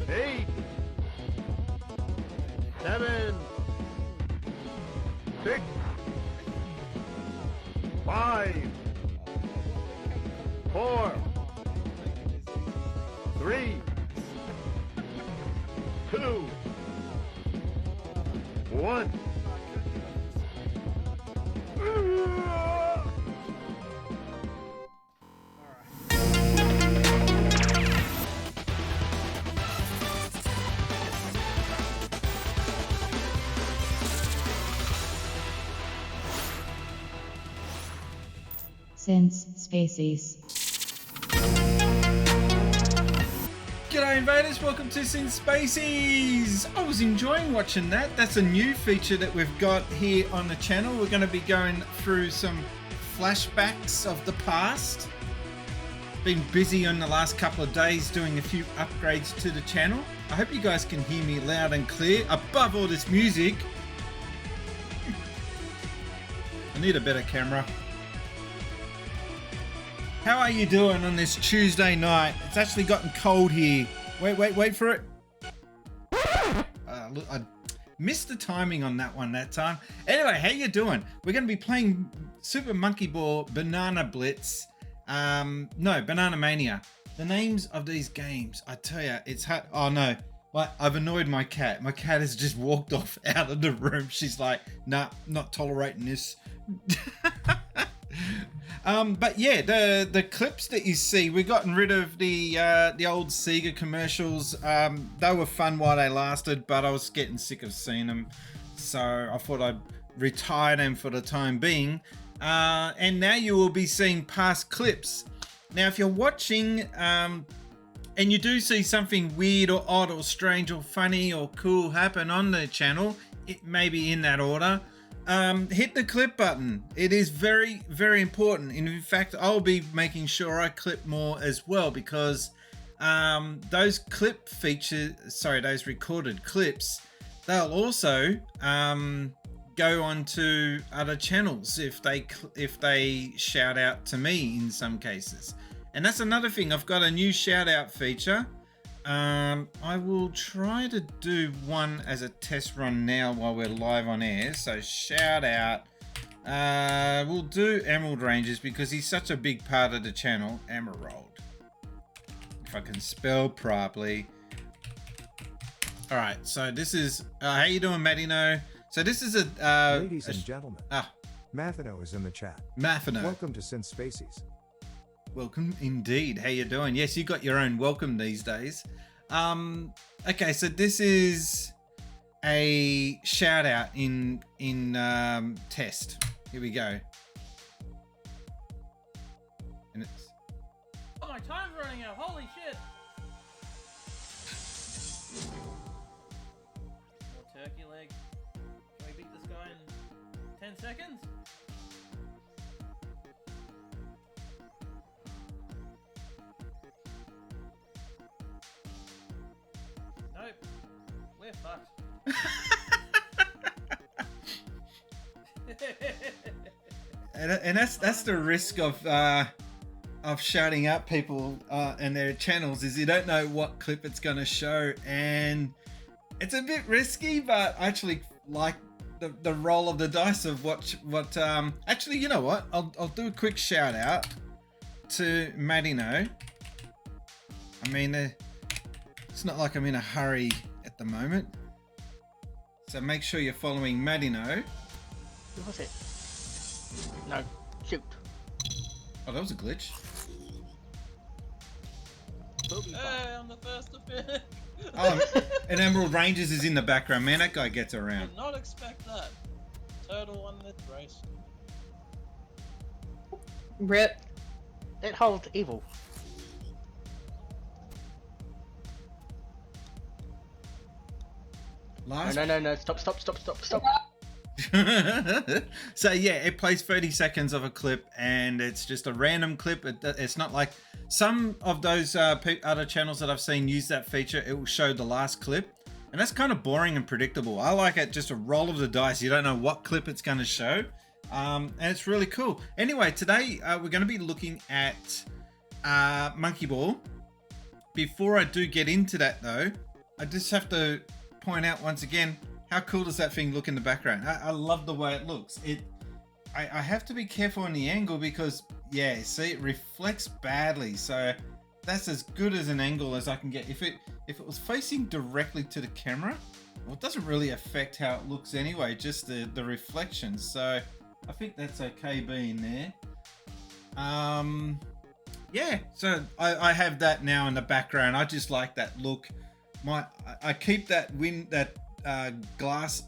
8, 7, 6, 5, 4, 3, 2, 1. Since Spacies. G'day invaders, welcome to Spacies. I was enjoying watching that. That's a new feature that we've got here on the channel. We're going to be going through some flashbacks of the past. Been busy on the last couple of days doing a few upgrades to the channel. I hope you guys can hear me loud and clear above all this music. I need a better camera. How are you doing on this Tuesday night? It's actually gotten cold here. Wait for it. Look, I missed the timing on that one that time. Anyway, how you doing? We're going to be playing Super Monkey Ball Banana Blitz. No, Banana Mania. The names of these games, I tell you, it's hard. Oh no, I've annoyed my cat. My cat has just walked off out of the room. She's like, nah, not tolerating this. But yeah, the clips that you see, we've gotten rid of the old Sega commercials. They were fun while they lasted, but I was getting sick of seeing them, so I thought I'd retire them for the time being. And now you will be seeing past clips. Now, if you're watching and you do see something weird or odd or strange or funny or cool happen on the channel, it may be in that order. Hit the clip button. It is very, very important. And in fact, I'll be making sure I clip more as well, because those clip features, those recorded clips, they'll also go on to other channels if they shout out to me in some cases. And that's another thing. I've got a new shout out feature. I will try to do one as a test run now while we're live on air. So shout out. We'll do Emerald Rangers because he's such a big part of the channel. Emerald. If I can spell properly. All right. So this is. How you doing, Matino? So this is a. Ladies and gentlemen. Mathino is in the chat. Mathino. Welcome to Since Spacies. Welcome indeed. How you doing? Yes, you got your own welcome these days. Okay, so this is a shout out in test. Here we go. And it's. Oh, my time's running out. Holy shit. More turkey leg. Can we beat this guy in 10 seconds? Nope. We're fucked. and that's the risk of shouting out people and their channels, is you don't know what clip it's going to show, and it's a bit risky, but I actually like the roll of the dice of what actually, you know what, I'll do a quick shout out to Matino. I mean, it's not like I'm in a hurry at the moment. So make sure you're following Matino. Who was it? No, shoot. Oh, that was a glitch. Hey, I'm the first to finish. Oh, and Emerald Rangers is in the background. Man, that guy gets around. Did not expect that. Turtle won the race. Rip. It holds evil. Last. No. Stop. So yeah, it plays 30 seconds of a clip, and it's just a random clip. It's not like some of those other channels that I've seen use that feature. It will show the last clip, and that's kind of boring and predictable. I like it, just a roll of the dice. You don't know what clip it's going to show, and it's really cool. Anyway, today we're going to be looking at Monkey Ball. Before I do get into that though, I just have to point out once again, how cool does that thing look in the background? I love the way it looks. I have to be careful on the angle because, yeah, see, it reflects badly. So that's as good as an angle as I can get. If it was facing directly to the camera, well, it doesn't really affect how it looks anyway, just the reflections. So I think that's okay being there. Yeah, so I have that now in the background. I just like that look. I keep that glass,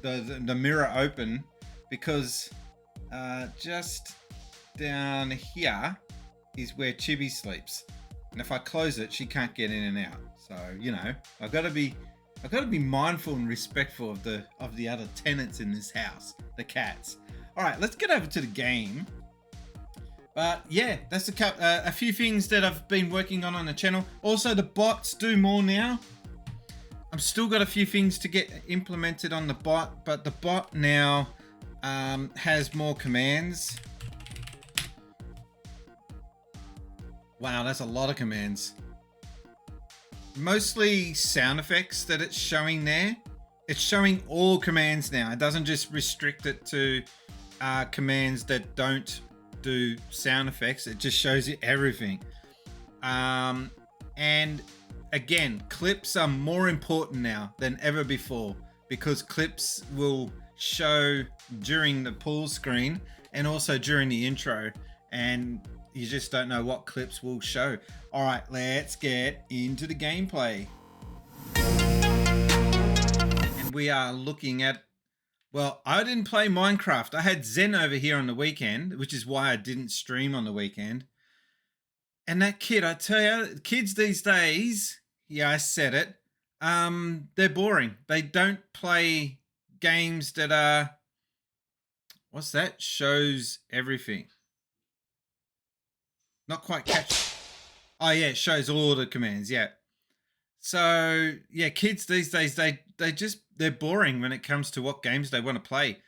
the mirror open because just down here is where Chibi sleeps, and if I close it, she can't get in and out. So you know, I've got to be mindful and respectful of the other tenants in this house, the cats. All right, let's get over to the game. But yeah, that's a few things that I've been working on the channel. Also, the bots do more now. I've still got a few things to get implemented on the bot, but the bot now has more commands. Wow, that's a lot of commands. Mostly sound effects that it's showing there. It's showing all commands now. It doesn't just restrict it to commands that don't do sound effects. It just shows you everything. And again, clips are more important now than ever before because clips will show during the pool screen and also during the intro, and you just don't know what clips will show. All right, let's get into the gameplay. And we are looking at, well, I didn't play Minecraft. I had Zen over here on the weekend, which is why I didn't stream on the weekend. And that kid, I tell you, kids these days, yeah, I said it, they're boring. They don't play games that are, what's that? Shows everything. Not quite catch. Oh yeah, it shows all the commands, yeah. So yeah, kids these days, they're boring when it comes to what games they want to play.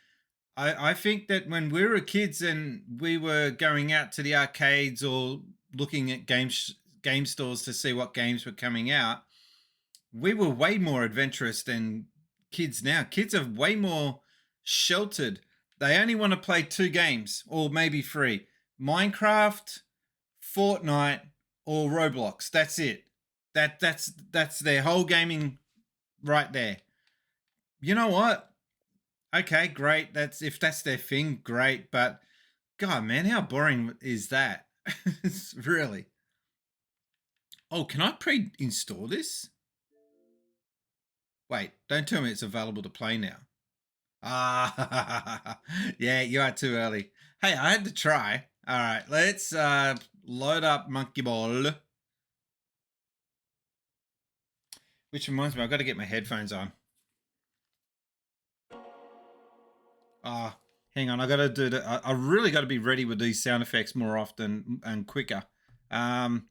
I think that when we were kids and we were going out to the arcades or looking at game stores to see what games were coming out, we were way more adventurous than kids now. Kids are way more sheltered. They only want to play 2 games or maybe 3. Minecraft, Fortnite, or Roblox. That's it. That's their whole gaming right there. You know what? Okay, great. If that's their thing, great. But God, man, how boring is that? It's really. Oh, can I pre-install this? Wait, don't tell me it's available to play now. Ah, yeah, you are too early. Hey, I had to try. All right, let's load up Monkey Ball. Which reminds me, I've got to get my headphones on. Hang on, I got to do that. I really got to be ready with these sound effects more often and quicker. There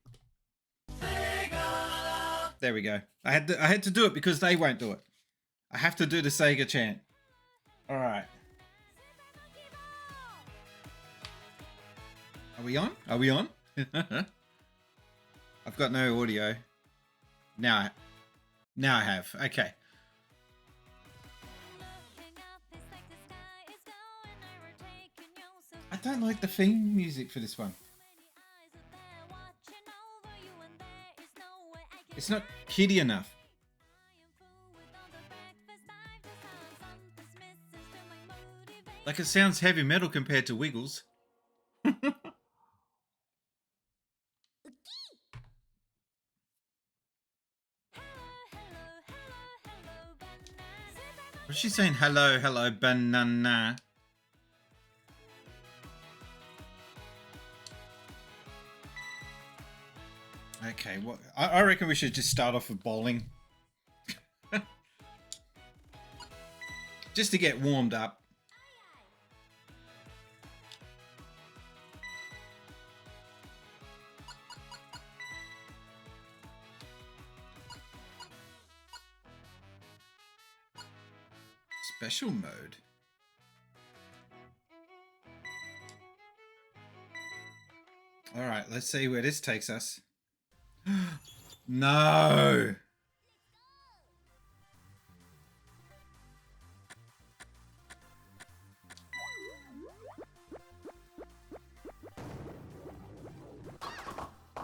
we go. I had to do it because they won't do it. I have to do the Sega chant. All right. Are we on? Are we on? I've got no audio. Now I have. Okay. I don't like the theme music for this one. It's not kiddie enough. Like, it sounds heavy metal compared to Wiggles. What's she saying? Hello, hello, banana. Okay, well, I reckon we should just start off with bowling. Just to get warmed up. Special mode. All right, let's see where this takes us. No.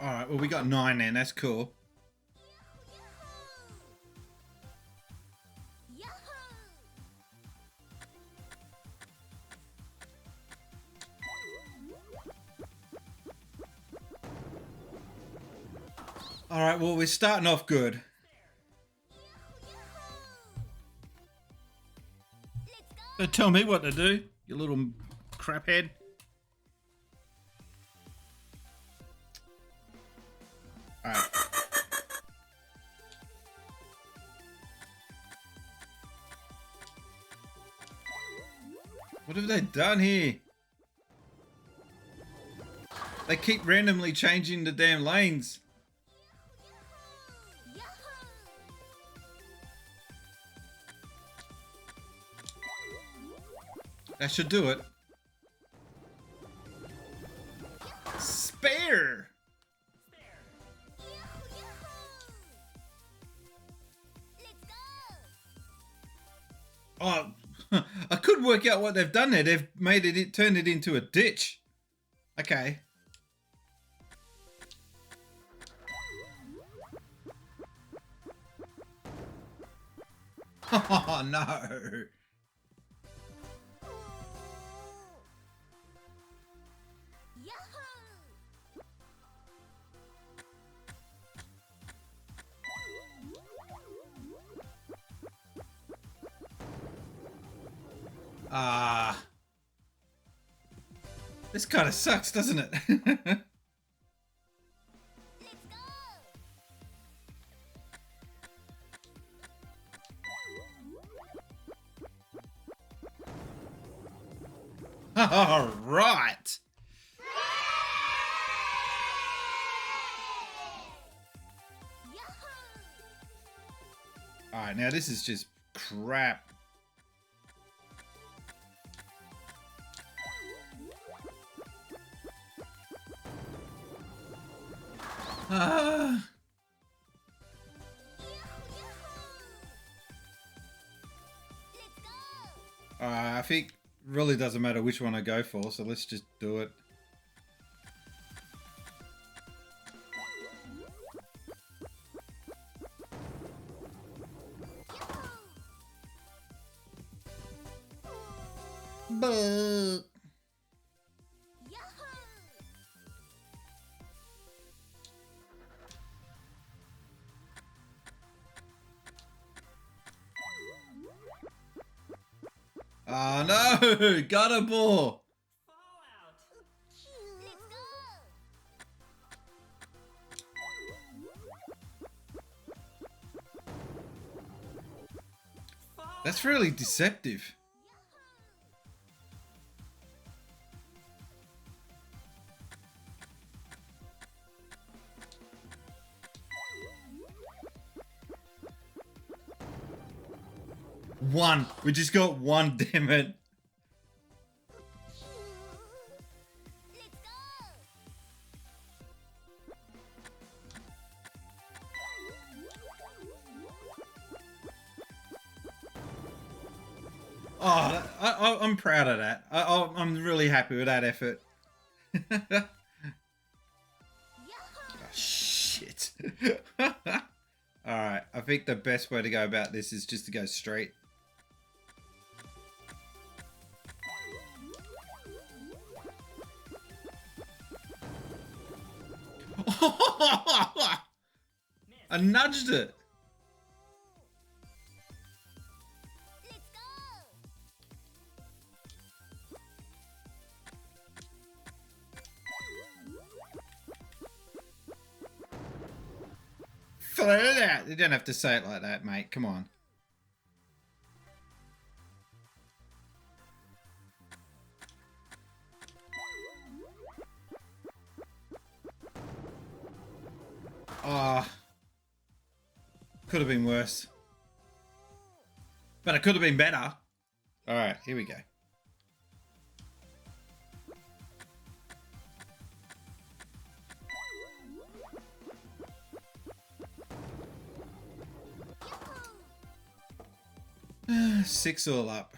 Alright, well we got 9 then, that's cool. Alright, well we're starting off good. Don't tell me what to do, you little craphead. Alright. What have they done here? They keep randomly changing the damn lanes. That should do it. Spare! Oh, I could work out what they've done there. They've made it, turned it into a ditch. Okay. Oh no. This kind of sucks, doesn't it? All right. All right, now this is just crap. I think it really doesn't matter which one I go for, so let's just do it. But oh no! Got a ball! That's really deceptive. One. We just got one, damn it. Oh, I'm proud of that. I'm really happy with that effort. Oh, shit. Alright, I think the best way to go about this is just to go straight. I nudged it. You don't have to say it like that, mate. Come on. Ah, could have been worse. But it could have been better. Alright, here we go. Six all up.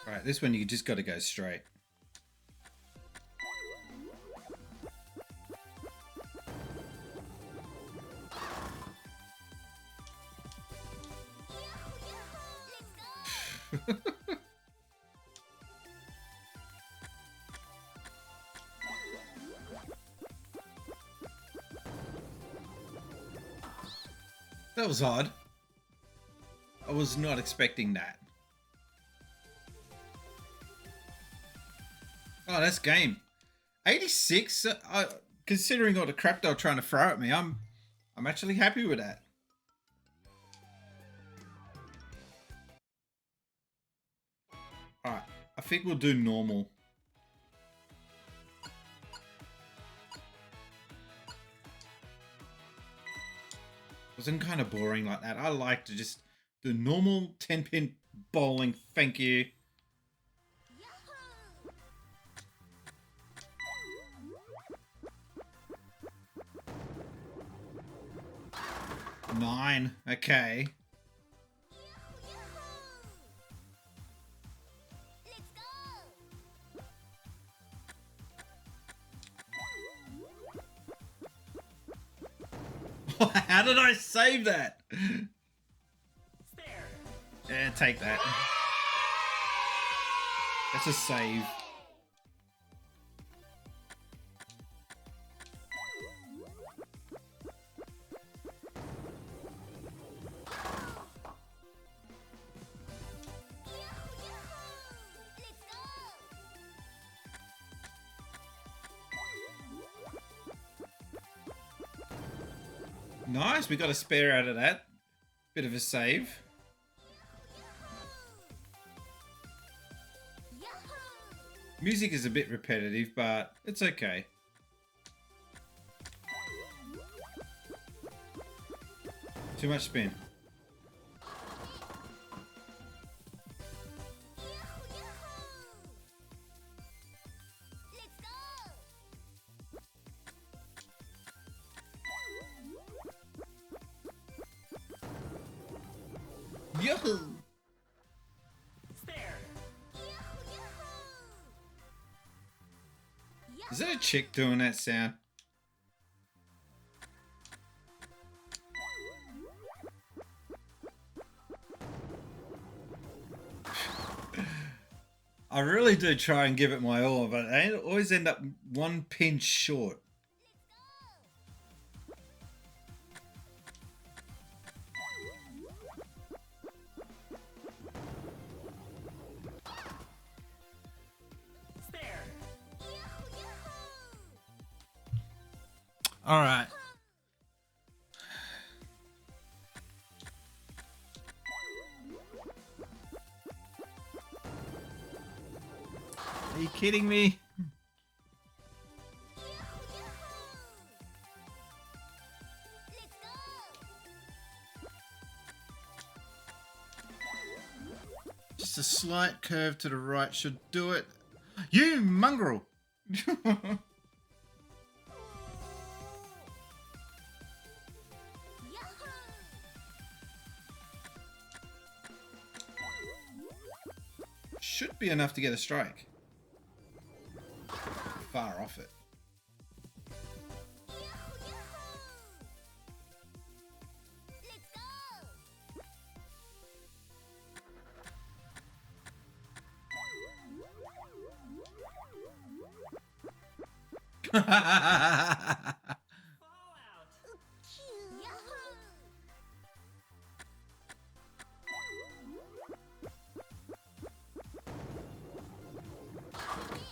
Alright, this one you just got to go straight. That was odd. I was not expecting that. Oh, that's game. 86. Considering all the crap they were trying to throw at me, I'm actually happy with that. All right, I think we'll do normal. Wasn't kind of boring like that. I like to just do normal 10-pin bowling. Thank you. Nine. Okay. How did I save that? Yeah, take that. That's a save. Nice, we got a spare out of that. Bit of a save. Music is a bit repetitive, but it's okay. Too much spin. Yahoo! Is that a chick doing that sound? I really do try and give it my all, but I always end up one pin short. All right. Are you kidding me? Just a slight curve to the right should do it. You mongrel! Should be enough to get a strike. Far off it.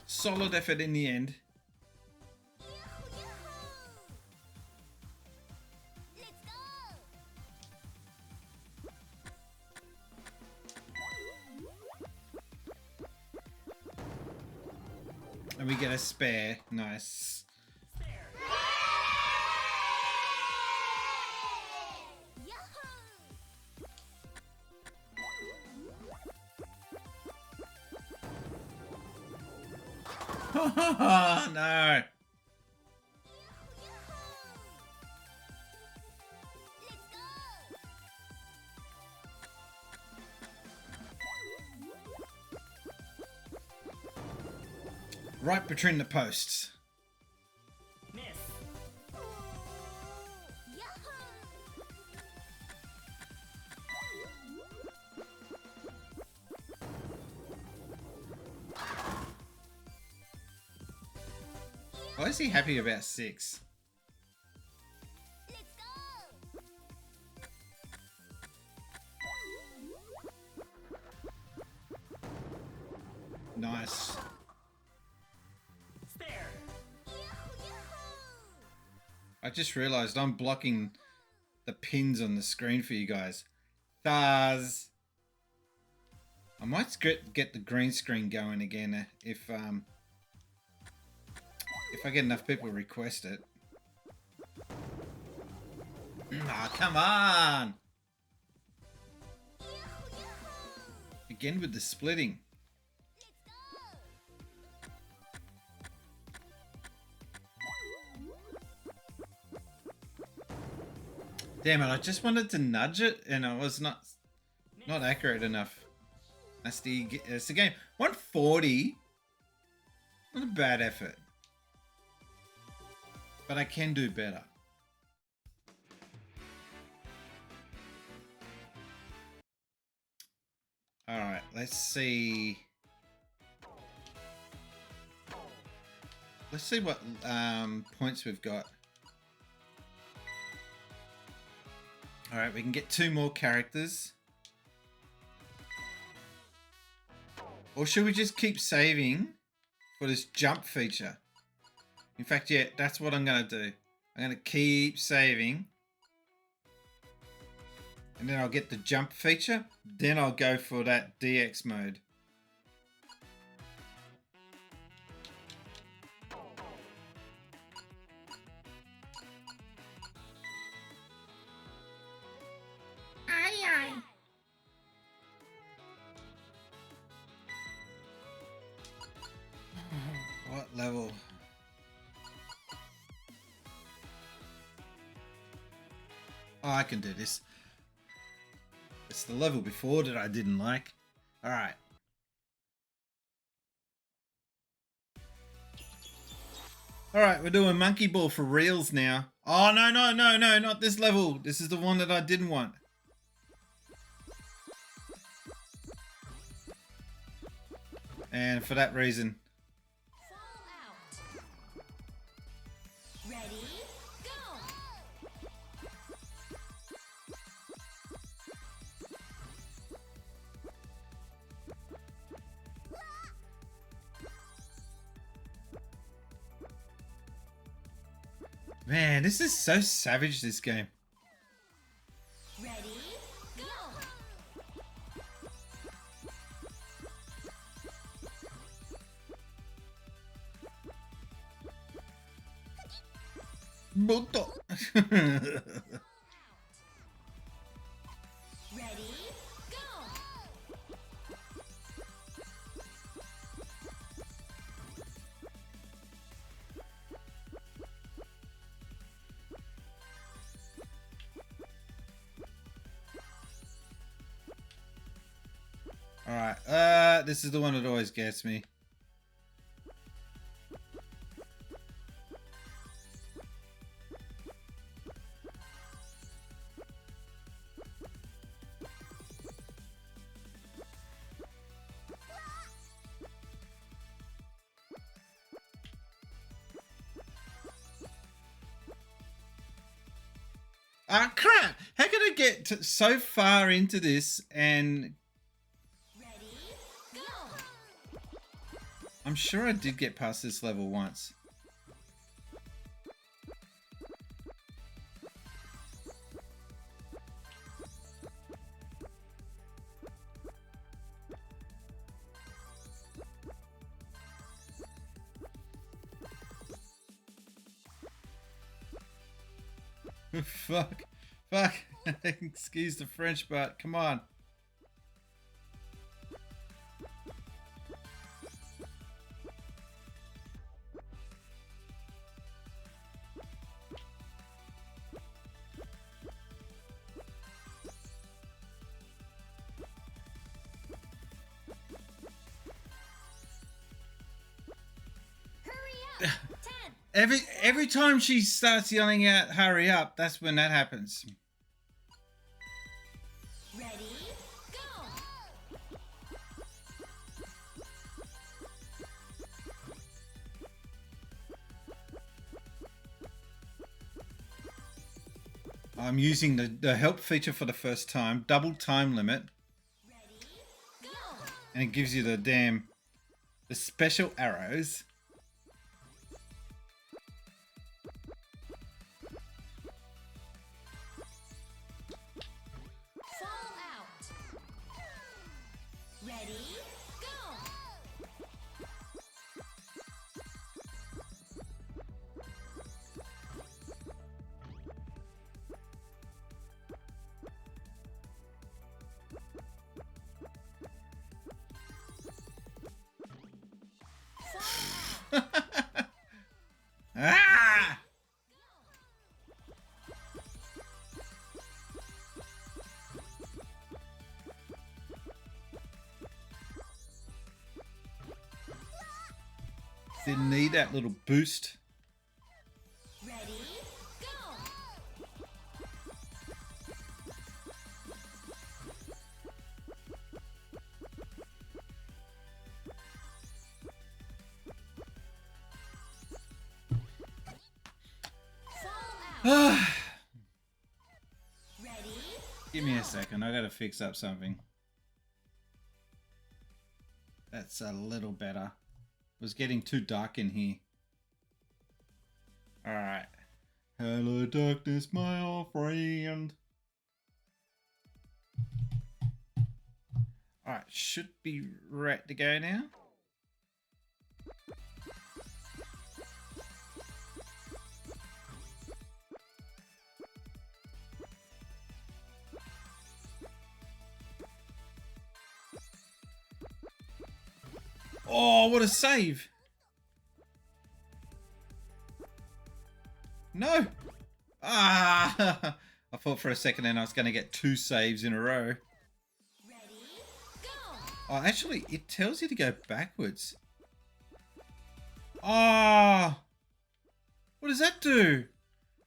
Solid effort in the end. And we get a spare. Nice. No. Right between the posts. Why is he happy about 6? Nice. I just realized I'm blocking the pins on the screen for you guys. Thus, I might get the green screen going again if I get enough people request it. Ah, come on! Again with the splitting. Damn it, I just wanted to nudge it and I was not accurate enough. That's the game. 140. Not a bad effort. But I can do better. Alright, let's see. Let's see what points we've got. Alright, we can get 2 more characters. Or should we just keep saving for this jump feature? In fact, yeah, that's what I'm going to do. I'm going to keep saving. And then I'll get the jump feature. Then I'll go for that DX mode. What level? Oh, I can do this. It's the level before that I didn't like. Alright. Alright, we're doing monkey ball for reals now. Oh, no, not this level. This is the one that I didn't want. And for that reason. Man, this is so savage, this game. Ready, go! Buto. Ready, go! Alright, this is the one that always gets me. Ah, crap! How can I get so far into this and... Ready, go! I'm sure I did get past this level once. Fuck. Excuse the French, but come on. Hurry up! 10, Every time she starts yelling out, hurry up, that's when that happens. ready, go! I'm using the help feature for the first time. Double time limit. Ready, go! And it gives you the special arrows. Fall out. Ready, go! Ah! Didn't need that little boost. Ready, go! Fall out. Ready, Give me a second. I gotta fix up something. That's a little better. It was getting too dark in here. Alright. Hello, darkness, my old friend. Alright, should be ready to go now. Oh, what a save! No! Ah! I thought for a second then I was going to get 2 saves in a row. ready, go! Oh, actually, it tells you to go backwards. Ah! What does that do?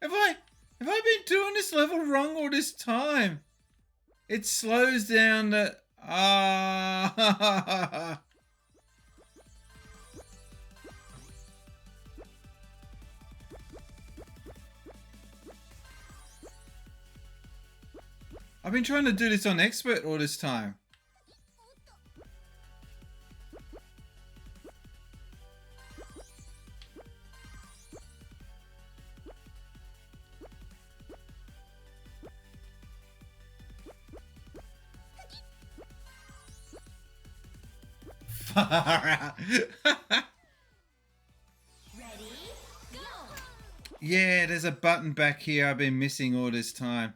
Have I been doing this level wrong all this time? It slows down the... Ah! I've been trying to do this on expert all this time. Far out. Ready, go! Yeah, there's a button back here I've been missing all this time.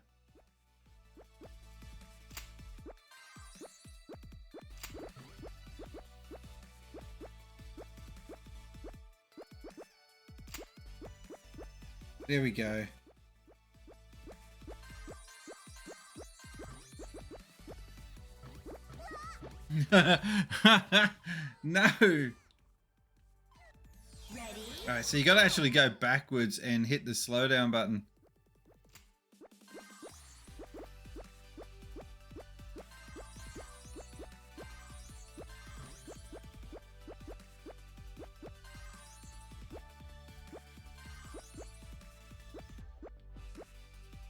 There we go. No. Ready, Alright, so you gotta actually go backwards and hit the slowdown button.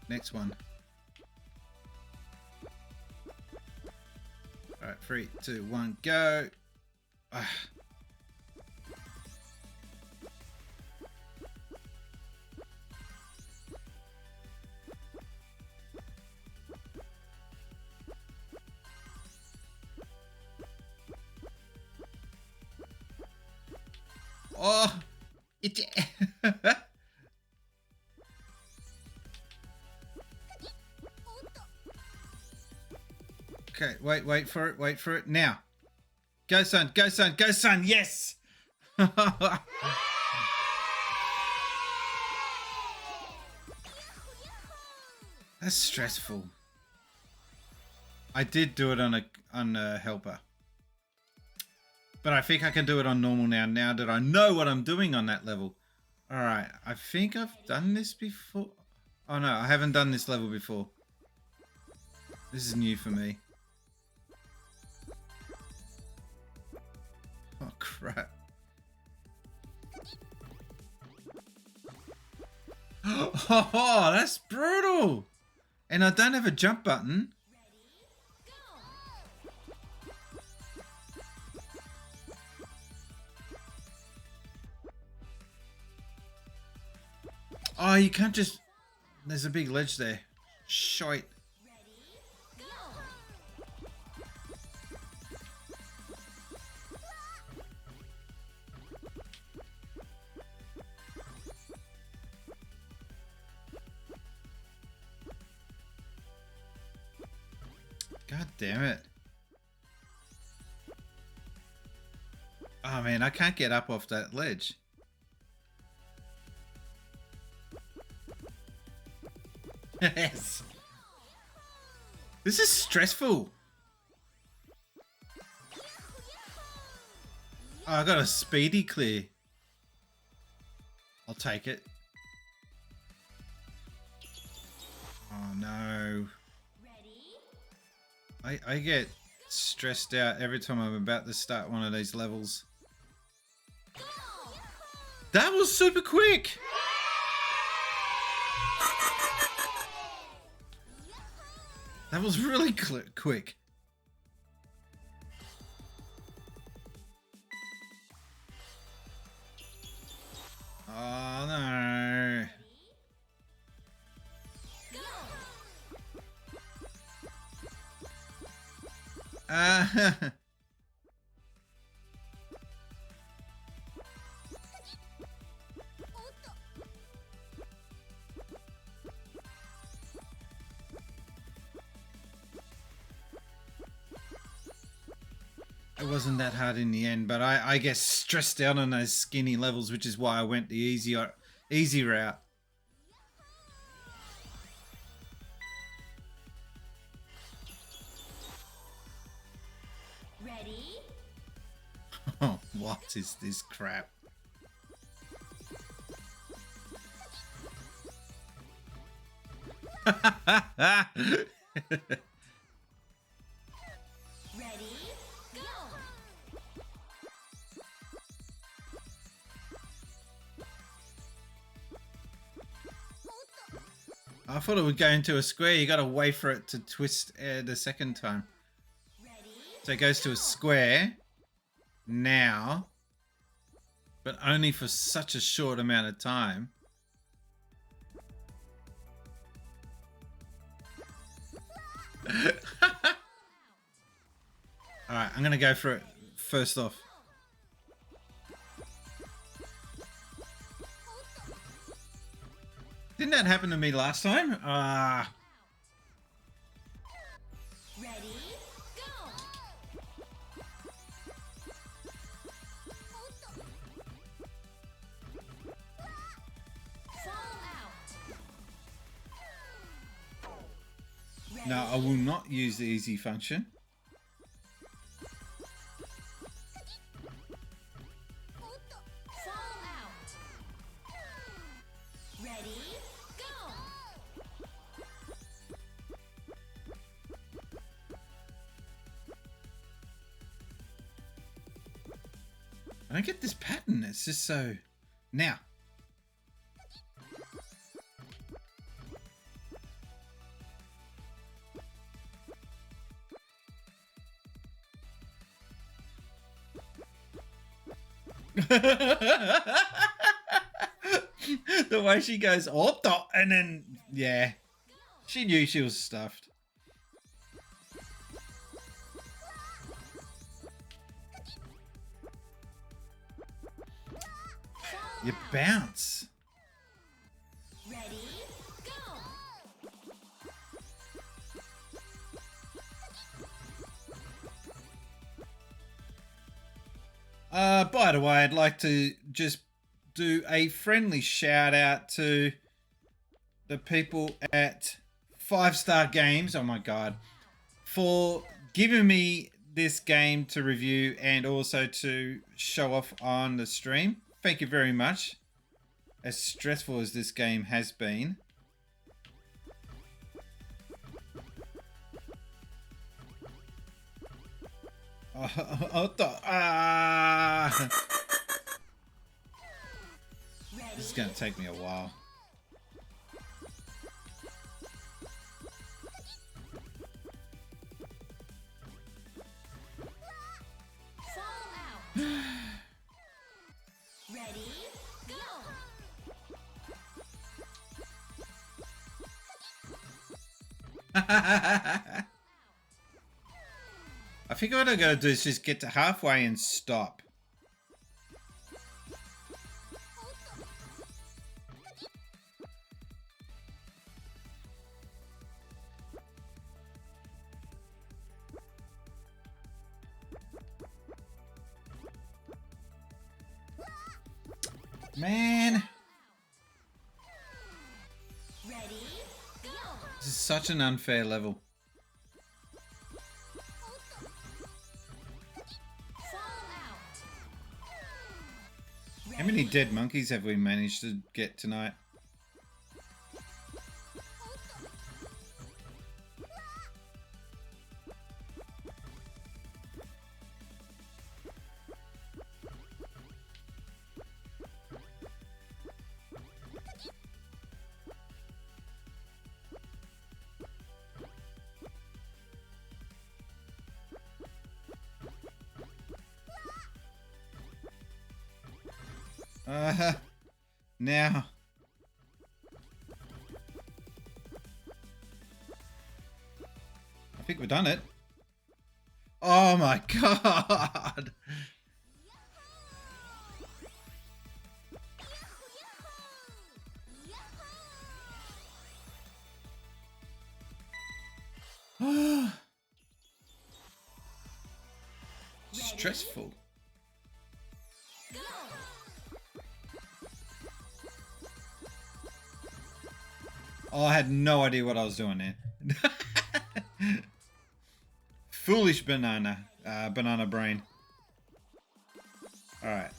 Next one. Alright, 3, 2, 1, go. Ah. Oh, it. Okay, wait for it now. Go son, go son, go son, yes! That's stressful. I did do it on a helper. But I think I can do it on normal now that I know what I'm doing on that level. Alright, I think I've done this before. Oh no, I haven't done this level before. This is new for me. Oh crap. Oh, that's brutal! And I don't have a jump button. Oh, you can't just... There's a big ledge there. Shite. God damn it. Oh man, I can't get up off that ledge. Yes. This is stressful. Oh, I got a speedy clear. I'll take it. Oh no. I get stressed out every time I'm about to start one of these levels. That was super quick. That was really quick. Oh no. It wasn't that hard in the end, but I get stressed out on those skinny levels, which is why I went the easy route. Ready? Oh, what is this crap? Ready? Go! I thought it would go into a square. You got to wait for it to twist the second time. Ready? So it goes to a square now, but only for such a short amount of time. Alright, I'm going to go for it first off. Didn't that happen to me last time? Ready? Go! Fall out. Ready? No, I will not use the easy function. Fall out. Ready? Go! I don't get this pattern. It's just so... Now. The way she goes, "Otto," and then, yeah. She knew she was stuffed. You bounce. Ready? Go! By the way, I'd like to just do a friendly shout out to the people at 5-Star Games, oh my god, for giving me this game to review and also to show off on the stream. Thank you very much. As stressful as this game has been. This is going to take me a while. I think what I gotta do is just get to halfway and stop. Man, Ready, go! this is such an unfair level. Fall out. How many dead monkeys have we managed to get tonight? Now. I think we've done it. Oh my god. Stressful. Go! Oh, I had no idea what I was doing there. Foolish banana brain. All right.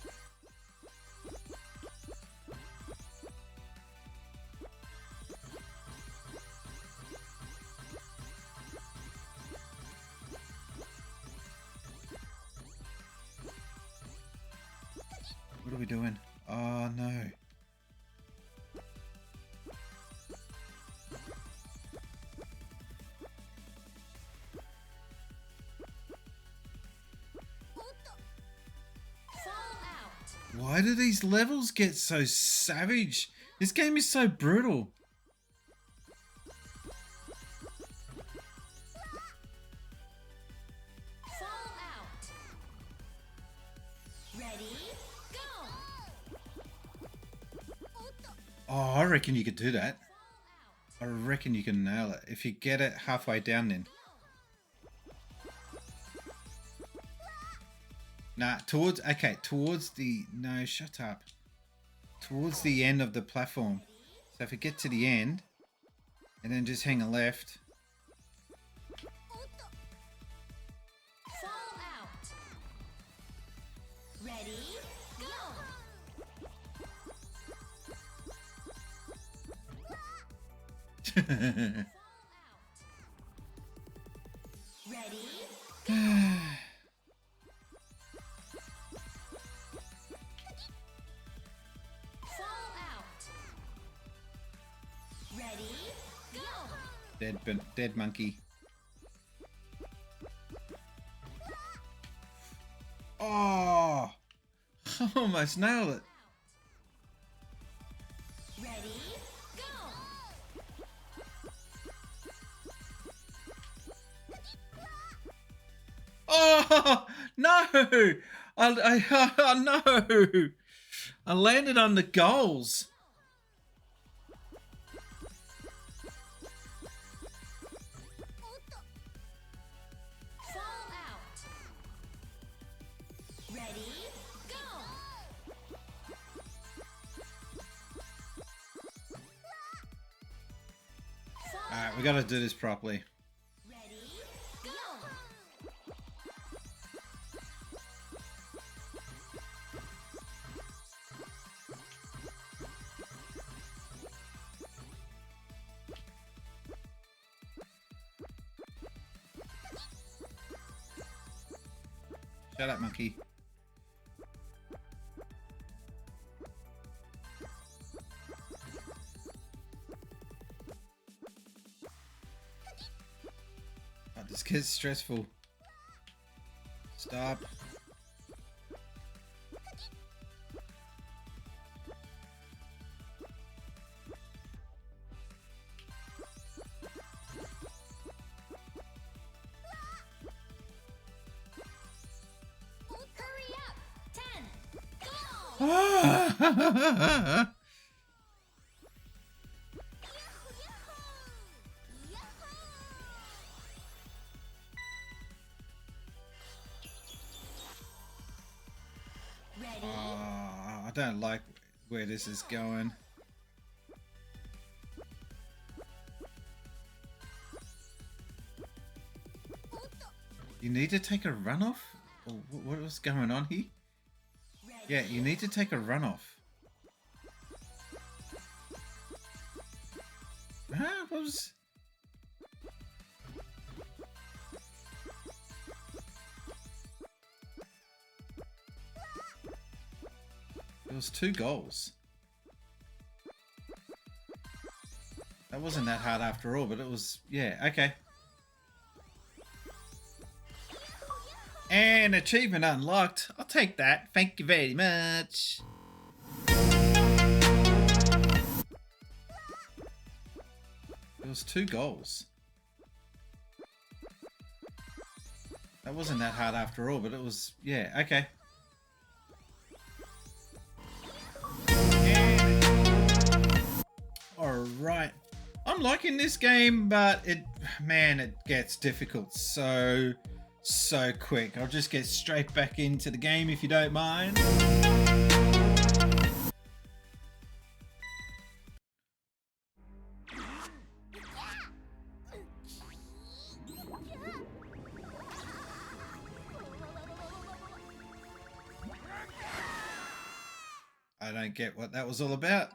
What are we doing? Oh no. Why do these levels get so savage? This game is so brutal. Fall out. Ready, go! Oh, I reckon you could do that. I reckon you can nail it if you get it halfway down then. Nah, towards the, no, shut up. Towards the end of the platform. So if you get to the end, and then just hang a left. Fall out. Ready, go! Ready, go! Fall out. Ready, go! Dead monkey. Oh, almost nailed it. Ready, go! Oh no! Oh no! I landed on the goals. Fall out. Ready, go! Fall All right, we got to do this properly. Ready, go! Shut up, monkey. Oh, this gets stressful. Stop. Ready? I don't like where this is going. You need to take a runoff? Or what was going on here? Yeah, you need to take a runoff. Huh? What was... It was 2 goals. That wasn't that hard after all, but it was... Yeah, okay. And achievement unlocked. I'll take that. Thank you very much. It was 2 goals. That wasn't that hard after all, but it was... Yeah, okay. Alright. I'm liking this game, but it gets difficult so quick. I'll just get straight back into the game if you don't mind. I don't get what that was all about.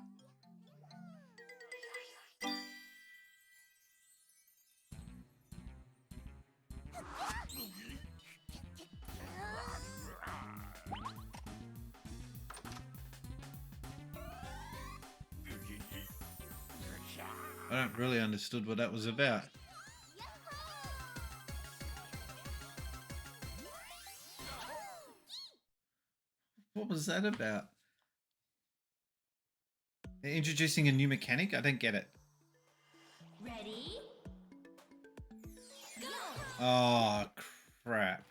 I don't really understood what that was about. What was that about? They're introducing a new mechanic? I don't get it. Ready? Go! Oh, crap.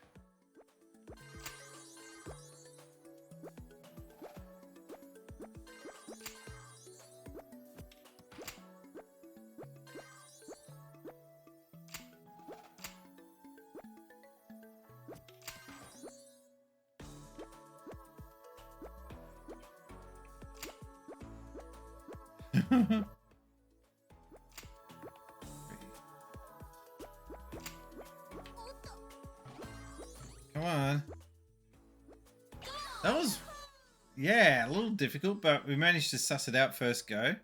Come on. That was, yeah, a little difficult, but we managed to suss it out first go.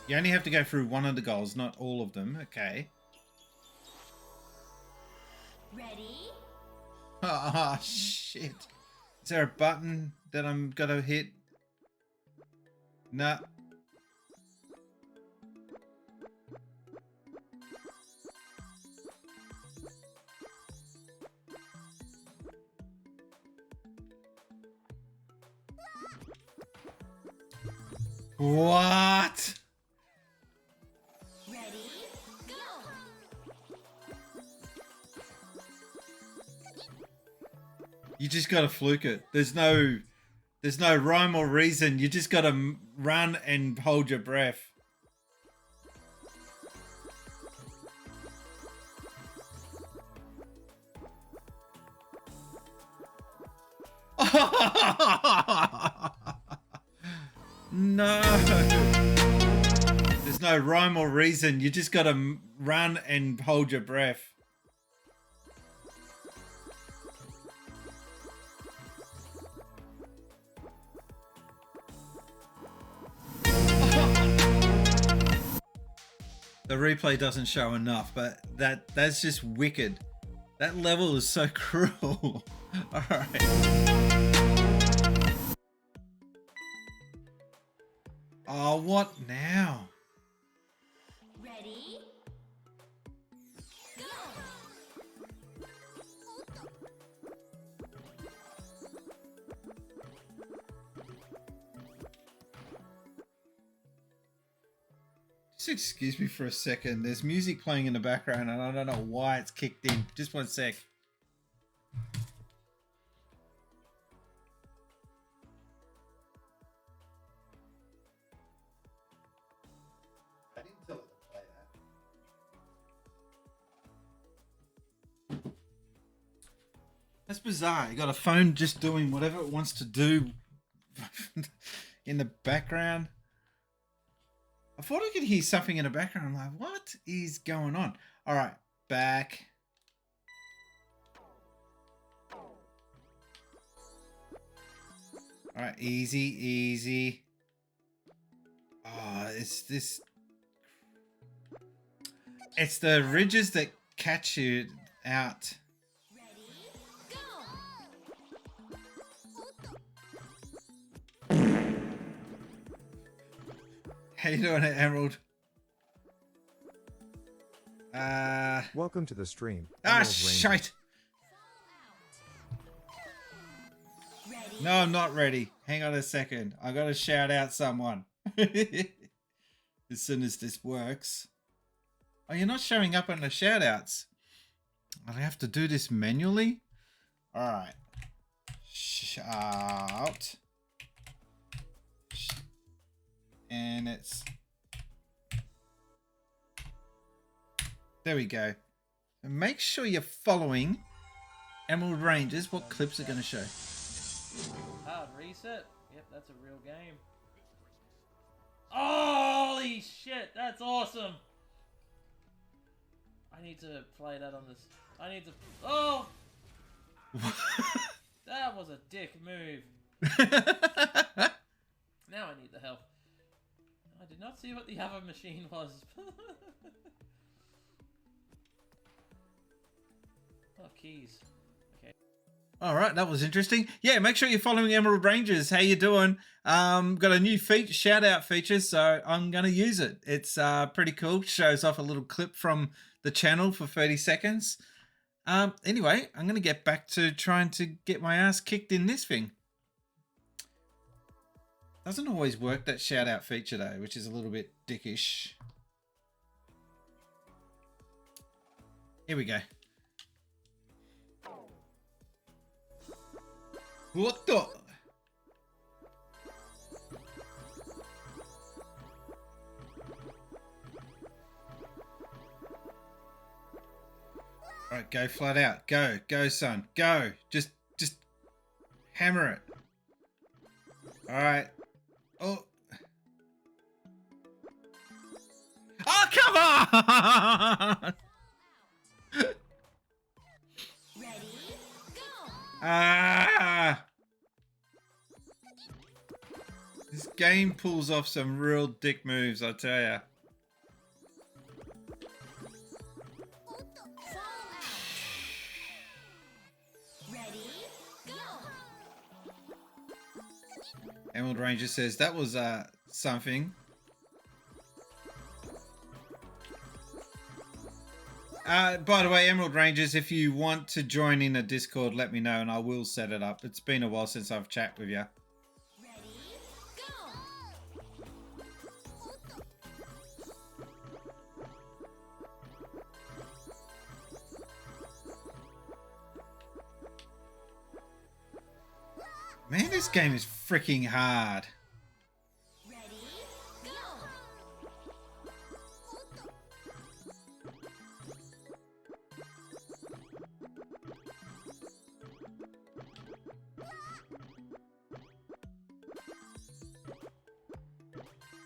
You only have to go through one of the goals, not all of them. Okay. Ready? Oh, shit. Is there a button that I'm gonna hit? Nah. What? Ready? Go! You just gotta fluke it. There's no rhyme or reason. You just gotta run and hold your breath. No. There's no rhyme or reason. You just gotta run and hold your breath. The replay doesn't show enough, but that's just wicked. That level is so cruel. Alright. Oh, what now? Ready? Go! Just excuse me for a second. There's music playing in the background and I don't know why it's kicked in. Just one sec. That's bizarre. You got a phone just doing whatever it wants to do in the background. I thought I could hear something in the background. I'm like, what is going on? All right, back. All right, easy, easy. Oh, it's this. It's the ridges that catch you out. Ready, go! How you doing, Emerald? Welcome to the stream. Ah, Emerald Ranger. shite. Ready, No, I'm not ready. Hang on a second. I gotta shout out someone. As soon as this works. Oh, you're not showing up on the shout outs. I have to do this manually? Alright. Shout. And it's... There we go. And make sure you're following Emerald Rangers. What clips are going to show? Hard reset. Yep, that's a real game. Holy shit, that's awesome. I need to play that on this. I need to. Oh! That was a dick move. Now I need the help. I did not see what the other machine was. Oh, keys. Okay. All right, that was interesting. Yeah, make sure you're following Emerald Rangers. How you doing? Got a new feature, shout out feature, so I'm gonna use it. It's pretty cool. Shows off a little clip from the channel for 30 seconds. Anyway, I'm gonna get back to trying to get my ass kicked in this thing. Doesn't always work, that shout out feature though, which is a little bit dickish. Here we go. What the? Alright, go flat out. Go. Go, son. Go. Just hammer it. Alright. Oh. Oh, come on! ready, go! Ah! This game pulls off some real dick moves, I tell ya. Ready, go! Emerald Ranger says that was something. By the way, Emerald Rangers, if you want to join in a Discord, let me know and I will set it up. It's been a while since I've chatted with you. Ready, go! Man, this game is freaking hard. Ready, go!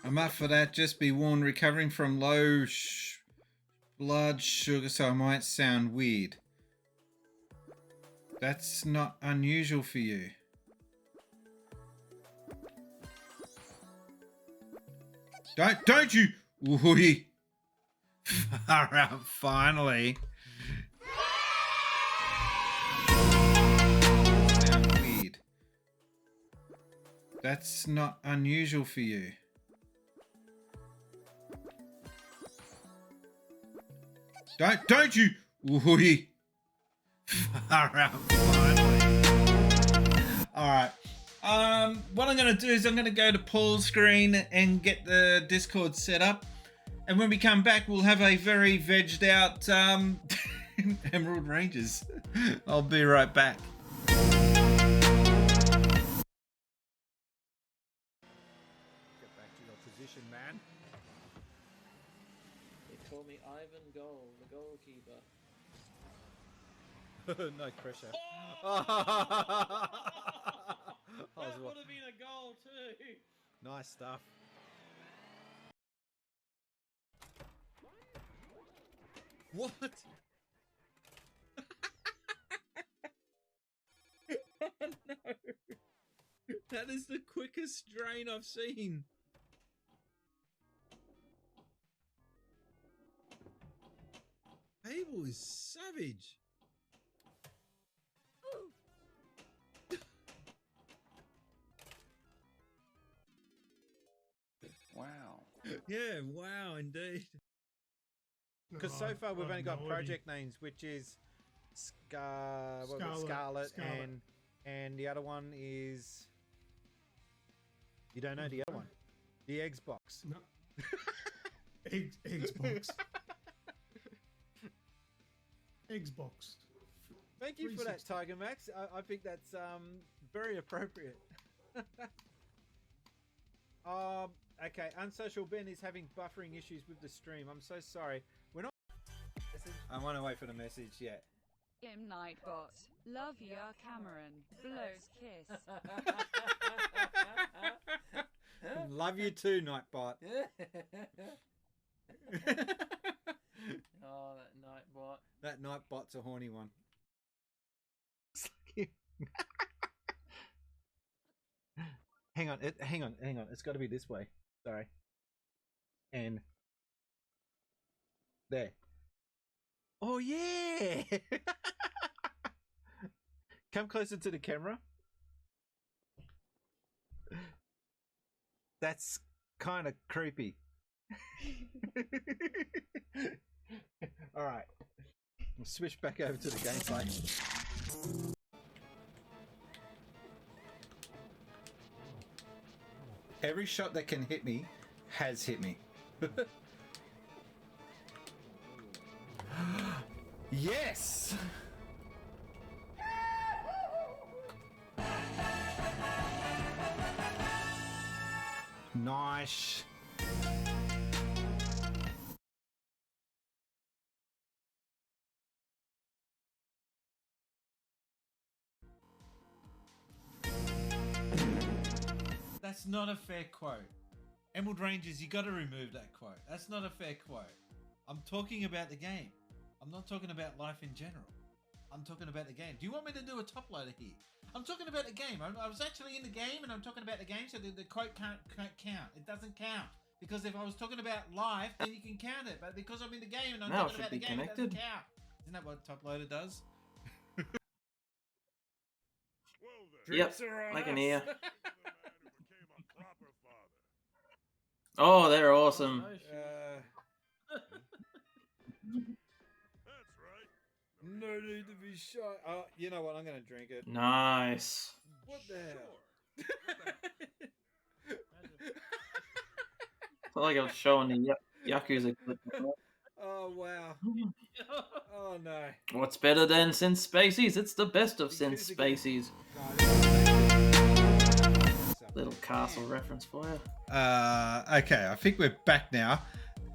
I'm up for that. Just be warned, recovering from low blood sugar, so I might sound weird. That's not unusual for you. Don't you? Ooh, alright, finally. Sound weird. That's not unusual for you. Don't you? Ooh, alright, finally. Alright. What I'm going to do is I'm going to go to Paul's screen and get the Discord set up. And when we come back, we'll have a very vegged out Emerald Rangers. I'll be right back. Get back to your position, man. They call me Ivan Goal, the goalkeeper. No pressure. That would have been a goal too. Nice stuff. What? Oh no! That is the quickest drain I've seen. Abel is savage. Wow. Yeah, wow, indeed. Because so far we've only got project names, which is Scarlet, and the other one is you don't know the other one, the Xbox. No. Xbox. Xbox. Thank you for that, Tiger Max. I think that's very appropriate. Okay, Unsocial Ben is having buffering issues with the stream. I'm so sorry. We're not. I want to wait for the message yet. Nightbot. Love ya, Cameron. Blows kiss. Love you too, Nightbot. Oh, that Nightbot. That Nightbot's a horny one. Hang on, hang on. It's got to be this way. Sorry. And there. Oh yeah. Come closer to the camera. That's kind of creepy. All right. We'll switch back over to the gameplay. Every shot that can hit me has hit me. Yes! Nice. That's not a fair quote. Emerald Rangers, you got to remove that quote. That's not a fair quote. I'm talking about the game. I'm not talking about life in general. I'm talking about the game. Do you want me to do a top loader here? I'm talking about the game. I was actually in the game and I'm talking about the game, so the quote can't count. It doesn't count. Because if I was talking about life, then you can count it. But because I'm in the game and I'm talking about the game, it doesn't count. Isn't that what top loader does? Yep, I can hear. Oh, they're awesome. No need to be shy. Oh, you know what? I'm going to drink it. Nice. What the hell? I feel like I was showing the Yakuza clip. Oh, wow. Oh, no. What's better than Synth Spacies? It's the best of Synth Spacies. Little castle reference for you. Okay, I think we're back now.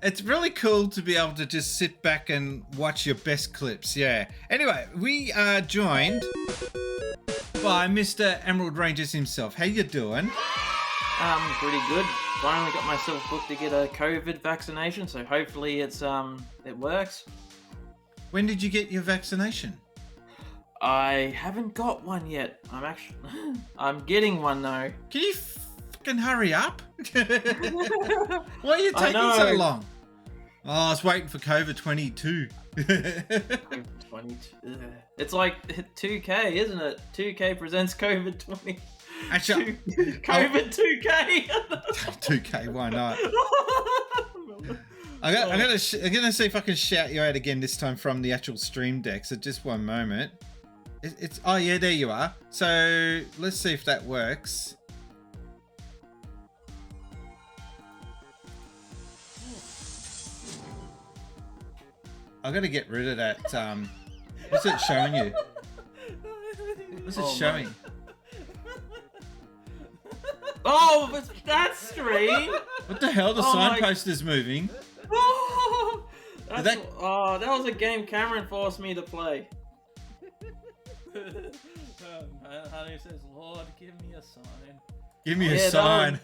It's really cool to be able to just sit back and watch your best clips, yeah. Anyway, we are joined by Mr. Emerald Rangers himself. How you doing? Pretty good. Finally got myself booked to get a COVID vaccination, so hopefully it works. When did you get your vaccination? I haven't got one yet. I'm getting one though. Can you fucking hurry up? Why are you taking so long? Oh, I was waiting for COVID 22. COVID 22. It's like 2K, isn't it? 2K presents COVID 20. Actually, COVID 2K. 2K, why not? I'm gonna see if I can shout you out again this time from the actual stream deck. So just one moment. It's oh yeah, there you are. So let's see if that works. I gotta get rid of that. What's it showing you? What's it showing? Oh, but that's strange. What the hell? The signpost is moving. That was a game Cameron forced me to play. Honey says, Lord, give me a sign. Give me a Yeah, sign.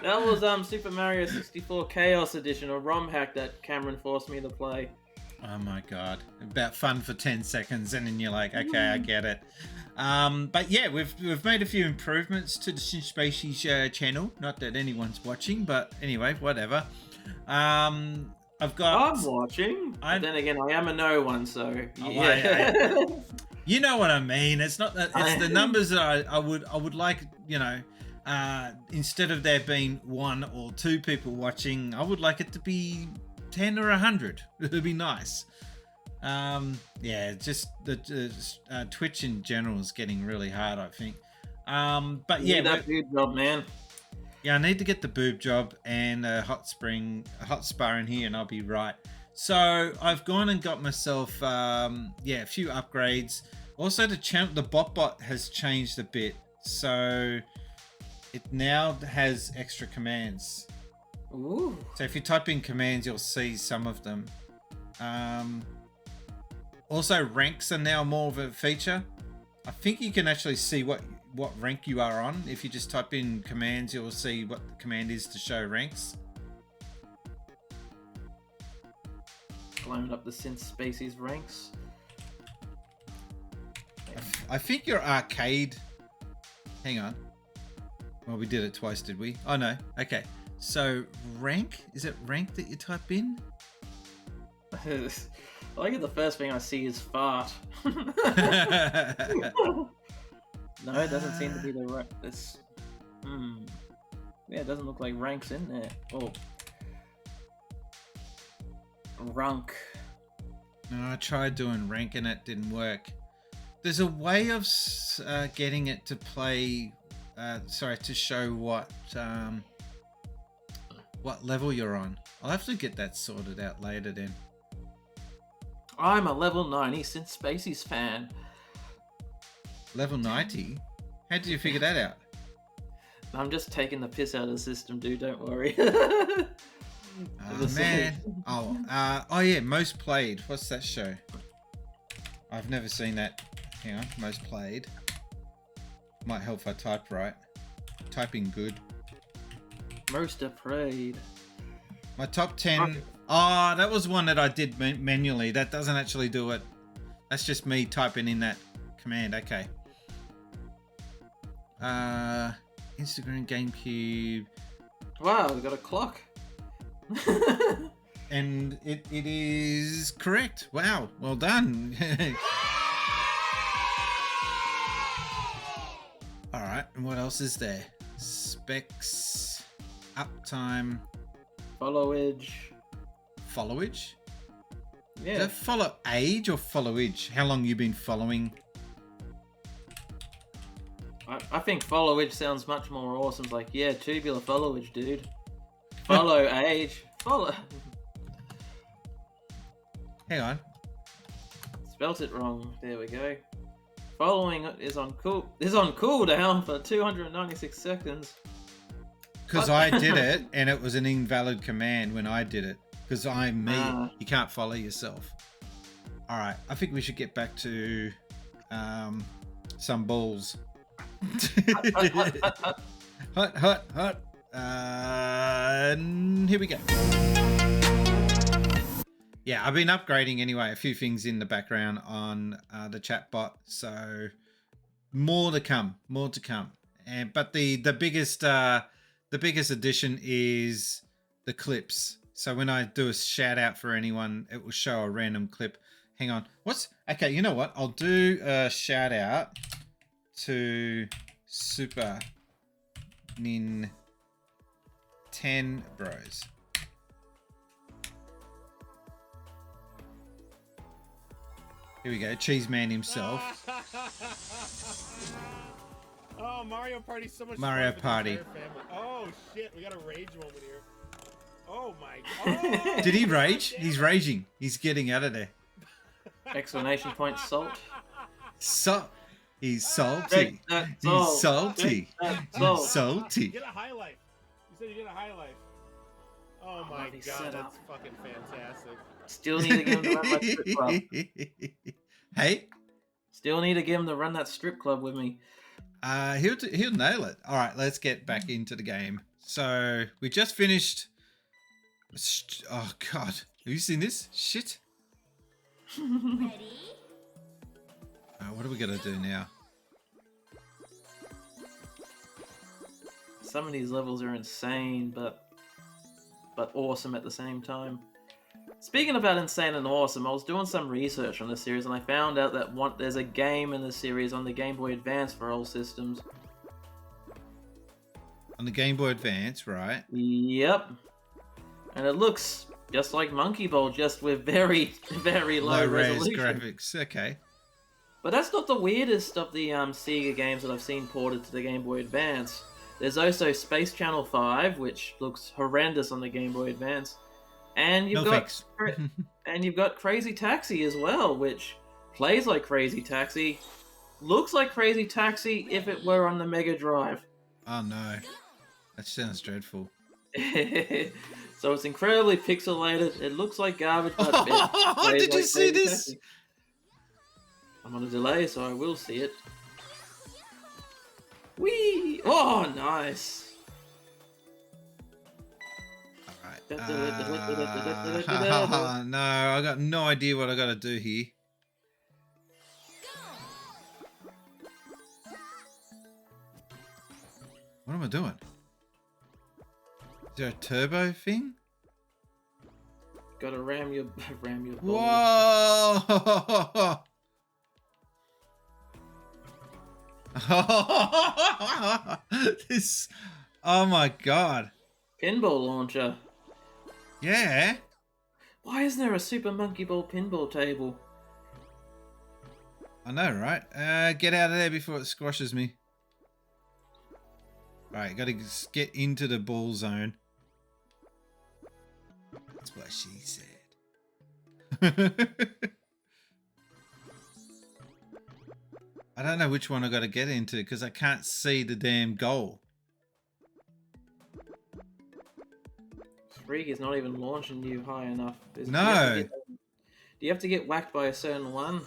That was Super Mario 64 Chaos Edition, a ROM hack that Cameron forced me to play. Oh my god. About fun for 10 seconds and then you're like, okay, I get it. But yeah, we've made a few improvements to the Spacies channel. Not that anyone's watching, but anyway, whatever. I've got... I'm watching. But then again, I am a no one, so yeah. You know what I mean. It's not that. It's the numbers that I would like. You know, instead of there being 1 or 2 people watching, I would like it to be 10 or 100. It'd be nice. Yeah, just the Twitch in general is getting really hard, I think. But yeah, that boob job, man. Yeah, I need to get the boob job and a hot spa in here, and I'll be right. So I've gone and got myself, a few upgrades. Also, the bot has changed a bit, so it now has extra commands. Ooh. So if you type in commands, you'll see some of them. Also, ranks are now more of a feature. I think you can actually see what rank you are on. If you just type in commands, you'll see what the command is to show ranks. Climbing up the synth Spacies ranks. I think your arcade... Hang on. Well, we did it twice, did we? Oh, no. Okay. So, rank? Is it rank that you type in? I like it. The first thing I see is fart. No, it doesn't seem to be the right. This. Yeah, it doesn't look like ranks in there. Oh. Rank. No, I tried doing rank and it didn't work. There's a way of getting it to play. To show what level you're on. I'll have to get that sorted out later then. I'm a level 90 synth Spacies fan. Level 90? How did you figure that out? I'm just taking the piss out of the system, dude. Don't worry. Oh man. Oh yeah, most played. What's that show? I've never seen that. Hang on, most played. Might help if I type right. Typing good. Most played. My top 10. Oh, that was one that I did manually. That doesn't actually do it. That's just me typing in that command. Okay. Instagram, GameCube. Wow, we got a clock. And it is correct. Wow, well done. Alright, and what else is there? Specs, uptime, followage. Followage? Yeah. Is that follow age or followage? How long you been following? I think followage sounds much more awesome. It's like, yeah, tubular followage, dude. Follow age. Follow. Hang on. Spelt it wrong. There we go. Following is on cooldown for 296 seconds. Because I did it and it was an invalid command when I did it. Because I'm me. You can't follow yourself. Alright, I think we should get back to some balls. Hot. And here we go. Yeah, I've been upgrading anyway, a few things in the background on the chat bot, so more to come. But the biggest addition is the clips. So when I do a shout out for anyone, it will show a random clip. Hang on, okay? You know what? I'll do a shout out to Super Nin 10 Bros. Here we go, Cheese Man himself. Oh, Mario Party's so much Mario fun with Party. the entire family. Oh shit, we got a rage moment here. Oh my god. Did he rage? He's raging. He's getting out of there. Exclamation point salt. He's salty. He's salty. He's salty. Get a high life. You said you get a high life. Oh my god, that's fucking fantastic. Still need to give him the right my strip club. Hey, Still need to get him to run that strip club with me. He'll nail it. All right, let's get back into the game. So we just finished. Oh God, have you seen this shit? Ready? What are we gonna do now? Some of these levels are insane, but awesome at the same time. Speaking about insane and awesome, I was doing some research on the series and I found out that there's a game in the series on the Game Boy Advance for all systems. On the Game Boy Advance, right? Yep. And it looks just like Monkey Ball, just with very, very low res resolution. graphics. Okay. But that's not the weirdest of the Sega games that I've seen ported to the Game Boy Advance. There's also Space Channel 5, which looks horrendous on the Game Boy Advance. And you've got Crazy Taxi as well, which plays like Crazy Taxi, looks like Crazy Taxi if it were on the Mega Drive. Oh no, that sounds dreadful. So it's incredibly pixelated. It looks like garbage, but it plays Did you like see Crazy this? Taxi. I'm on a delay, so I will see it. Whee! Oh, nice. No, I got no idea what I got to do here. What am I doing? Is there a turbo thing? Gotta ram your Whoa! This, oh my god. Pinball launcher. Yeah. Why isn't there a Super Monkey Ball pinball table? I know, right? Get out of there before it squashes me. Alright, gotta get into the ball zone. That's what she said. I don't know which one I gotta get into because I can't see the damn goal. Freak is not even launching you high enough. No. Do you have to get whacked by a certain one?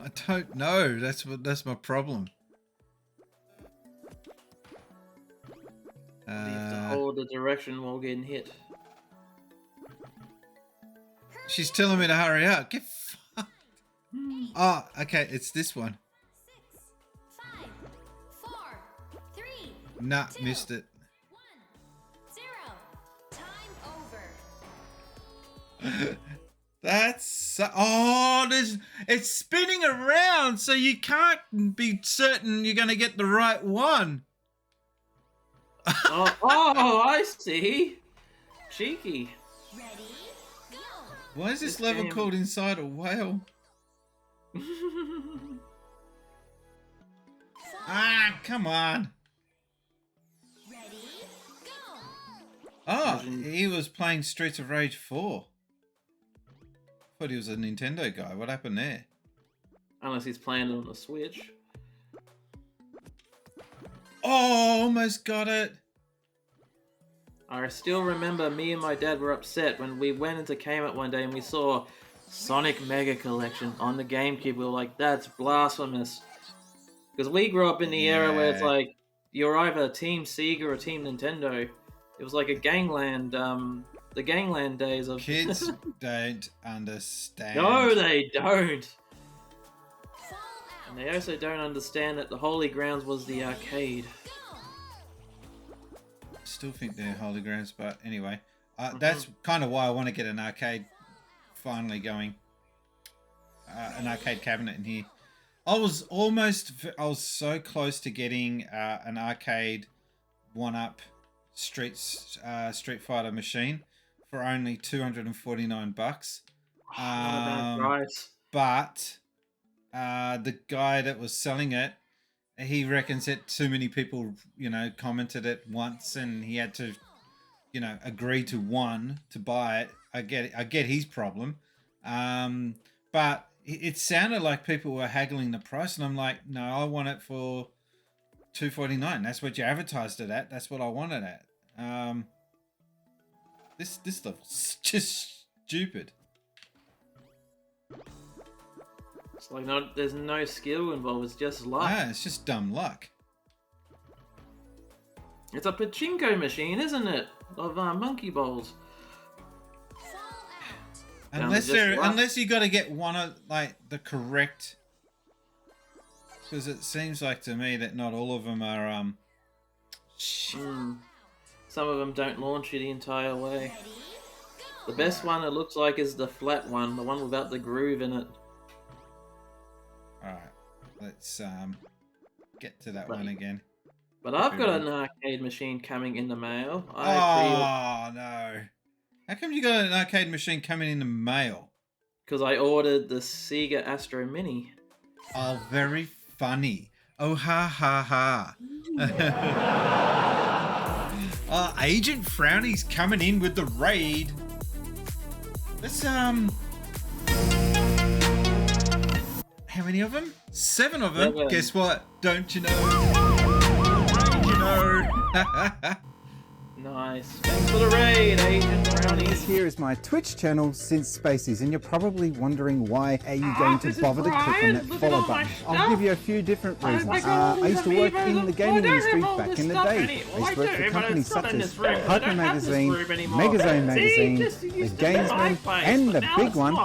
I don't know. That's my problem. You have to hold the direction while getting hit. She's telling me to hurry up. Get fucked. Oh, okay. It's this one. 6, 5, 4, 3, Nah, 2, missed it. 1, 0. Time over. That's it's spinning around, so you can't be certain you're gonna get the right one. oh, I see. Cheeky. Ready? Go. Why is this This level game- called Inside a Whale? Ah, come on. Ready? Go. Oh, he was playing Streets of Rage 4. Thought he was a Nintendo guy. What happened there? Unless he's playing it on the Switch. Oh, almost got it. I still remember me and my dad were upset when we went into Kmart one day and we saw Sonic Mega Collection on the GameCube. We were like, that's blasphemous. Because we grew up in the era where it's Yeah. like, you're either Team Sega or Team Nintendo. It was like a gangland, the gangland days of... Kids don't understand. No, they don't. Fall out. And they also don't understand that the Holy Grounds was the arcade. Still think they're holy grounds, but anyway, that's kind of why I want to get an arcade finally going. An arcade cabinet in here. I was so close to getting an arcade one-up Street Fighter machine for only $249. Not a bad price. But the guy that was selling it, he reckons that too many people, commented it once, and he had to, agree to one to buy it. I get his problem, but it sounded like people were haggling the price, and I'm like, no, I want it for $249. That's what you advertised it at. That's what I want it at. This level's just stupid. It's like there's no skill involved. It's just luck. Ah, it's just dumb luck. It's a pachinko machine, isn't it? Of monkey balls. Unless you got to get one of like the correct. Because it seems like to me that not all of them are Some of them don't launch you the entire way. The best one it looks like is the flat one, the one without the groove in it. Alright, let's get to that one again. But I've got an arcade machine coming in the mail. Oh no. How come you got an arcade machine coming in the mail? Because I ordered the Sega Astro Mini. Oh, very funny. Oh, ha ha ha. Oh, Agent Frowny's coming in with the raid. Let's, how many of them? 7 of them. 7. Guess what? Don't you know? Don't you know? Nice. Thanks for the raid, Agent Brownie. This here is my Twitch channel since Spacies, and you're probably wondering why are you going to bother to click on that follow button. I'll give you a few different reasons. I used to work in the gaming industry back in the day. I used to work for companies such as Hyper Magazine, Megazone Magazine, The Gamesman, and the big one.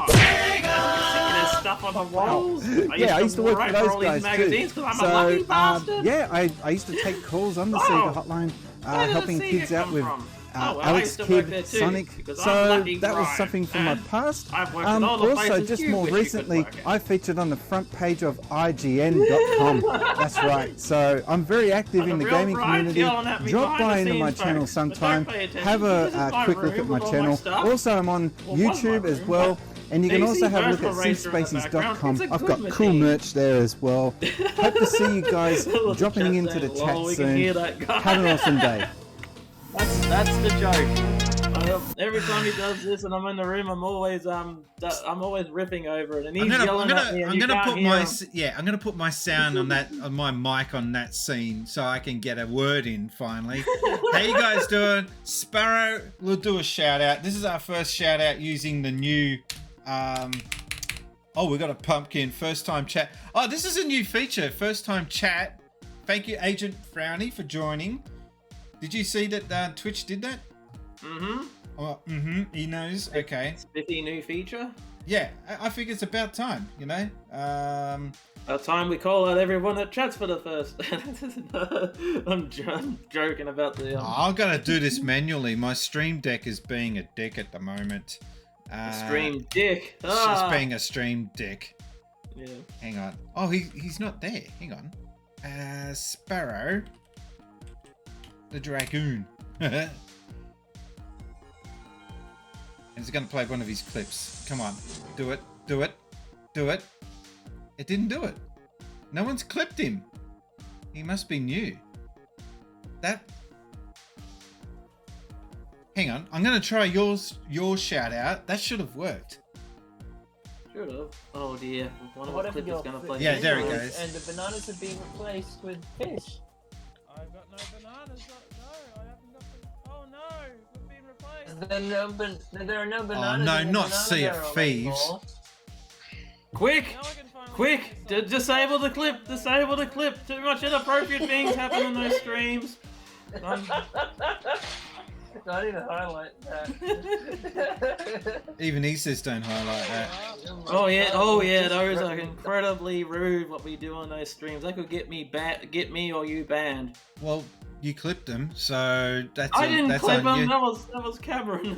Stuff on the walls. I used to work for those guys too. So, I used to take calls on the Sega hotline. Helping kids out with Alex Kidd, Sonic, so that was something from my past. Also, just more recently, I featured on the front page of IGN.com. That's right, so I'm very active in the gaming community. Drop by into my channel sometime, have a quick look at my channel. Also, I'm on YouTube as well. And you can also have a look at Spacies.com. I've got cool merch there as well. Hope to see you guys dropping into the chat soon. Have an awesome day. That's the joke. Every time he does this and I'm in the room, I'm always ripping over it, and he's yelling at me. I'm gonna put my sound on my mic on that scene so I can get a word in finally. How you guys doing? Sparrow, we'll do a shout out. This is our first shout out using the new. We got a pumpkin. First time chat. Oh, this is a new feature. First time chat. Thank you, Agent Frowny, for joining. Did you see that Twitch did that? Mm-hmm. Oh, he knows. Okay. Spiffy new feature? Yeah, I think it's about time, you know? About time we call out everyone that chats for the first. I'm joking about the... I've got to do this manually. My stream deck is being a dick at the moment. Stream dick. It's just being a stream dick. Yeah. Hang on. Oh, he's not there. Hang on. Sparrow. The Dragoon. He's going to play one of his clips. Come on. Do it. Do it. Do it. It didn't do it. No one's clipped him. He must be new. Hang on. I'm going to try your shout out. That should have worked. Should have. Oh dear. What if you're going to play? Yeah, there he goes. And the bananas have been replaced with fish. I've got no bananas. No, I haven't got. Oh no, we've been replaced. There are no bananas. Oh no, in the not banana Sea of barrel Thieves. anymore. Quick! Disable the clip! Disable the clip! Too much inappropriate things happen in those streams. Don't even highlight that. Even he says don't highlight that. Oh yeah, those are incredibly rude. What we do on those streams, that could get me or you banned. Well, you clipped them, so that's. I didn't clip on him. you. That was Cameron.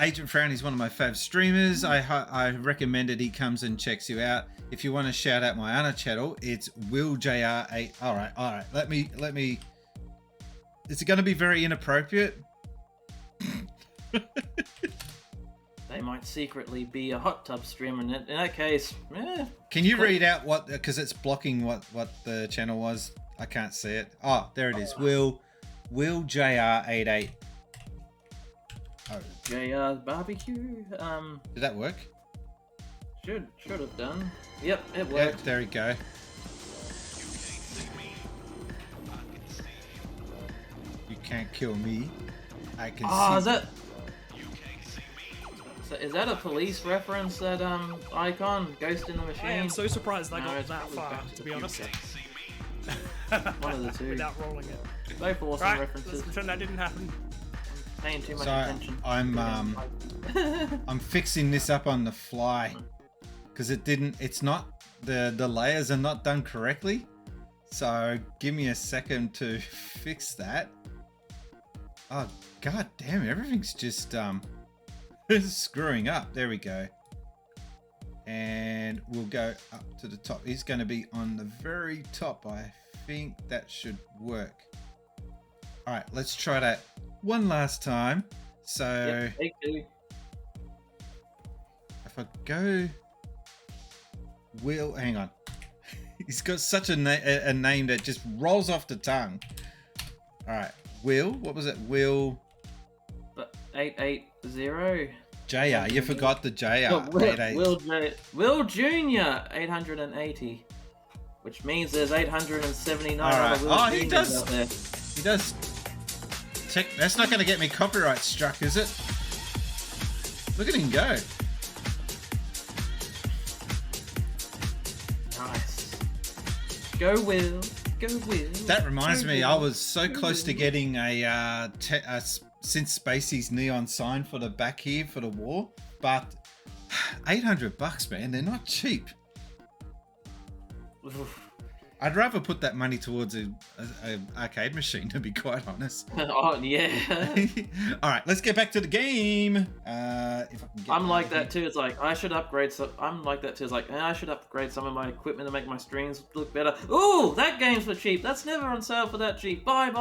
Agent Frown is one of my fav streamers. I recommended he comes and checks you out. If you want to shout out my other channel, it's WillJR8. All right. Let me. Is it going to be very inappropriate? They might secretly be a hot tub streamer. In that case, Can you read out what? Because it's blocking what the channel was. I can't see it. Oh, there it is. WillJR88. Oh. JR's barbecue. Did that work? Should have done. Yep, it worked. Yep, there we go. You can't kill me. I can see. Is that? So is that a police reference? That icon, Ghost in the Machine? I am so surprised I No, got it's that probably far, back to the be honest. One of the two. Without rolling it. Both awesome Right, references. let's pretend that didn't happen. Paying too much So attention. I'm fixing this up on the fly because it's not the layers are not done correctly. So give me a second to fix that. Oh god damn, everything's just screwing up. There we go. And we'll go up to the top. He's going to be on the very top. I think that should work. All right, let's try that one last time. So if I go Will, hang on. He's got such a name that just rolls off the tongue. All right, Will, what was it? Will 880. JR, you forgot the JR. Will Jr. 880, which means there's 879 other Will Oh, Juniors he does. out there. He does. Check. That's not going to get me copyright struck, is it? Look at him go. Nice. Go Will. Go Will. That reminds me, Will. I was so close to getting a since Spacies neon sign for the back here for the wall, but $800, man, they're not cheap. I'd rather put that money towards a arcade machine, to be quite honest. Oh yeah. All right, let's get back to the game. If I can get I'm like that too. It's like I should upgrade. I'm like that too. It's like I should upgrade some of my equipment to make my streams look better. Ooh, that game's for cheap. That's never on sale for that cheap. Bye.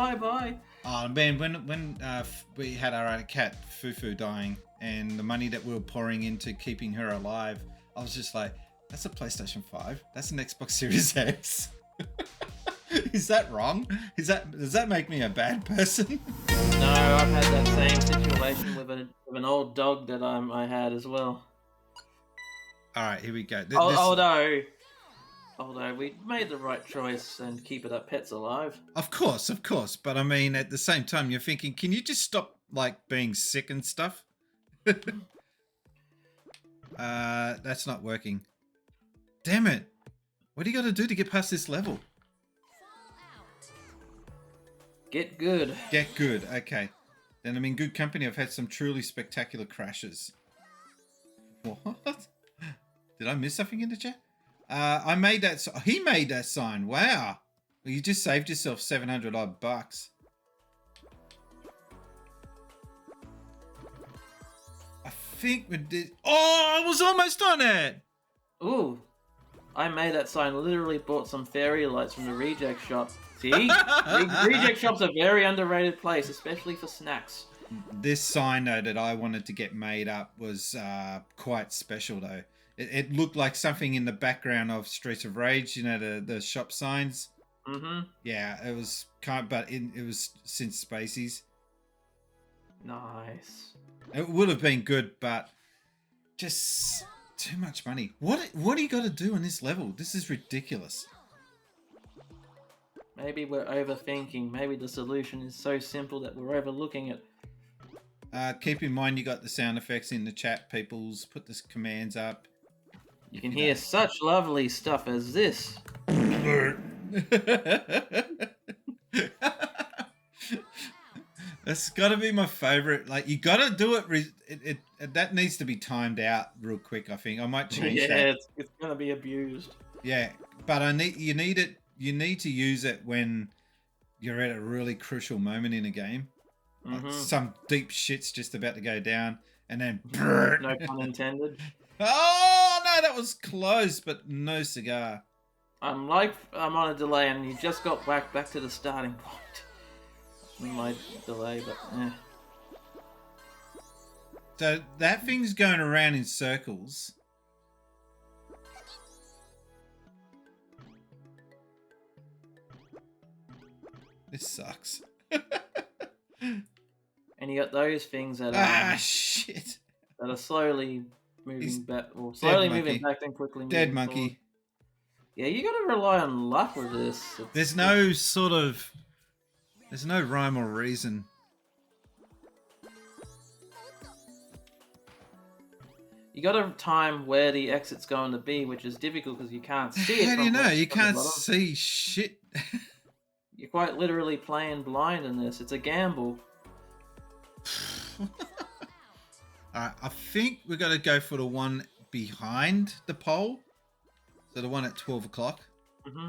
Oh man, when we had our cat Fufu dying, and the money that we were pouring into keeping her alive, I was just like, that's a PlayStation 5. That's an Xbox Series X. Is that wrong? Does that make me a bad person? No, I've had that same situation with an old dog that I had as well. All right, here we go. Although we made the right choice and keep it up pets alive. Of course. But I mean, at the same time, you're thinking, can you just stop like being sick and stuff? That's not working. Damn it. What do you got to do to get past this level? Get good. Get good. Okay. Then I'm in good company. I've had some truly spectacular crashes. What? Did I miss something in the chat? I made that. He made that sign. Wow. Well, you just saved yourself 700 odd bucks. I think we did. Oh, I was almost on it. Ooh. I made that sign. Literally bought some fairy lights from the reject shop. See? Reject shop's a very underrated place, especially for snacks. This sign, though, that I wanted to get made up was quite special, though. It looked like something in the background of Streets of Rage, you know, the shop signs. Mm-hmm. Yeah, it was it was since Spacies. Nice. It would have been good, but just too much money. What do you got to do on this level? This is ridiculous. Maybe we're overthinking. Maybe the solution is so simple that we're overlooking it. Keep in mind you got the sound effects in the chat, peoples. Put the commands up. You can hear such lovely stuff as this. That's got to be my favorite. Like, you got to do it. That needs to be timed out real quick, I think. I might change that. Yeah, it's going to be abused. Yeah, but you need it. You need to use it when you're at a really crucial moment in a game. Mm-hmm. Like some deep shit's just about to go down, and then... No pun intended. Oh, no, that was close, but no cigar. I'm on a delay, and you just got whacked back to the starting point. My delay, but So that thing's going around in circles. This sucks. And you got those things that shit. That are slowly moving back, or slowly moving back, then quickly moving Dead monkey. forward. Yeah, you got to rely on luck with this. There's no rhyme or reason. You got to time where the exit's going to be, which is difficult because you can't see it. How do you know? You from the can't bottom. see shit. You're quite literally playing blind in this. It's a gamble. Alright, I think we got to go for the one behind the pole. So the one at 12 o'clock. Mm-hmm.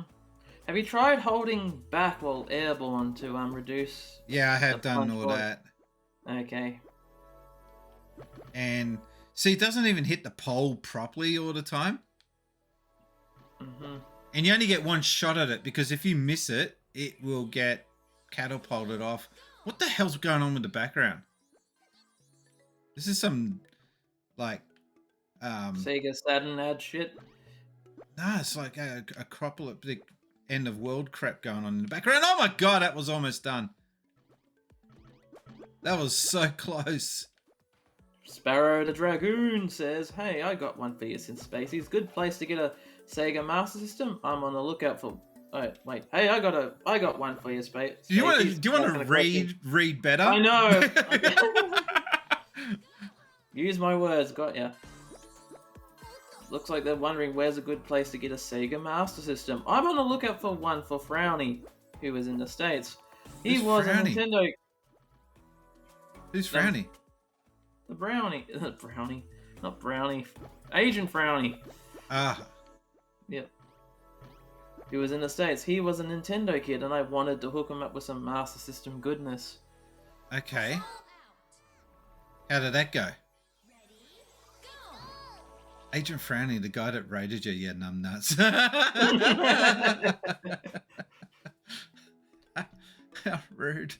Have you tried holding back while airborne to reduce? Yeah, I have done all that. Okay. And see, it doesn't even hit the pole properly all the time. Mm-hmm. And you only get one shot at it because if you miss it, it will get catapulted off. What the hell's going on with the background? This is some, like, Sega Saturn ad shit. Nah, it's like a apocalyptic end of world crap going on in the background. Oh my god, that was almost done. That was so close. Sparrow the Dragoon says, "Hey, I got one for you since Spacies. Good place to get a Sega Master System. I'm on the lookout for." Oh, wait. Hey, I got one for you, Spacies. Do you want to read better? I know. Use my words. Got ya. Looks like they're wondering where's a good place to get a Sega Master System. I'm on the lookout for one for Frowny, who was in the States. He Who's was Frowny? a Nintendo. Who's Frowny? The Brownie. Brownie. Not Brownie. Agent Frowny. Ah. Yep. He was in the States. He was a Nintendo kid, and I wanted to hook him up with some Master System goodness. Okay. How did that go? Agent Frowny, the guy that raided you, numbnuts. How rude.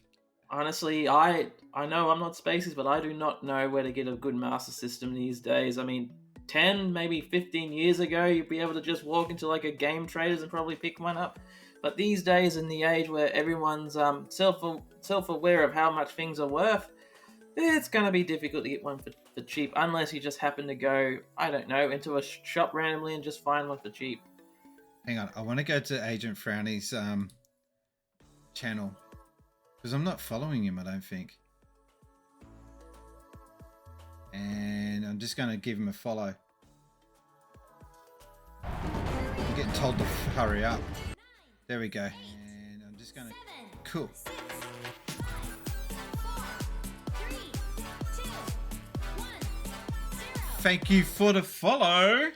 Honestly, I know I'm not Spacies, but I do not know where to get a good Master System these days. I mean, 10, maybe 15 years ago, you'd be able to just walk into like a Game Traders and probably pick one up. But these days, in the age where everyone's self-aware of how much things are worth, it's going to be difficult to get one for cheap, unless you just happen to go, I don't know, into a shop randomly and just find one for cheap. Hang on, I want to go to Agent Frowny's channel. Because I'm not following him, I don't think. And I'm just going to give him a follow. I'm getting told to hurry up. There we go. And I'm just going to... Cool. Thank you for the follow.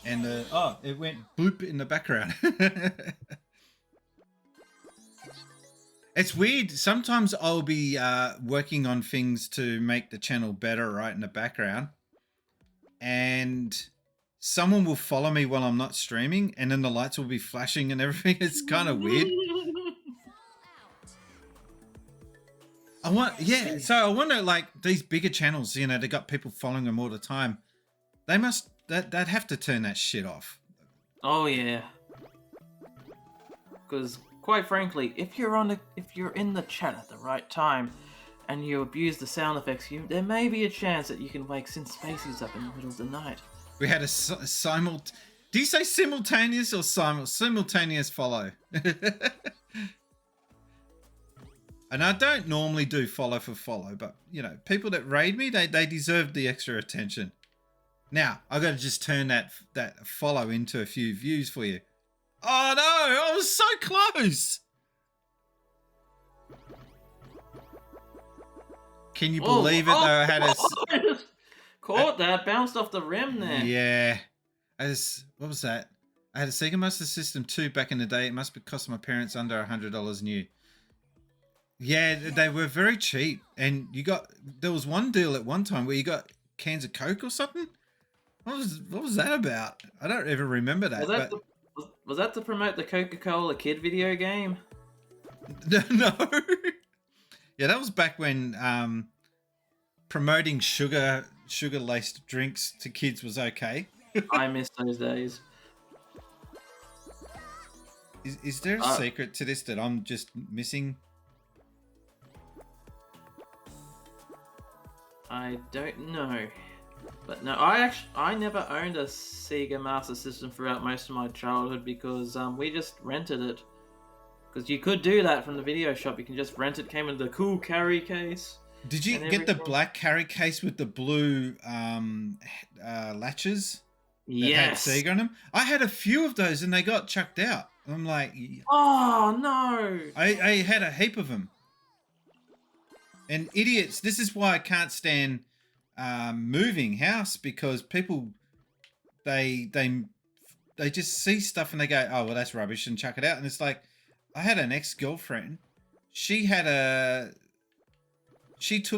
And it went bloop in the background. It's weird. Sometimes I'll be working on things to make the channel better right in the background. And someone will follow me while I'm not streaming. And then the lights will be flashing and everything. It's kind of weird. So I wonder, like, these bigger channels, you know, they got people following them all the time. They'd have to turn that shit off. Oh yeah. Because quite frankly, if you're in the chat at the right time, and you abuse the sound effects, there may be a chance that you can wake Spacies up in the middle of the night. We had a do you say simultaneous or simultaneous follow? And I don't normally do follow for follow, but, you know, people that raid me, they deserve the extra attention. Now, I've got to just turn that follow into a few views for you. Oh, no! I was so close! Can you believe it, though? I had a... Caught that. Bounced off the rim there. Yeah. What was that? I had a Sega Master System 2 back in the day. It must have cost my parents under $100 new. Yeah, they were very cheap. And there was one deal at one time where you got cans of Coke or something? What was that about? I don't even remember that. Was that to promote the Coca-Cola Kid video game? No. Yeah, that was back when promoting sugar-laced drinks to kids was okay. I miss those days. Is there a secret to this that I'm just missing? I don't know. But no, I never owned a Sega Master System throughout most of my childhood because we just rented it. Because you could do that from the video shop. You can just rent it. Came in the cool carry case. Did you get the black carry case with the blue latches? Yes. That had Sega on them? I had a few of those and they got chucked out. I'm like... Oh, no. I had a heap of them. And idiots, this is why I can't stand moving house, because people, they just see stuff and they go, oh, well, that's rubbish, and chuck it out. And it's like, I had an ex-girlfriend. She took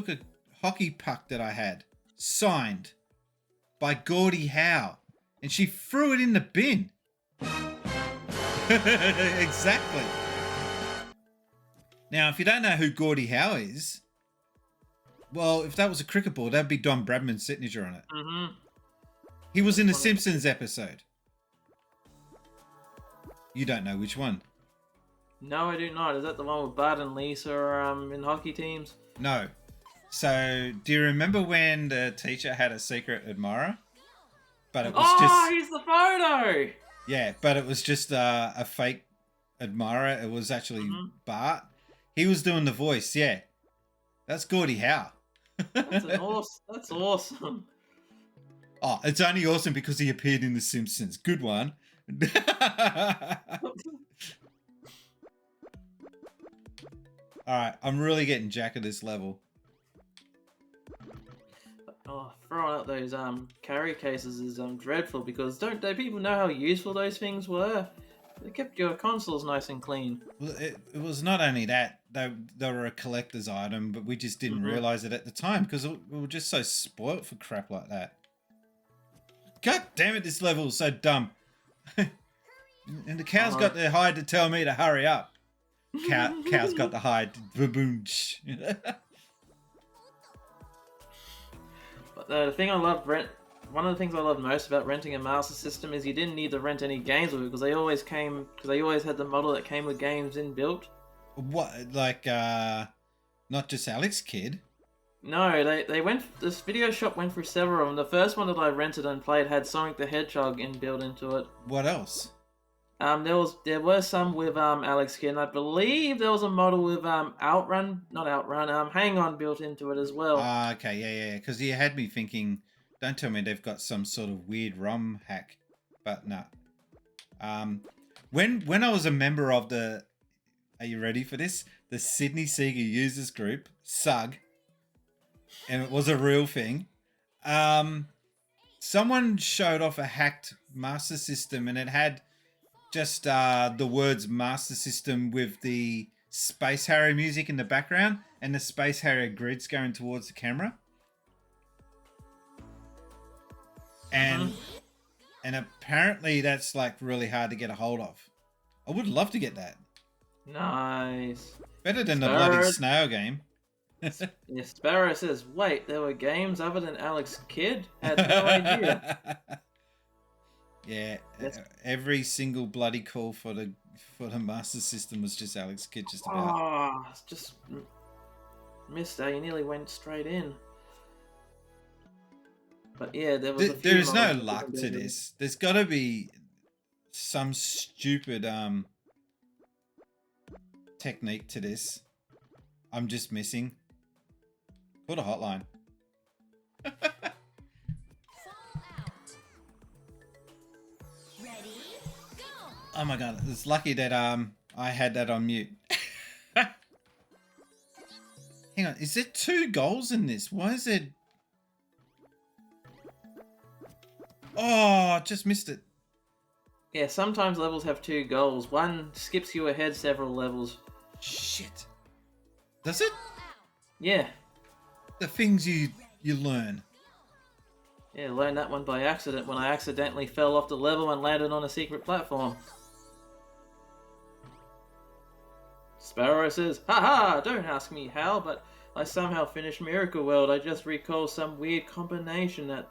a hockey puck that I had, signed by Gordie Howe, and she threw it in the bin. Exactly. Now, if you don't know who Gordie Howe is, well, if that was a cricket ball, that'd be Don Bradman's signature on it. Mm-hmm. He was in the Simpsons episode. You don't know which one? No, I do not. Is that the one with Bart and Lisa in hockey teams? No. So, do you remember when the teacher had a secret admirer? But it was here's the photo! Yeah, but it was just a fake admirer. It was actually Bart. He was doing the voice, yeah. That's Gordie Howe. That's awesome. Oh, it's only awesome because he appeared in The Simpsons. Good one. Alright, I'm really getting jack at this level. Oh, throwing out those carry cases is dreadful, because don't people know how useful those things were? They kept your consoles nice and clean. Well, it was not only that, they were a collector's item, but we just didn't realise it at the time because we were just so spoilt for crap like that. God damn it, this level is so dumb. And the cow's got the hide to tell me to hurry up. Cow's got the hide. Boom. But the thing I love one of the things I love most about renting a Master System is you didn't need to rent any games with it, because they always had the model that came with games inbuilt. What, like not just Alex Kidd? No, this video shop went through several of them. The first one that I rented and played had Sonic the Hedgehog inbuilt into it. What else? There were some with Alex Kidd, and I believe there was a model with Hang On built into it as well. Okay, yeah, because you had me thinking, don't tell me they've got some sort of weird ROM hack, but no. When I was a member of are you ready for this? The Sydney Sega Users Group, SUG, and it was a real thing. Someone showed off a hacked Master System, and it had just the words Master System with the Space Harrier music in the background and the Space Harrier grids going towards the camera. And apparently that's like really hard to get a hold of. I would love to get that. Nice. Better than the bloody snail game. Yeah, Sparrow says, wait, there were games other than Alex Kidd? Had no idea. Yeah, every single bloody call for the Master System was just Alex Kidd, just about. Oh, just missed that. You nearly went straight in. But yeah, there was. There is no luck to this. There's got to be some stupid technique to this. I'm just missing. Put a hotline. Oh my god, it's lucky that I had that on mute. Hang on, is there 2 goals in this? Why is it? Oh, just missed it. Yeah, sometimes levels have 2 goals. One skips you ahead several levels. Shit. Does it? Yeah. The things you learn. Yeah, I learned that one by accident when I accidentally fell off the level and landed on a secret platform. Sparrow says, haha, don't ask me how, but I somehow finished Miracle World. I just recall some weird combination at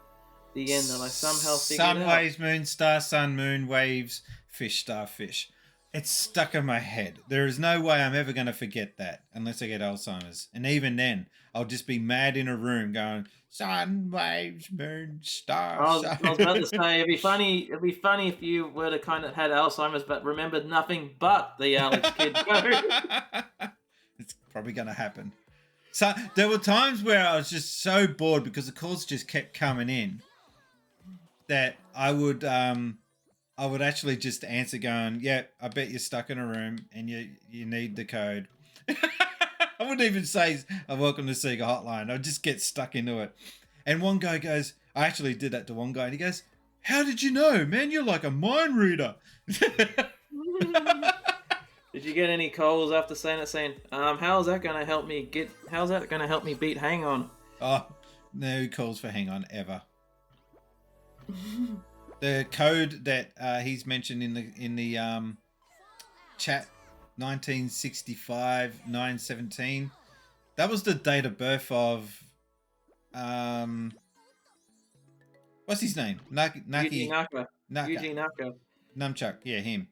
the end that I somehow figured out. Sun, waves, moon, star, sun, moon, waves, fish, star, fish. It's stuck in my head. There is no way I'm ever going to forget that unless I get Alzheimer's. And even then, I'll just be mad in a room going, sun, waves, moon, stars. I was about to say it'd be funny if you were to kind of had Alzheimer's but remembered nothing but the Alex Kidd code. It's probably going to happen. So there were times where I was just so bored because the calls just kept coming in that I would actually just answer going, yeah, I bet you're stuck in a room and you need the code. I wouldn't even say, welcome to Sega Hotline. I'd just get stuck into it. And one guy goes, I actually did that to one guy, and he goes, how did you know, man? You're like a mind reader. Did you get any calls after saying, how's that going to help me beat Hang On? Oh, no calls for Hang On ever. The code that he's mentioned in the chat, 1965 9/17. That was the date of birth of what's his name? Yuji Naka. Yuji Naka. Nunchuck. Yeah, him.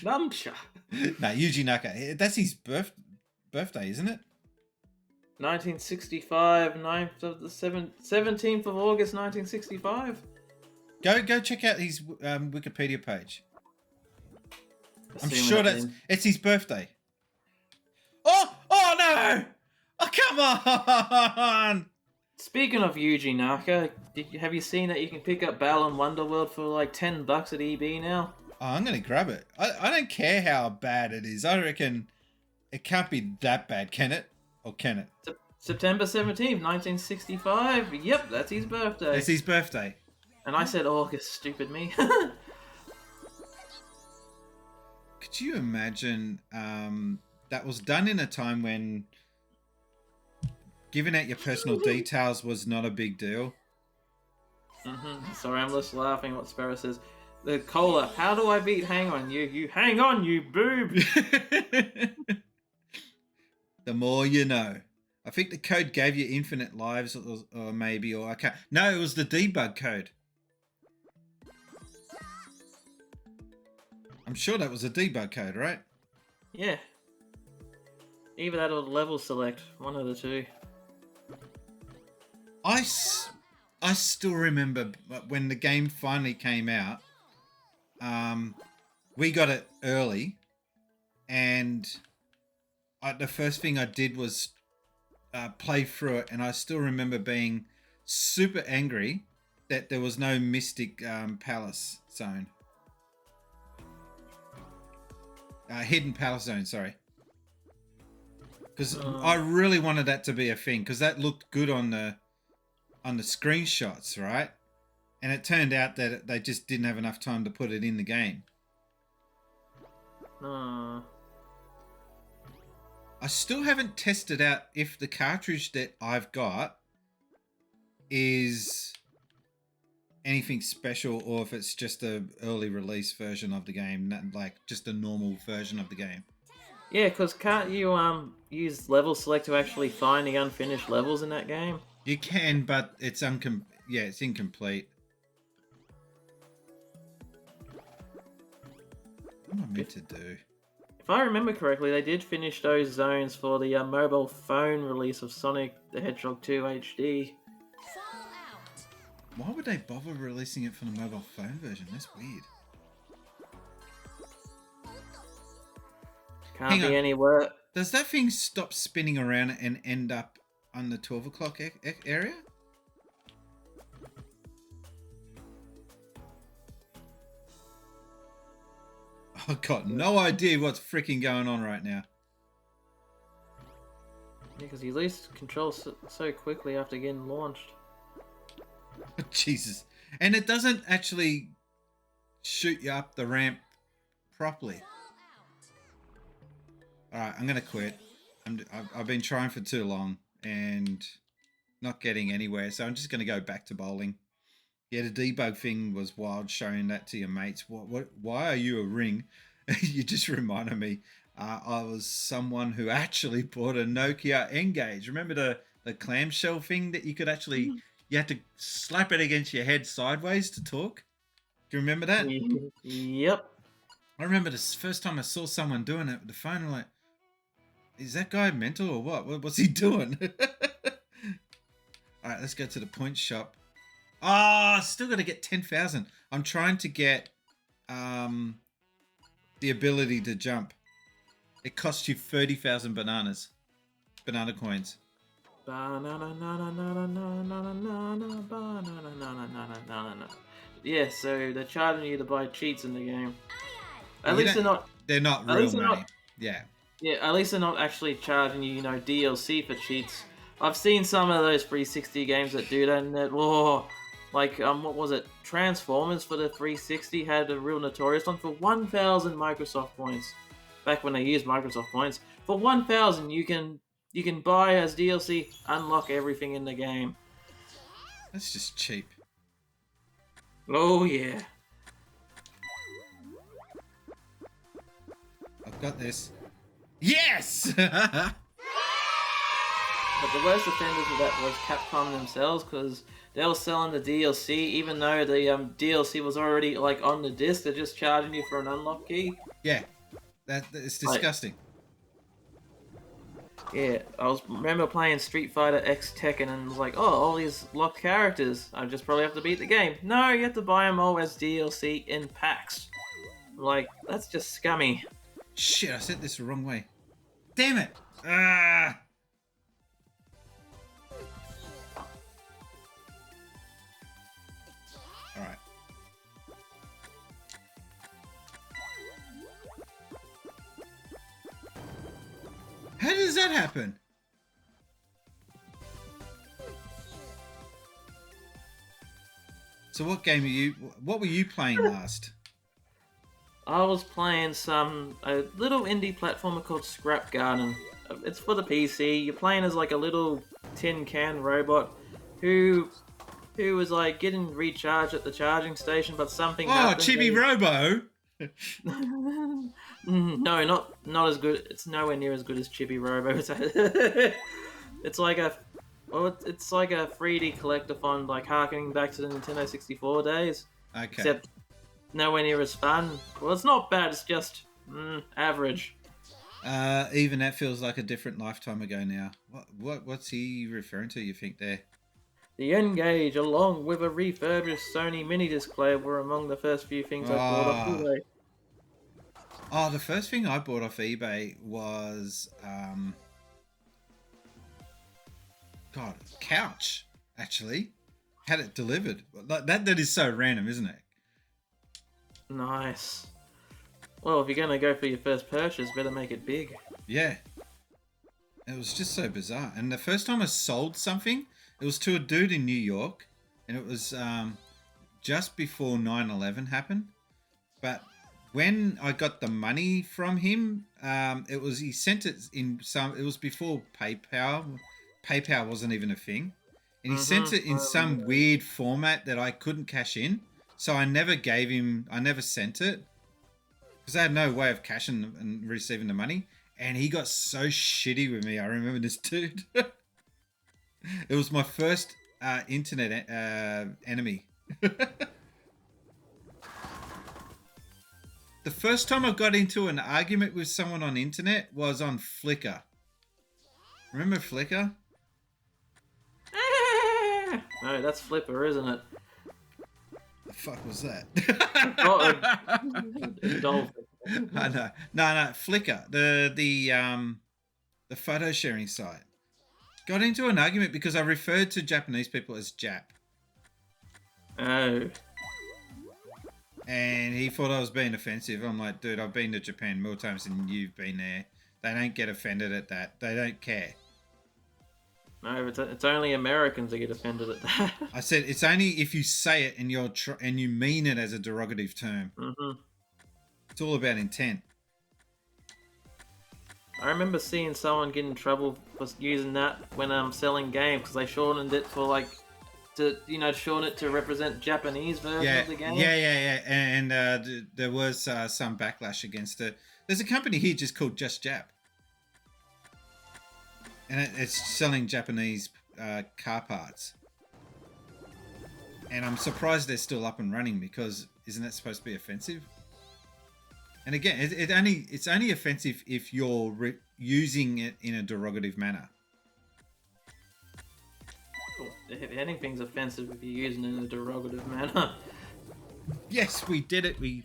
Nunchuck. No, Yuji Naka. That's his birthday, isn't it? 1965, 17th of August, 1965. Go check out his Wikipedia page. I'm sure it's his birthday. Oh no! Oh, come on! Speaking of Yuji Naka, have you seen that you can pick up Balan Wonderworld for like $10 at EB now? Oh, I'm gonna grab it. I don't care how bad it is. I reckon it can't be that bad, can it? Or can it? September 17th, 1965. Yep, that's his birthday. It's his birthday. And I said August, stupid me. Could you imagine that was done in a time when giving out your personal details was not a big deal? Sorry, I'm just laughing at what Sparrow says. The cola, how do I beat Hang On? You hang on, you boob! The more you know. I think the code gave you infinite lives, or maybe, or I can't. No, it was the debug code. I'm sure that was a debug code, right? Yeah. Either that or level select, one of the two. I still remember when the game finally came out. We got it early, and the first thing I did was play through it, and I still remember being super angry that there was no Mystic Palace Zone. Hidden Palace Zone, sorry. Because I really wanted that to be a thing, because that looked good on the screenshots, right? And it turned out that they just didn't have enough time to put it in the game. I still haven't tested out if the cartridge that I've got is anything special, or if it's just a early release version of the game, not like just a normal version of the game. Yeah, because can't you use level select to actually find the unfinished levels in that game? You can, but it's it's incomplete. What am I meant to do? If I remember correctly, they did finish those zones for the mobile phone release of Sonic the Hedgehog 2 HD. Why would they bother releasing it for the mobile phone version? That's weird. Can't be anywhere. Does that thing stop spinning around and end up on the 12 o'clock area? I've got no idea what's freaking going on right now. Yeah, because you lose control so quickly after getting launched. Jesus. And it doesn't actually shoot you up the ramp properly. Alright, I'm going to quit. I've been trying for too long and not getting anywhere, so I'm just going to go back to bowling. Yeah, the debug thing was wild, showing that to your mates. Why are you a ring? You just reminded me. I was someone who actually bought a Nokia N-Gage. Remember the clamshell thing that you could actually... You had to slap it against your head sideways to talk? Do you remember that? Yep. I remember the first time I saw someone doing it with the phone, I'm like, is that guy mental or what? What's he doing? All right, let's go to the point shop. Ah, still got to get 10,000. I'm trying to get the ability to jump. It costs you 30,000 bananas. Banana coins. Yeah, so they're charging you to buy cheats in the game. At least they're not. They're not real money. Yeah. Yeah, at least they're not actually charging you, DLC for cheats. I've seen some of those 360 games that do that, and that, what was it? Transformers for the 360 had a real notorious one for 1,000 Microsoft points. Back when they used Microsoft points, for 1,000 you can buy as DLC, unlock everything in the game. That's just cheap. Oh yeah. I've got this. Yes! But the worst offenders of that was Capcom themselves, because they were selling the DLC, even though the DLC was already on the disc. They're just charging you for an unlock key. Yeah, it's disgusting. Yeah, I remember playing Street Fighter X Tekken and was like, oh, all these locked characters. I just probably have to beat the game. No, you have to buy them all as DLC in packs. That's just scummy. Shit, I said this the wrong way. Damn it! Ah! Alright. How does that happen? So what what were you playing last? I was playing a little indie platformer called Scrap Garden. It's for the PC. You're playing as a little tin can robot who was getting recharged at the charging station, but something happened. Chibi Robo. No, not as good. It's nowhere near as good as Chibi Robo. It's like a 3D collectathon, harkening back to the Nintendo 64 days. Okay. Except nowhere near as fun. Well, it's not bad. It's just average. Even that feels like a different lifetime ago now. What's he referring to? You think there? The N-Gage, along with a refurbished Sony mini disc player, were among the first few things I bought off eBay. Oh, the first thing I bought off eBay was couch. Actually, had it delivered. That is so random, isn't it? Nice. Well, if you're gonna go for your first purchase, better make it big. Yeah. It was just so bizarre. And the first time I sold something, it was to a dude in New York, and it was just before 9/11 happened. But when I got the money from him, he sent it in it was before PayPal. PayPal wasn't even a thing. And he sent it in some weird format that I couldn't cash in. So I never sent it. Because I had no way of cashing and receiving the money. And he got so shitty with me. I remember this dude. It was my first internet enemy. The first time I got into an argument with someone on internet was on Flickr. Remember Flickr? No, that's Flipper, isn't it? The fuck was that? Dolphin. I know. No, Flickr. The photo sharing site. Got into an argument because I referred to Japanese people as Jap. Oh. And he thought I was being offensive. I'm like, dude, I've been to Japan more times than you've been there. They don't get offended at that. They don't care. No, it's only Americans that get offended at that. I said it's only if you say it and and you mean it as a derogative term. Mm-hmm. It's all about intent. I remember seeing someone get in trouble for using that when selling games because they shortened it for shorten it to represent Japanese version of the game. Yeah. And there was some backlash against it. There's a company here just called Just Jap. And it's selling Japanese car parts. And I'm surprised they're still up and running because isn't that supposed to be offensive? And again, it's only offensive if you're using it in a derogative manner. If anything's offensive if you're using it in a derogative manner. Yes, we did it. We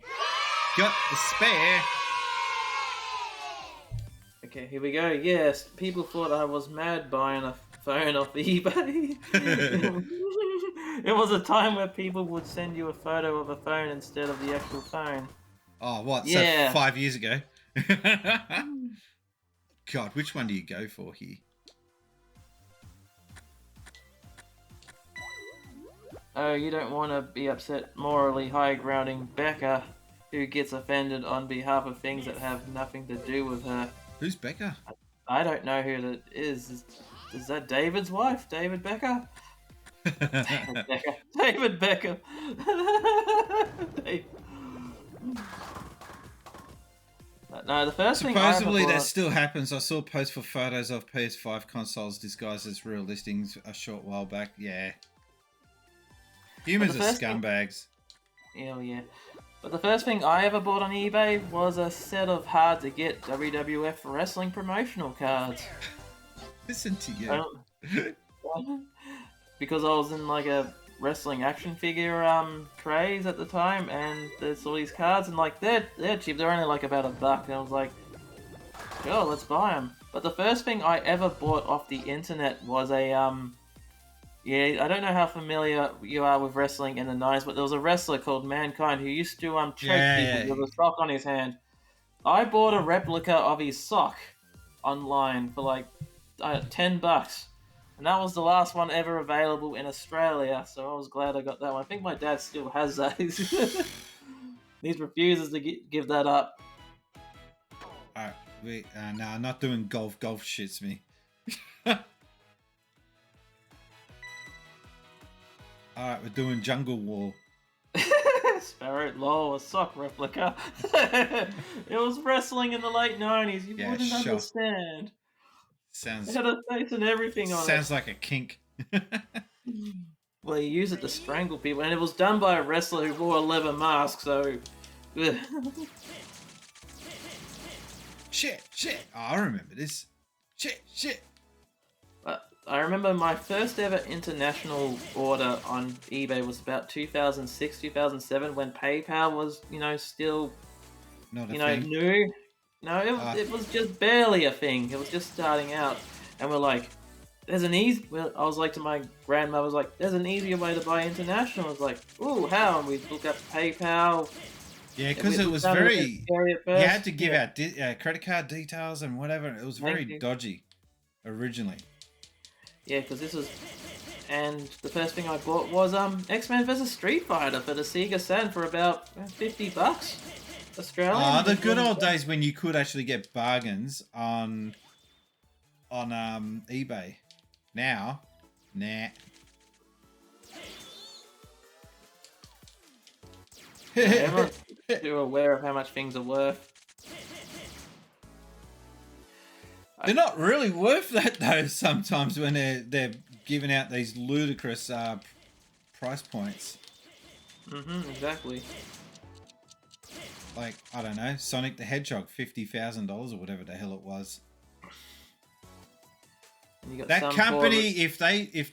got the spare. Okay, here we go. Yes, people thought I was mad buying a phone off eBay. It was a time where people would send you a photo of a phone instead of the actual phone. Oh, what? Yeah. So 5 years ago? God, which one do you go for here? Oh, you don't want to be upset morally high-grounding Becca, who gets offended on behalf of things that have nothing to do with her. Who's Becca? I don't know who that is. Is that David's wife? David Becca? David Becca. David Becca. Dave. No, the first thing supposedly that still happens. I saw posts for photos of PS5 consoles disguised as real listings a short while back. Yeah. Humans are scumbags. Yeah. But the first thing I ever bought on eBay was a set of hard-to-get WWF wrestling promotional cards. Listen to you. Because I was in like a wrestling action figure craze at the time, and there's all these cards, and like they're cheap. They're only like about $1, and I was like, sure, let's buy them. But the first thing I ever bought off the internet was a yeah, I don't know how familiar you are with wrestling in the 90s, but there was a wrestler called Mankind who used to choke people with a sock on his hand. I bought a replica of his sock online for like $10. And that was the last one ever available in Australia, so I was glad I got that one. I think my dad still has that. He refuses to give that up. Alright, wait, no, I'm not doing golf. Golf shits me. Alright, we're doing Jungle War. Sparrow, lol, a sock replica. It was wrestling in the late 90s. You wouldn't understand. Sounds. It had a face and everything on it. Sounds like a kink. Well, you use it to strangle people, and it was done by a wrestler who wore a leather mask, so... Shit. Oh, I remember this. Shit. I remember my first ever international order on eBay was about 2006, 2007, when PayPal was, still, not a thing. new. No, it was just barely a thing. It was just starting out, and we're like, "There's an easy." Well, I was like to my grandmother, I was like, "There's an easier way to buy international." I was like, "Ooh, how?" And we look up PayPal. Yeah, because it was very. You had to give out credit card details and whatever. It was very dodgy, originally. Yeah, because this was, and the first thing I bought was X-Men vs Street Fighter for the Sega Saturn for about $50. Australian. Oh, the good old days when you could actually get bargains on eBay. Now, nah. Everyone's too aware of how much things are worth. They're not really worth that though. Sometimes when they're giving out these ludicrous price points. Exactly. Like, I don't know, Sonic the Hedgehog, $50,000 or whatever the hell it was. That company, if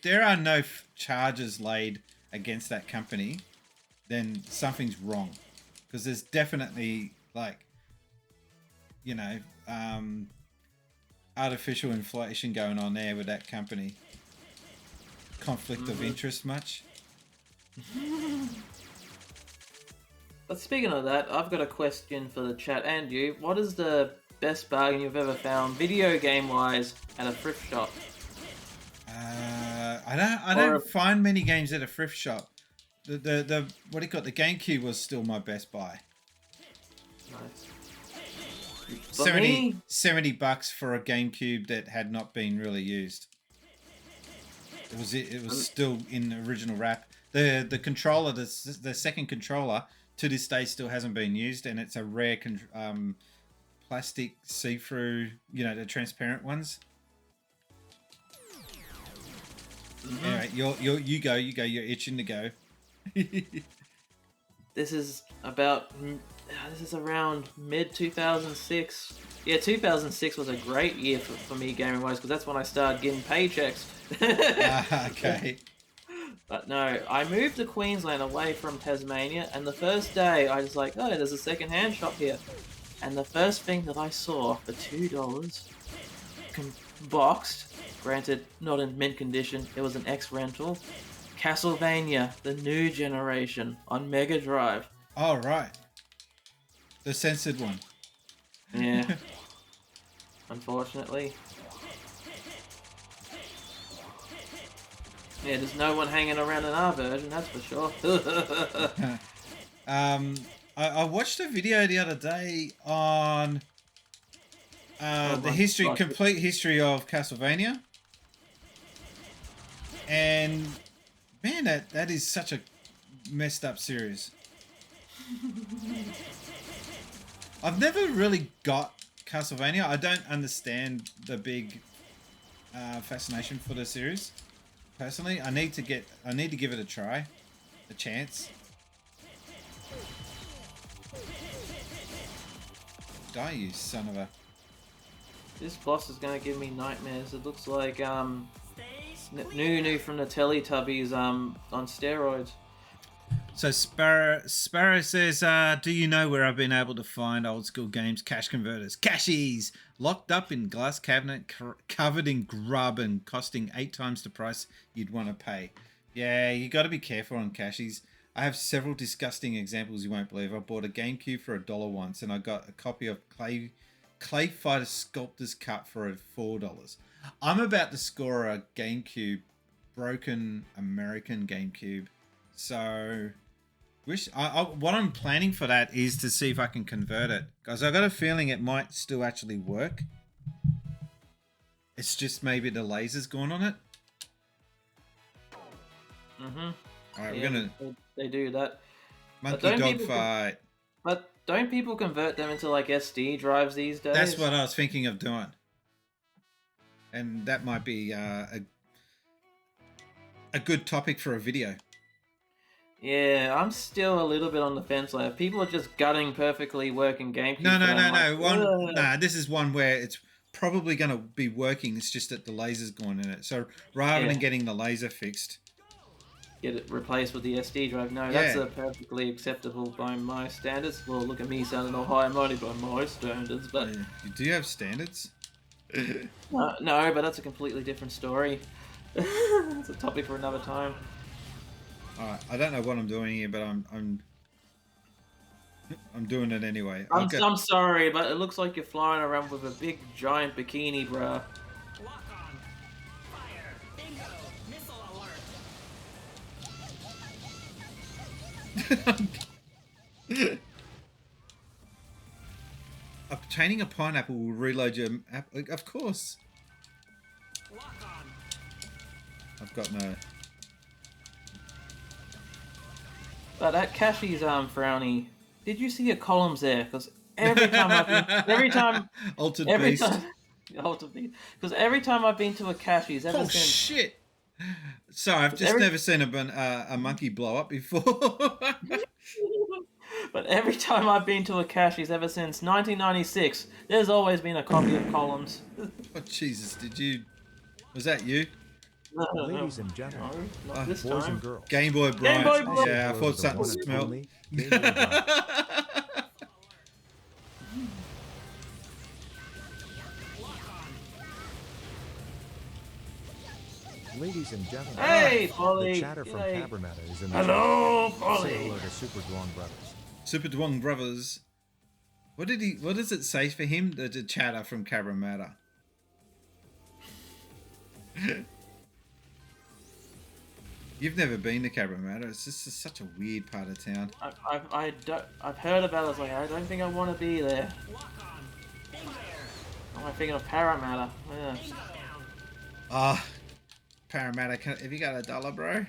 there are no charges laid against that company, then something's wrong, because there's definitely like, artificial inflation going on there with that company. Conflict of interest much? But speaking of that, I've got a question for the chat and you. What is the best bargain you've ever found, video game wise, at a thrift shop? I don't find many games at a thrift shop. The what do you call it? The GameCube was still my best buy. Nice. $70 for a GameCube that had not been really used. It was still in the original wrap. The controller, the second controller, to this day still hasn't been used, and it's a rare plastic see-through, the transparent ones. Anyway, you go. You're itching to go. this is around mid 2006. Yeah, 2006 was a great year for me gaming wise because that's when I started getting paychecks. Okay. But no, I moved to Queensland away from Tasmania, and the first day I was like, oh, there's a second-hand shop here. And the first thing that I saw for $2, boxed, granted, not in mint condition, it was an X-rental, Castlevania, the new generation, on Mega Drive. Oh, right. The censored one. Yeah. Unfortunately. Yeah, there's no one hanging around in our version, that's for sure. I watched a video the other day on the complete history of Castlevania. And man, that is such a messed up series. I've never really got Castlevania. I don't understand the big fascination for the series. Personally, I need to give it a try, a chance. Die, you son of a... This boss is gonna give me nightmares. It looks like Nunu from the Teletubbies on steroids. So Sparrow says, do you know where I've been able to find old school games cash converters? Cashies! Locked up in glass cabinet, covered in grub and costing 8 times the price you'd want to pay. Yeah, you got to be careful on cashies. I have several disgusting examples you won't believe. I bought a GameCube for $1 once, and I got a copy of Clay Fighter Sculptor's Cut for $4. I'm about to score a GameCube, broken American GameCube. So... what I'm planning for that is to see if I can convert it, because I got a feeling it might still actually work. It's just maybe the laser's gone on it. Mm-hmm. Alright, yeah, we're gonna... They do that. Monkey dog fight. But don't people convert them into like SD drives these days? That's what I was thinking of doing. And that might be a good topic for a video. Yeah, I'm still a little bit on the fence. Like, people are just gutting perfectly working GameCube. No. This is one where it's probably going to be working. It's just that the laser's gone in it. So rather than getting the laser fixed, get it replaced with the SD drive. No, that's a perfectly acceptable by my standards. Well, look at me sounding all high and mighty by my standards, but you do have standards. No, but that's a completely different story. It's a topic for another time. Alright, I don't know what I'm doing here, but I'm doing it anyway. I'm sorry, but it looks like you're flying around with a big giant bikini bra. Lock on. Fire. Bingo. Missile alert. Obtaining a pineapple will reload your app. Of course. Lock on. I've got no... But at Cashy's Frowny, did you see your columns there? Because every time I've been, Altered Beast. Because every time I've been to a Cashy's, ever since... shit! Sorry, I've just never seen a monkey blow up before. But every time I've been to a Cashy's ever since 1996, there's always been a copy of columns. Oh Jesus! Was that you? No. Ladies and gentlemen, boys and girls. Game Boy Brian. Yeah, I thought something smelled. Ladies and gentlemen, hey, Polly. The chatter from Cabramatta is in the Hello, Polly. Say hello to Super Dwong Brothers. Super Dwong Brothers. What does it say for him? The chatter from Cabramatta. You've never been to Cabramatta. It's just such a weird part of town. I've heard about it. I was like, I don't think I want to be there. I'm thinking of Parramatta. Yeah. Parramatta. Have you got $1, bro?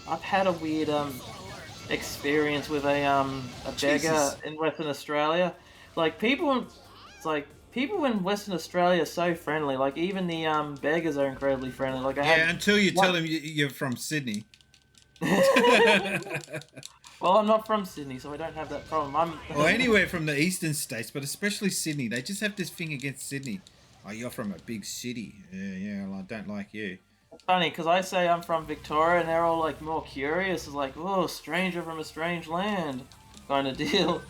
I've had a weird experience with a beggar in Western Australia. Like people in Western Australia are so friendly. Like even the beggars are incredibly friendly. Like until you tell them you're from Sydney. Well, I'm not from Sydney, so I don't have that problem. Or anywhere from the eastern states, but especially Sydney. They just have this thing against Sydney. Oh, you're from a big city. Yeah, well, I don't like you. It's funny, because I say I'm from Victoria, and they're all, like, more curious. It's like, oh, stranger from a strange land kind of deal.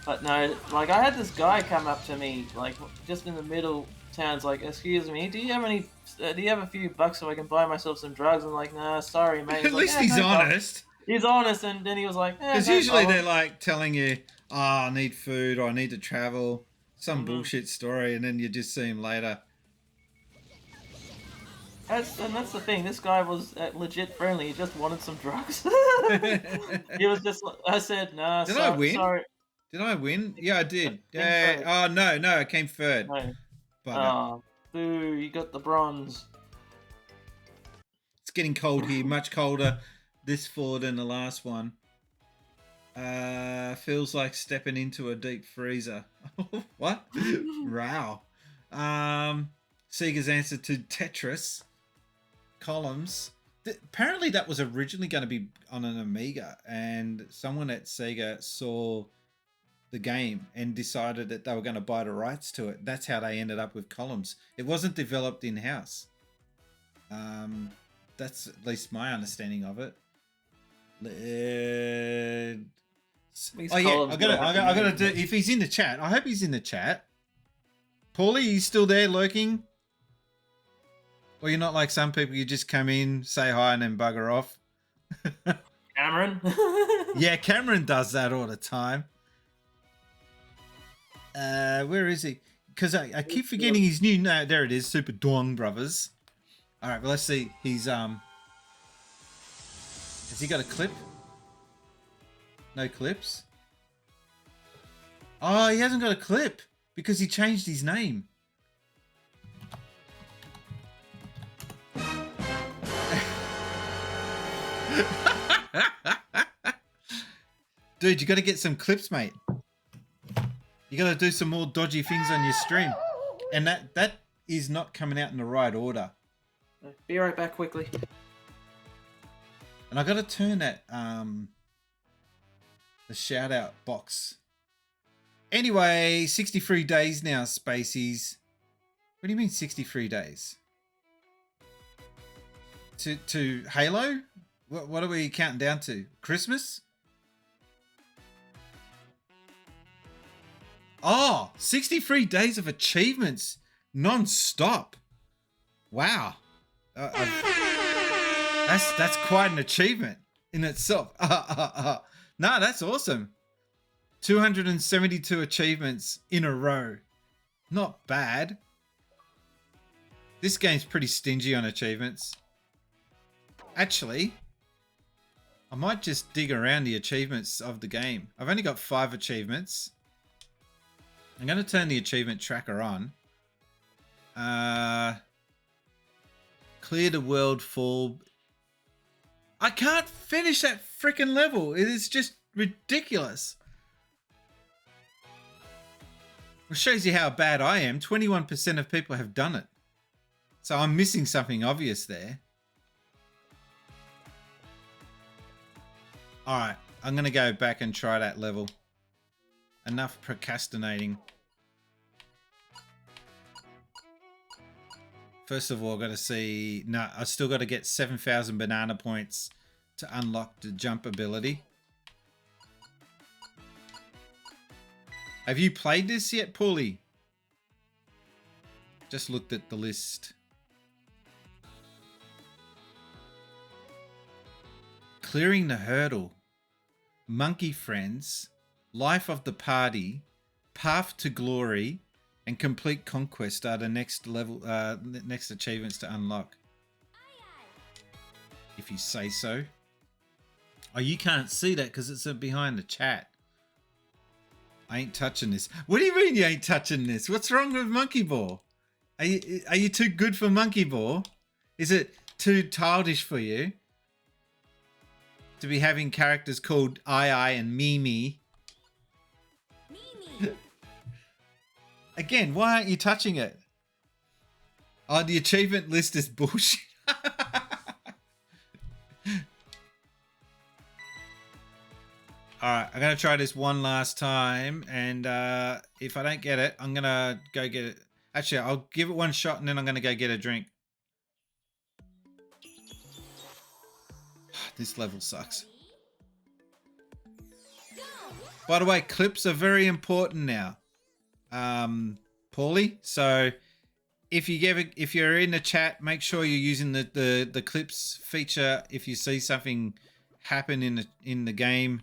But no, like, I had this guy come up to me, like, just in the middle town's like, excuse me, do you have a few bucks so I can buy myself some drugs? I'm like, nah, sorry, mate. At least he's honest. He's honest, and then he was like, because usually they're like telling you, oh, I need food or I need to travel, some bullshit story, and then you just see him later. That's the thing. This guy was legit friendly. He just wanted some drugs. He was just. I said, nah. Did I win? Sorry. Did I win? Yeah, I did. Yeah. Oh no, I came third. No. But, oh, boo! You got the bronze. It's getting cold here. Much colder this fall than the last one. Feels like stepping into a deep freezer. What? Wow. Sega's answer to Tetris. Columns. Apparently that was originally going to be on an Amiga, and someone at Sega saw the game and decided that they were going to buy the rights to it. That's how they ended up with Columns. It wasn't developed in-house. That's at least my understanding of it. Oh yeah, I gotta do. If he's in the chat, I hope he's in the chat. Paulie, you still there lurking? Or you're not like some people, you just come in, say hi, and then bugger off? Cameron? Yeah, Cameron does that all the time. Where is he? Because I keep forgetting his new name. There it is, Super Dong Brothers. All right, well, let's see. He's has he got a clip? No clips. Oh, he hasn't got a clip because he changed his name. Dude, you got to get some clips, mate. You got to do some more dodgy things on your stream, and that is not coming out in the right order. Be right back quickly. And I got to turn that the shout out box. Anyway, 63 days now, Spacies. What do you mean 63 days? To Halo? What are we counting down to? Christmas? Oh, 63 days of achievements non-stop. Wow. That's quite an achievement in itself. No, that's awesome. 272 achievements in a row. Not bad. This game's pretty stingy on achievements. Actually, I might just dig around the achievements of the game. I've only got 5 achievements. I'm going to turn the achievement tracker on. Clear the world fall. I can't finish that freaking level. It is just ridiculous. It shows you how bad I am. 21% of people have done it. So I'm missing something obvious there. Alright, I'm going to go back and try that level. Enough procrastinating. First of all, I've got to see... No, I've still got to get 7,000 banana points to unlock the jump ability. Have you played this yet, Paulie? Just looked at the list. Clearing the hurdle. Monkey friends. Life of the party. Path to glory. And complete conquest are the next level, next achievements to unlock. If you say so. Oh, you can't see that because it's behind the chat. I ain't touching this. What do you mean you ain't touching this? What's wrong with Monkey Ball? Are you too good for Monkey Ball? Is it too childish for you to be having characters called I and Mimi? Mimi. Again, why aren't you touching it? Oh, the achievement list is bullshit. Alright, I'm going to try this one last time, and if I don't get it, I'm going to go get it. Actually, I'll give it one shot, and then I'm going to go get a drink. This level sucks. By the way, clips are very important now, Paulie. So if you're in the chat, make sure you're using the clips feature if you see something happen in the game,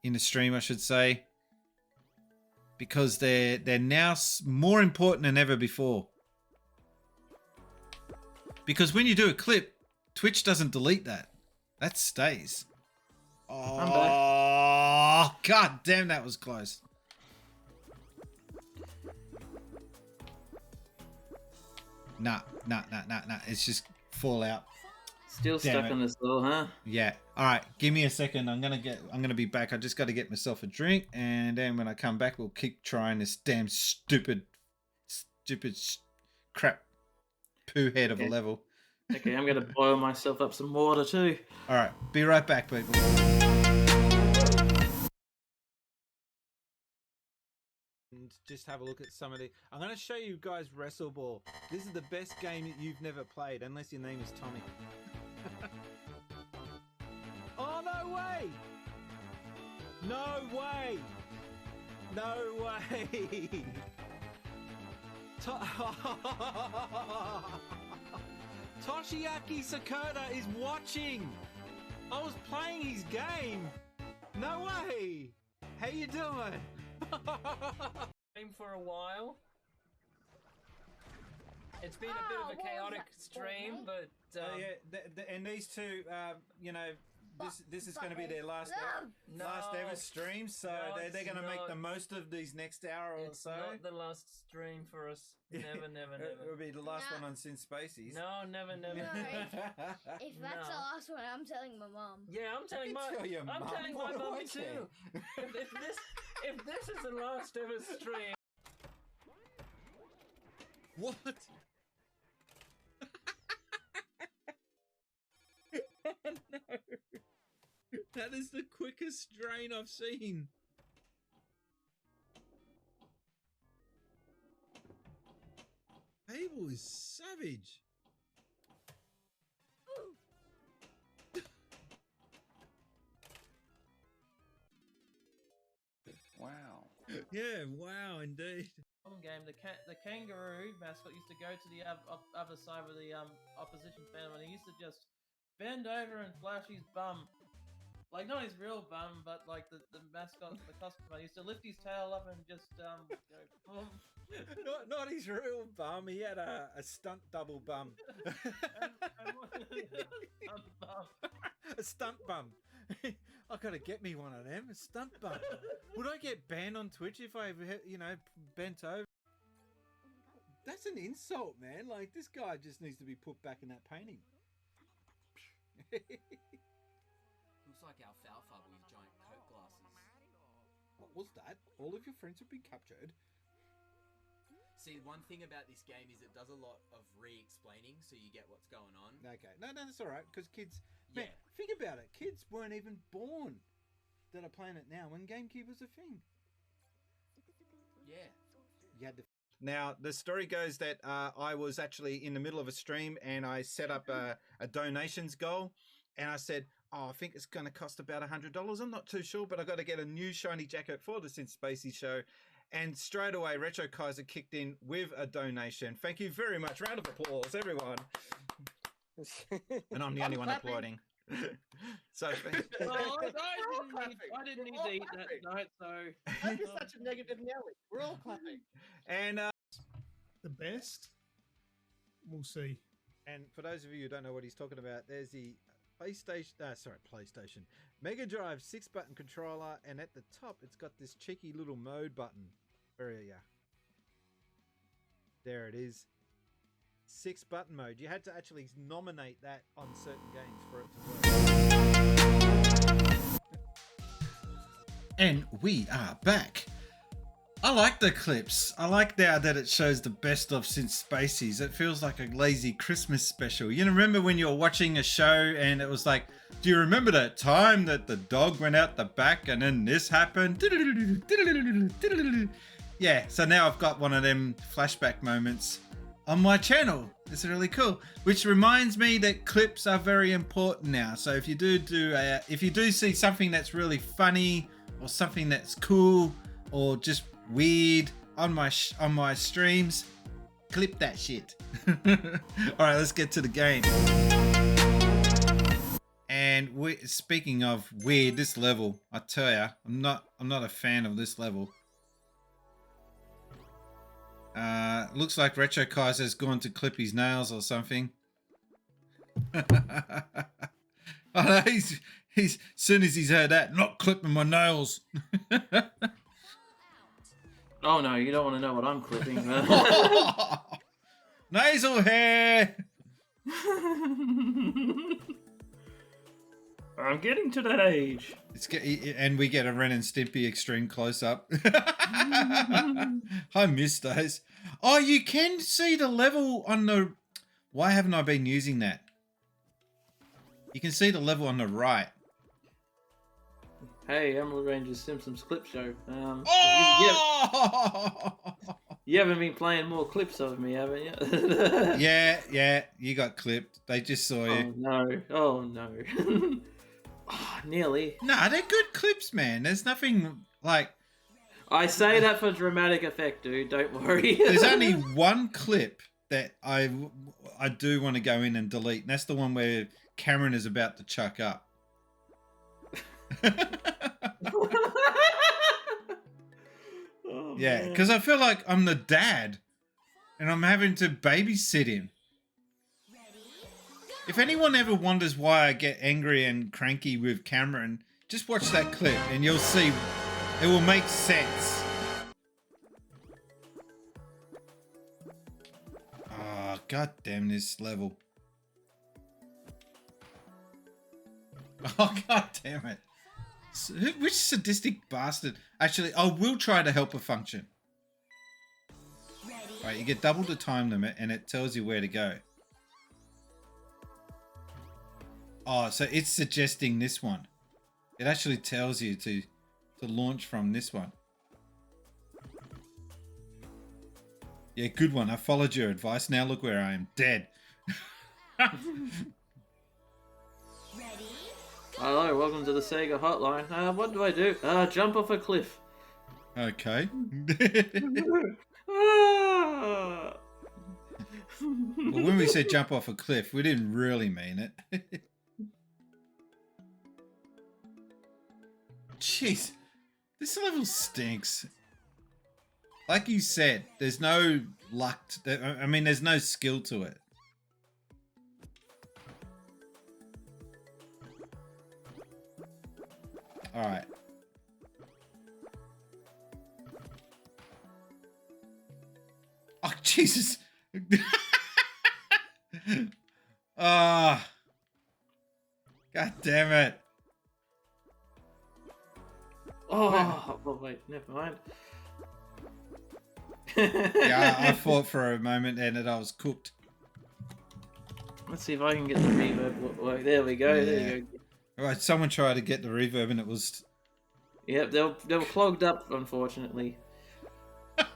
in the stream, I should say, because they're now more important than ever before. Because when you do a clip, Twitch doesn't delete that. That stays. Oh, god damn, that was close. Nah. It's just Fallout. Still stuck in this though, huh? Yeah. All right. Give me a second. I'm gonna be back. I just got to get myself a drink, and then when I come back, we'll keep trying this damn stupid crap poo head of a level. Okay, I'm gonna boil myself up some water too. All right. Be right back, people. And just have a look at some of the. I'm going to show you guys Wrestle Ball. This is the best game that you've never played, unless your name is Tommy. Oh, no way! No way! No way! Toshiaki Sakota is watching! I was playing his game! No way! How you doing? For a while. It's been a bit of a chaotic stream, but and these two, you know, this is going to be their last ever stream, so they're going to make the most of these next hour or so. Not the last stream for us. Never. It'll be the last one on Sin Spacies. No, never. No, if that's the last one, I'm telling my mom. Yeah, I'm telling my mum too. If this is the last ever stream. What? Oh, no. That is the quickest drain I've seen. Abel is savage. Wow. Yeah, wow, indeed. Game, the kangaroo mascot used to go to the other side of the opposition fan, and he used to just bend over and flash his bum, like not his real bum, but like the mascot, the costume. He used to lift his tail up and just go boom. Not his real bum. He had a stunt double bum. A stunt bum. I gotta get me one of them. A stunt bum. Would I get banned on Twitch if I, bent over? That's an insult, man. Like, this guy just needs to be put back in that painting. Looks like alfalfa with giant Coke glasses. What was that? All of your friends have been captured. See, one thing about this game is it does a lot of re-explaining, so you get what's going on. Okay, no, that's all right, because kids... Man, think about it. Kids weren't even born that are playing it now when GameCube was a thing. Yeah. You had to... Now, the story goes that I was actually in the middle of a stream and I set up a donations goal, and I said, I think it's going to cost about $100. I'm not too sure, but I got to get a new shiny jacket for the Sin Spacies show. And straight away, Retro Kaiser kicked in with a donation. Thank you very much. Round of applause, everyone. And I'm the only one applauding. So, I didn't need to eat that night, so. Don't be such a negative Nelly. We're all clapping. And the best, we'll see. And for those of you who don't know what he's talking about, there's the PlayStation Mega Drive 6-button controller, and at the top it's got this cheeky little mode button. There it is. 6-button mode. You had to actually nominate that on certain games for it to work. And we are back. I like the clips. I like now that it shows the best of since Spacies. It feels like a lazy Christmas special. You know, remember when you were watching a show and it was like, do you remember that time that the dog went out the back and then this happened? Yeah, so now I've got one of them flashback moments on my channel. It's really cool. Which reminds me that clips are very important now. So if you do see something that's really funny or something that's cool or just weird on my streams, clip that shit. All right, let's get to the game. And speaking of weird, this level, I tell ya, I'm not a fan of this level. Looks like Retro Kaiser's gone to clip his nails or something. Oh, no, he's as soon as he's heard that, not clipping my nails. Oh no, you don't want to know what I'm clipping. Nasal hair. I'm getting to that age. And we get a Ren and Stimpy extreme close up. I miss those. Oh, you can see the level on the. Why haven't I been using that? You can see the level on the right. Hey, Emerald Ranger's Simpsons clip show. Oh! You haven't been playing more clips of me, haven't you? Yeah, you got clipped. They just saw you. Oh no. Oh, nearly. Nah, they're good clips, man. There's nothing like. I say that for dramatic effect, dude. Don't worry. There's only one clip that I do want to go in and delete, and that's the one where Cameron is about to chuck up. Oh, yeah, because I feel like I'm the dad and I'm having to babysit him. If anyone ever wonders why I get angry and cranky with Cameron, just watch that clip and you'll see it will make sense. Oh, god damn this level. Oh, god damn it. Which sadistic bastard? Actually, I will try to help a function. Right, you get double the time limit and it tells you where to go. Oh, so it's suggesting this one. It actually tells you to launch from this one. Yeah, good one. I followed your advice. Now look where I am. Dead. Hello, welcome to the Sega hotline. What do I do? Jump off a cliff. Okay. Well, when we said jump off a cliff, we didn't really mean it. Jeez, this level stinks. Like you said, there's no luck. I mean, there's no skill to it. All right. Oh, Jesus. Ah. God damn it. Oh, wait, never mind. Yeah, I thought for a moment and that I was cooked. Let's see if I can get the reverb. There we go. Yeah. There you go. All right, someone tried to get the reverb and it was. Yep, they were clogged up, unfortunately. It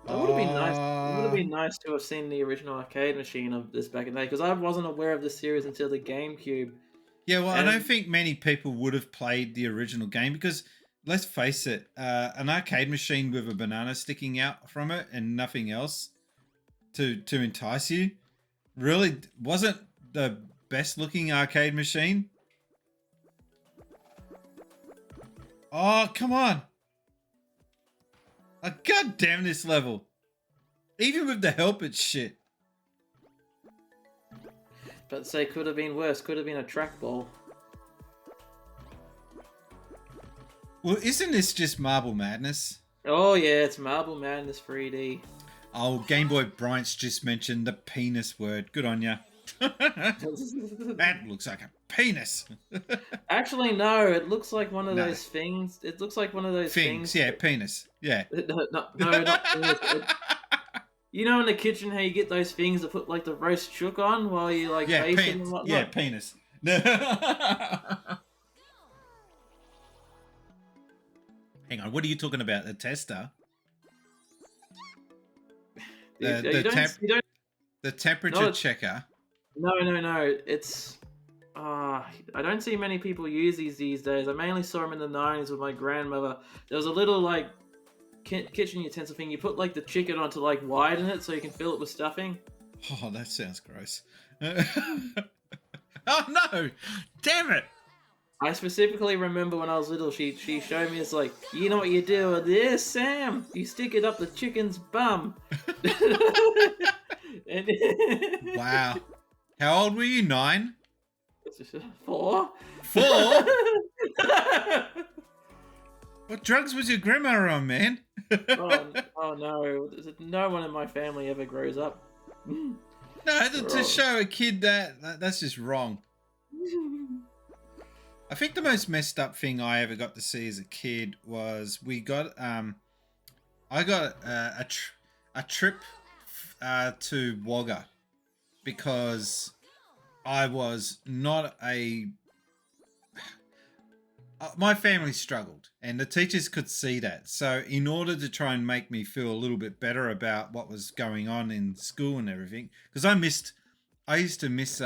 would have been nice. It would have been nice to have seen the original arcade machine of this back in the day, because I wasn't aware of this series until the GameCube. Yeah, well, I don't think many people would have played the original game because, let's face it, an arcade machine with a banana sticking out from it and nothing else to entice you really wasn't the best looking arcade machine. Oh, come on. Oh, God damn this level. Even with the help, it's shit. But say could have been worse. Could have been a trackball. Well, isn't this just Marble Madness? Oh yeah, it's Marble Madness 3D. Oh, Game Boy Bryant's just mentioned the penis word. Good on ya. That looks like a penis. Actually, no. It looks like one of No. those things. It looks like one of those things. Yeah, penis. Yeah. No, not penis. You know in the kitchen how you get those things to put like the roast chook on while you like Yeah, baste it and whatnot? yeah, penis. Hang on, what are you talking about? The tester? The temperature checker. No. It's I don't see many people use these days. I mainly saw them in the 90s with my grandmother. There was a little like kitchen utensil thing. You put like the chicken on to like widen it so you can fill it with stuffing. Oh, that sounds gross. Oh no! Damn it! I specifically remember when I was little, she showed me, it's like, you know what you do with this, Sam? You stick it up the chicken's bum. Wow. How old were you? 9? 4. 4? What drugs was your grandma on, man? oh no. No one in my family ever grows up. No, to show a kid that's just wrong. I think the most messed up thing I ever got to see as a kid was I got a trip to Wagga because I was not my family struggled and the teachers could see that. So in order to try and make me feel a little bit better about what was going on in school and everything, because I used to miss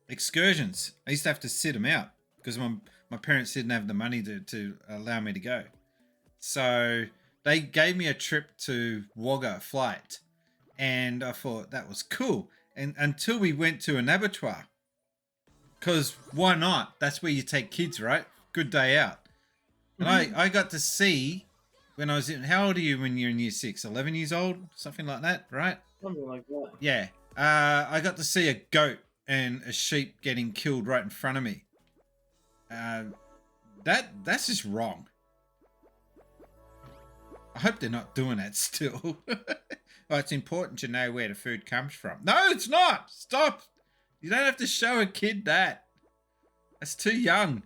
excursions. I used to have to sit them out because my parents didn't have the money to allow me to go. So they gave me a trip to Wagga flight and I thought that was cool. And until we went to an abattoir, because why not? That's where you take kids, right? Good day out. And I got to see when I was in, how old are you when you're in year 6? 11 years old? Something like that, right? Something like that. Yeah. I got to see a goat and a sheep getting killed right in front of me. That's just wrong. I hope they're not doing that still. Well, it's important to know where the food comes from. No, it's not. Stop. You don't have to show a kid that. That's too young.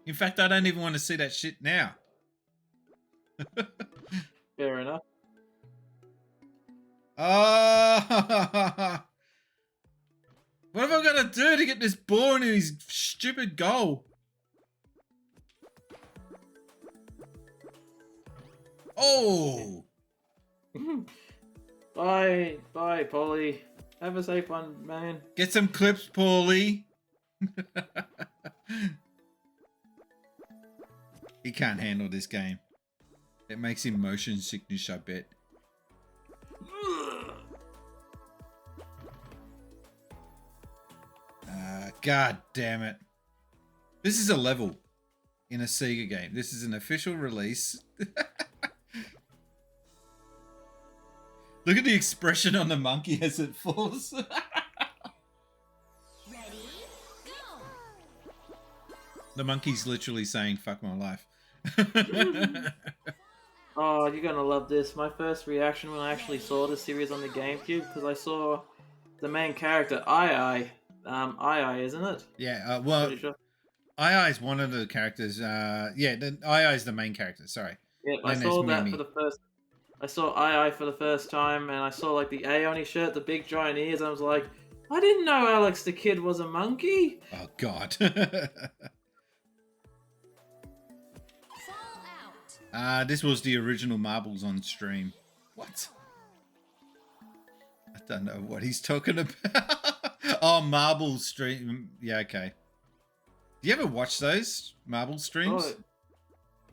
In fact, I don't even want to see that shit now. Fair enough. Oh, what have I got to do to get this ball into his stupid goal? Oh. Bye, Polly. Have a safe one, man. Get some clips, Paulie. He can't handle this game. It makes him motion sickness, I bet. God damn it. This is a level in a Sega game. This is an official release. Look at the expression on the monkey as it falls. Ready, go! The monkey's literally saying, fuck my life. Oh, you're gonna love this. My first reaction when I actually saw the series on the GameCube, because I saw the main character, Ai, isn't it? Yeah, well, Sure. Ai is one of the characters. Yeah, Ai is the main character, sorry. Yeah, I saw that for the first... I saw Ai for the first time, and I saw like the A on his shirt, the big giant ears. I was like, I didn't know Alex the Kid was a monkey. Oh God. This was the original Marbles on stream. What? I don't know what he's talking about. Oh, Marble stream. Yeah, okay. Do you ever watch those Marble streams?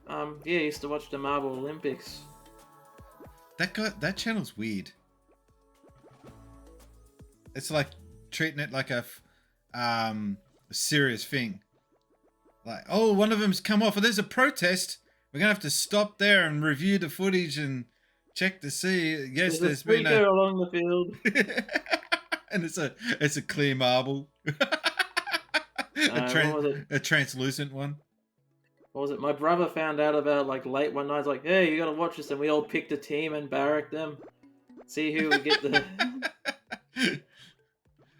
Oh, yeah, I used to watch the Marble Olympics. That channel's weird. It's like treating it like a serious thing. Like, oh, one of them's come off. There's a protest. We're gonna have to stop there and review the footage and check to see. Yes, there's been a along the field, and it's a clear marble, a translucent one. What was it? My brother found out about like late one night. He's like, hey, you gotta watch this, and we all picked a team and barracked them. See who would get the.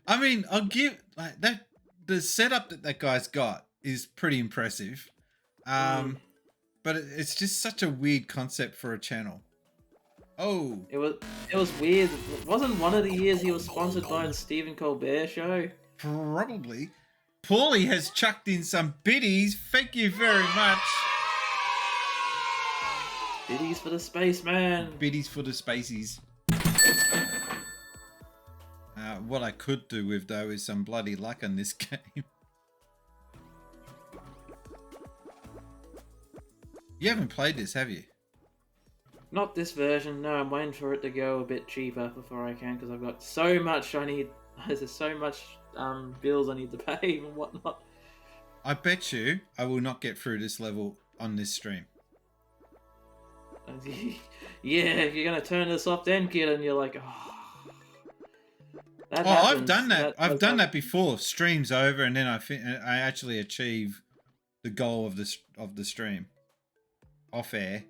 I mean, I'll give like that. The setup that guy's got is pretty impressive. But it's just such a weird concept for a channel. Oh, it was weird. Wasn't one of the years he was sponsored by the Stephen Colbert Show? Probably. Paulie has chucked in some biddies. Thank you very much. Biddies for the spaceman. Biddies for the Spacies. What I could do with though is some bloody luck on this game. You haven't played this, have you? Not this version. No, I'm waiting for it to go a bit cheaper before I can, because I've got so much I need. There's so much bills I need to pay and whatnot. I bet you I will not get through this level on this stream. Yeah, if you're gonna turn this off, then kid, and you're like, oh. I've done that. I've done that before. Stream's over, and then I actually achieve the goal of the stream off air.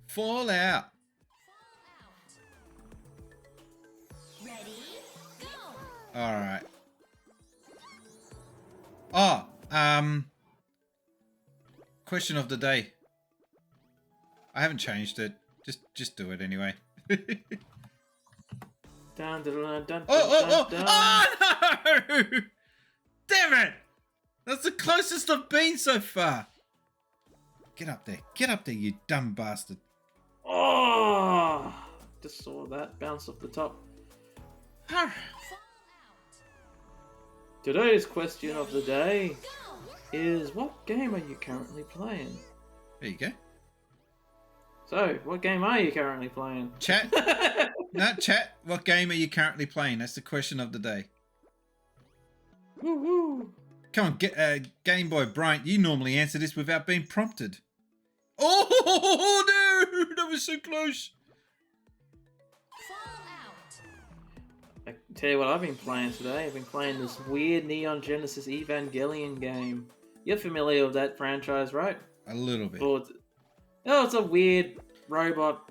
Fallout. Ready, go. All right. Oh, question of the day. I haven't changed it. Just do it anyway. Dun, dun, dun, dun, Oh dun. no! Damn it! That's the closest I've been so far. Get up there, you dumb bastard. Oh! Just saw that bounce off the top. Today's question of the day is, what game are you currently playing? There you go. So, what game are you currently playing? Chat. No, chat. What game are you currently playing? That's the question of the day. Woo-hoo. Come on, get Game Boy Bryant. You normally answer this without being prompted. Oh no! That was so close. I can tell you what I've been playing today. I've been playing this weird Neon Genesis Evangelion game. You're familiar with that franchise, right? A little bit. It's a weird robot.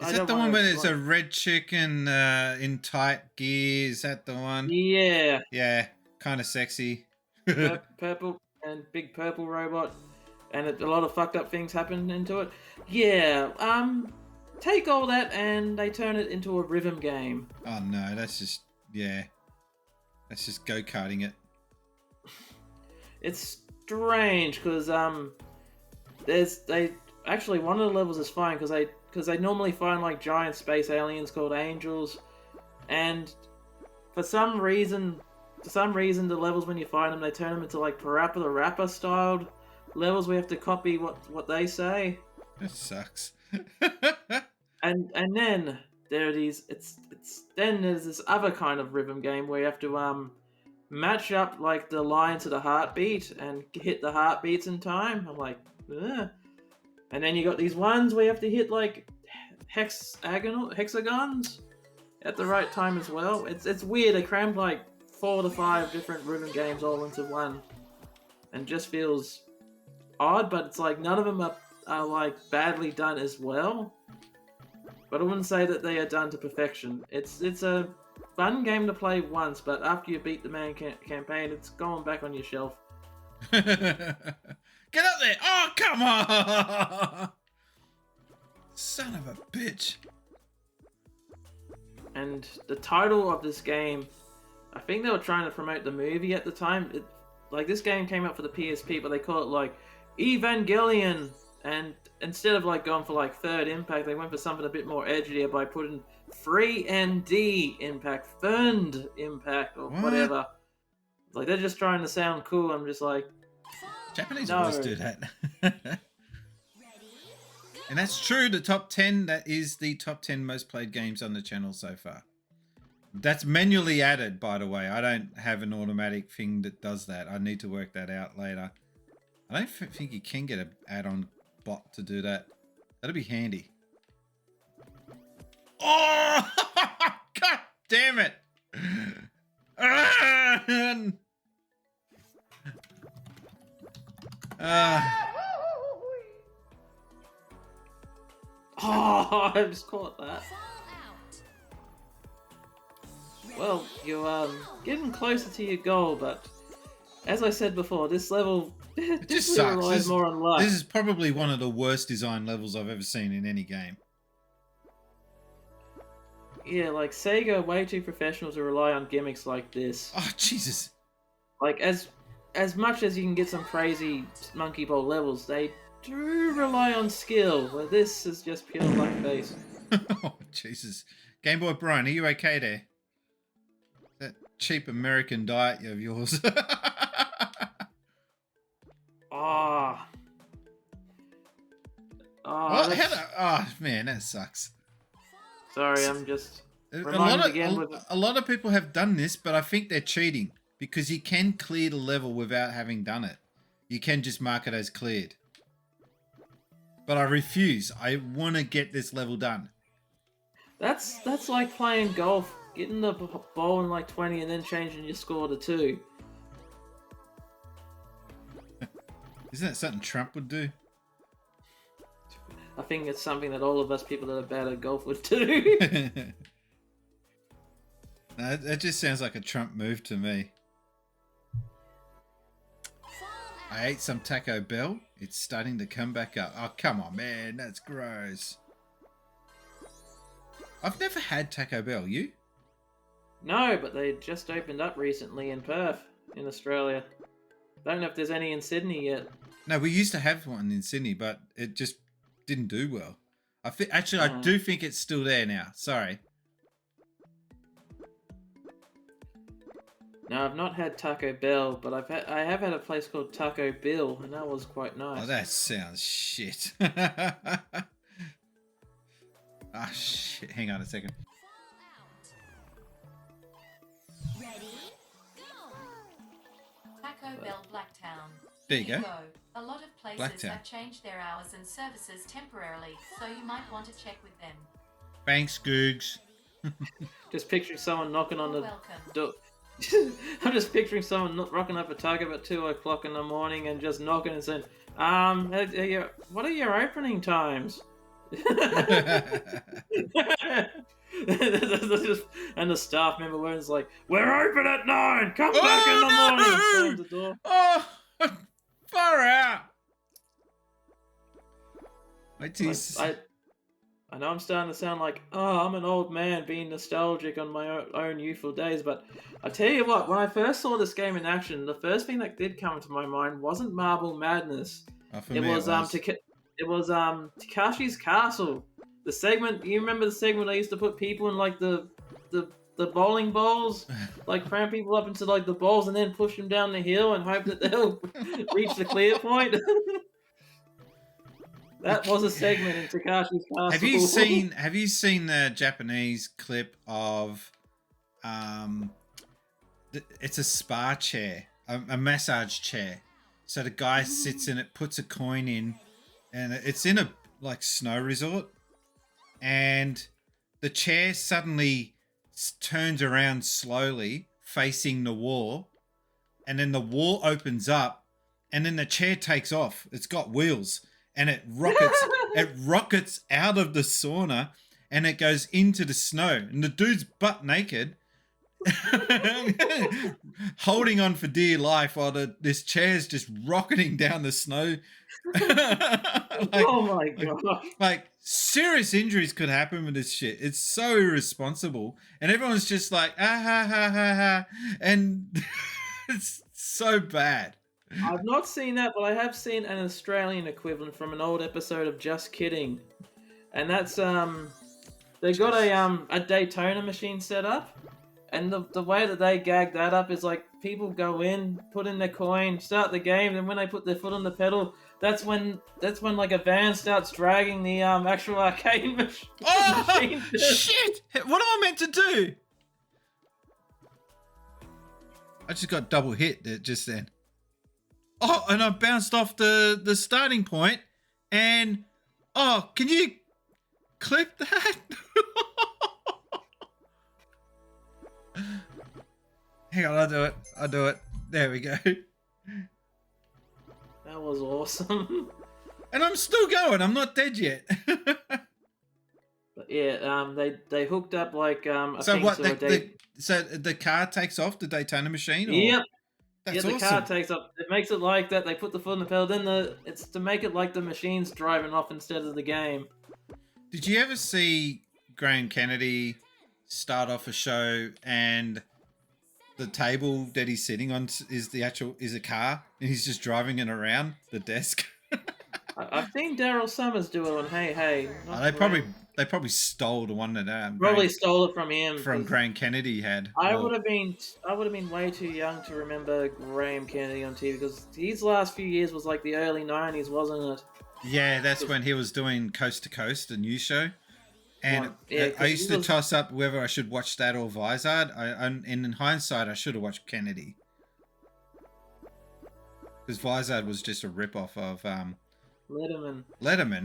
Is that the one where there's a red chicken in tight gear? Is that the one? Yeah. Yeah, kind of sexy. Purple and big purple robot, and a lot of fucked up things happen into it. Yeah. Take all that and they turn it into a rhythm game. Oh no, that's just go-karting it. It's strange because one of the levels is fine because they normally find like giant space aliens called angels, and for some reason the levels when you find them they turn them into like Parappa the Rapper styled levels. We have to copy what they say. That sucks. and then there are these. Then there's this other kind of rhythm game where you have to match up like the line to the heartbeat and hit the heartbeats in time. I'm like, ugh. And then you got these ones where you have to hit like hexagons at the right time as well. It's weird. They crammed like 4 to 5 different rhythm games all into one, and just feels odd. But it's like none of them are like badly done as well. But I wouldn't say that they are done to perfection. It's a fun game to play once, but after you beat the main campaign, it's going back on your shelf. Get up there! Oh, come on! Son of a bitch. And the title of this game, I think they were trying to promote the movie at the time. This game came out for the PSP, but they call it like Evangelion. And instead of like going for like Third Impact, they went for something a bit more edgier by putting Free ND Impact, Third Impact, or whatever. Like they're just trying to sound cool. I'm just like, Japanese always do that. And that's true. The top 10, that is the top 10 most played games on the channel so far. That's manually added, by the way. I don't have an automatic thing that does that. I need to work that out later. I don't think you can get an add-on bot to do that. That'd be handy. Oh! God damn it! Oh, I just caught that. Well, you're getting closer to your goal, but as I said before, this level It just definitely sucks. relies more on luck. This is probably one of the worst design levels I've ever seen in any game. Yeah, like Sega are way too professional to rely on gimmicks like this. Oh, Jesus. Like, as much as you can get some crazy Monkey Ball levels, they do rely on skill, where this is just pure luck based. Oh, Jesus. Game Boy Brian, are you okay there? That cheap American diet of yours. Ah. Oh, man, that sucks. Sorry, I'm just A reminded again with... lot of people have done this, but I think they're cheating because you can clear the level without having done it. You can just mark it as cleared. But I refuse. I want to get this level done. That's like playing golf, getting the ball in like 20 and then changing your score to 2. Isn't that something Trump would do? I think it's something that all of us people that are bad at golf would do. No, that just sounds like a Trump move to me. I ate some Taco Bell. It's starting to come back up. Oh, come on, man. That's gross. I've never had Taco Bell. You? No, but they just opened up recently in Perth, in Australia. Don't know if there's any in Sydney yet. No, we used to have one in Sydney, but it just didn't do well. I do think it's still there now. Sorry. No, I've not had Taco Bell, but I have had a place called Taco Bill, and that was quite nice. Oh, that sounds shit. Ah, shit. Hang on a second. Ready? Go! Taco Bell Blacktown. There you go. A lot of places Blacktown. have changed their hours and services temporarily, so you might want to check with them. Thanks, Googs. Just picturing someone knocking on the Welcome. door. I'm just picturing someone rocking up a Taco at 2 o'clock in the morning and just knocking and saying, what are your opening times? And the staff member was like, we're open at 9, come back in the morning. Slams the door. Oh, far out. I know I'm starting to sound like, I'm an old man being nostalgic on my own youthful days, but I tell you what, when I first saw this game in action, the first thing that did come to my mind wasn't Marble Madness. It was Takashi's Castle. The segment, you remember the segment I used to put people in like the bowling balls, like cram people up into like the balls and then push them down the hill and hope that they'll reach the clear point. That was a segment in Takashi's Castle. Have you seen the Japanese clip of it's a spa chair, a massage chair. So the guy sits in it, puts a coin in, and it's in a like snow resort, and the chair suddenly turns around slowly facing the wall, and then the wall opens up, and then the chair takes off. It's got wheels. And it rockets out of the sauna and it goes into the snow. And the dude's butt naked, holding on for dear life while this chair's just rocketing down the snow. Oh my god. Like, serious injuries could happen with this shit. It's so irresponsible. And everyone's just like, ah, ha, ha, ha, ha. And it's so bad. I've not seen that, but I have seen an Australian equivalent from an old episode of Just Kidding, and that's they got a Daytona machine set up, and the way that they gag that up is like people go in, put in their coin, start the game, and when they put their foot on the pedal, that's when like a van starts dragging the actual arcade machine. Oh shit! What am I meant to do? I just got double hit just then. Oh, and I bounced off the starting point, and can you clip that? Hang on, I'll do it. There we go. That was awesome. And I'm still going. I'm not dead yet. But Yeah, they hooked up like a So thing what? so they So the car takes off the Daytona machine? Or? Yep. That's the awesome. car takes up. It makes it like that. They put the foot on the pedal. Then it's to make it like the machine's driving off instead of the game. Did you ever see Graham Kennedy start off a show and the table that he's sitting on is a car and he's just driving it around the desk? I've seen Daryl Summers do it on Hey Hey. They probably stole the one that Probably stole it from him. From Graham Kennedy had. I would have been way too young to remember Graham Kennedy on TV because his last few years was like the early 90s, wasn't it? Yeah, that's when he was doing Coast to Coast, a news show. And I used to toss up whether I should watch that or Vizard. And in hindsight, I should have watched Kennedy. Because Vizard was just a rip-off of Letterman.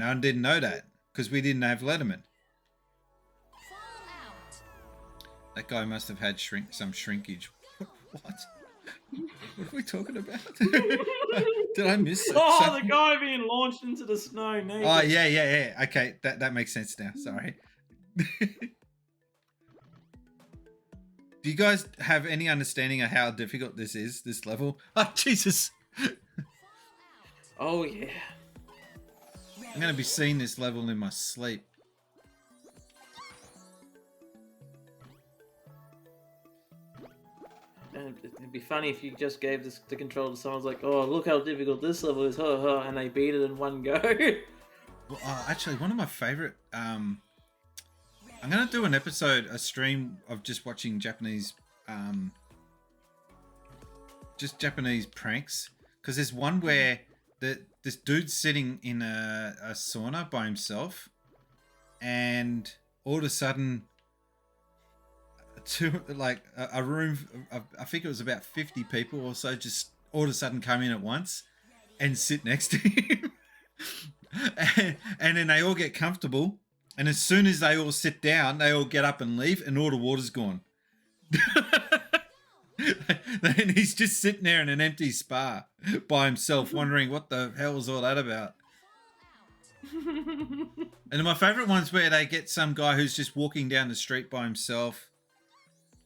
I didn't know that. Because we didn't have Letterman. That guy must have had some shrinkage. What? What are we talking about? Did I miss something? Oh, the guy being launched into the snow naked. Oh, yeah. Okay, that makes sense now. Sorry. Do you guys have any understanding of how difficult this level? Oh, Jesus. Oh, yeah. I'm going to be seeing this level in my sleep. And it'd be funny if you just gave the control to someone's like, oh, look how difficult this level is, and they beat it in one go. Well, actually, one of my favorite... I'm going to do a stream of just watching Japanese... just Japanese pranks. Because there's one where this dude's sitting in a sauna by himself, and all of a sudden, a room, I think it was about 50 people or so, just all of a sudden come in at once and sit next to him, and then they all get comfortable, and as soon as they all sit down, they all get up and leave, and all the water's gone. Then he's just sitting there in an empty spa by himself, wondering what the hell was all that about. And my favourite one's where they get some guy who's just walking down the street by himself,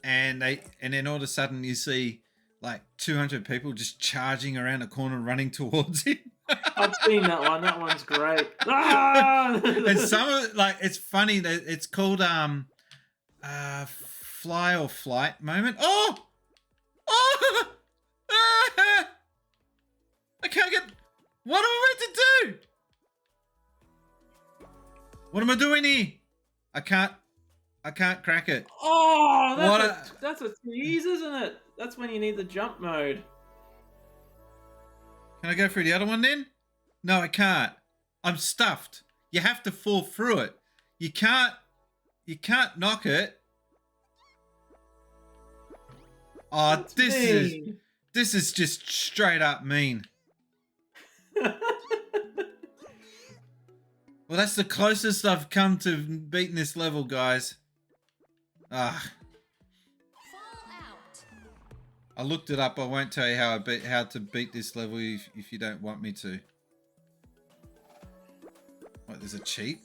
and then all of a sudden you see like 200 people just charging around a corner, running towards him. I've seen that one. That one's great. Ah! And some of it, like, it's funny that it's called fly or flight moment. Oh! I can't get... What am I meant to do? What am I doing here? I can't crack it. Oh, that's a tease, isn't it? That's when you need the jump mode. Can I go through the other one then? No, I can't. I'm stuffed. You have to fall through it. You can't knock it. Oh, this is just straight up mean. Well, that's the closest I've come to beating this level, guys. Ah. I looked it up. I won't tell you how to beat this level if you don't want me to. What, there's a cheat?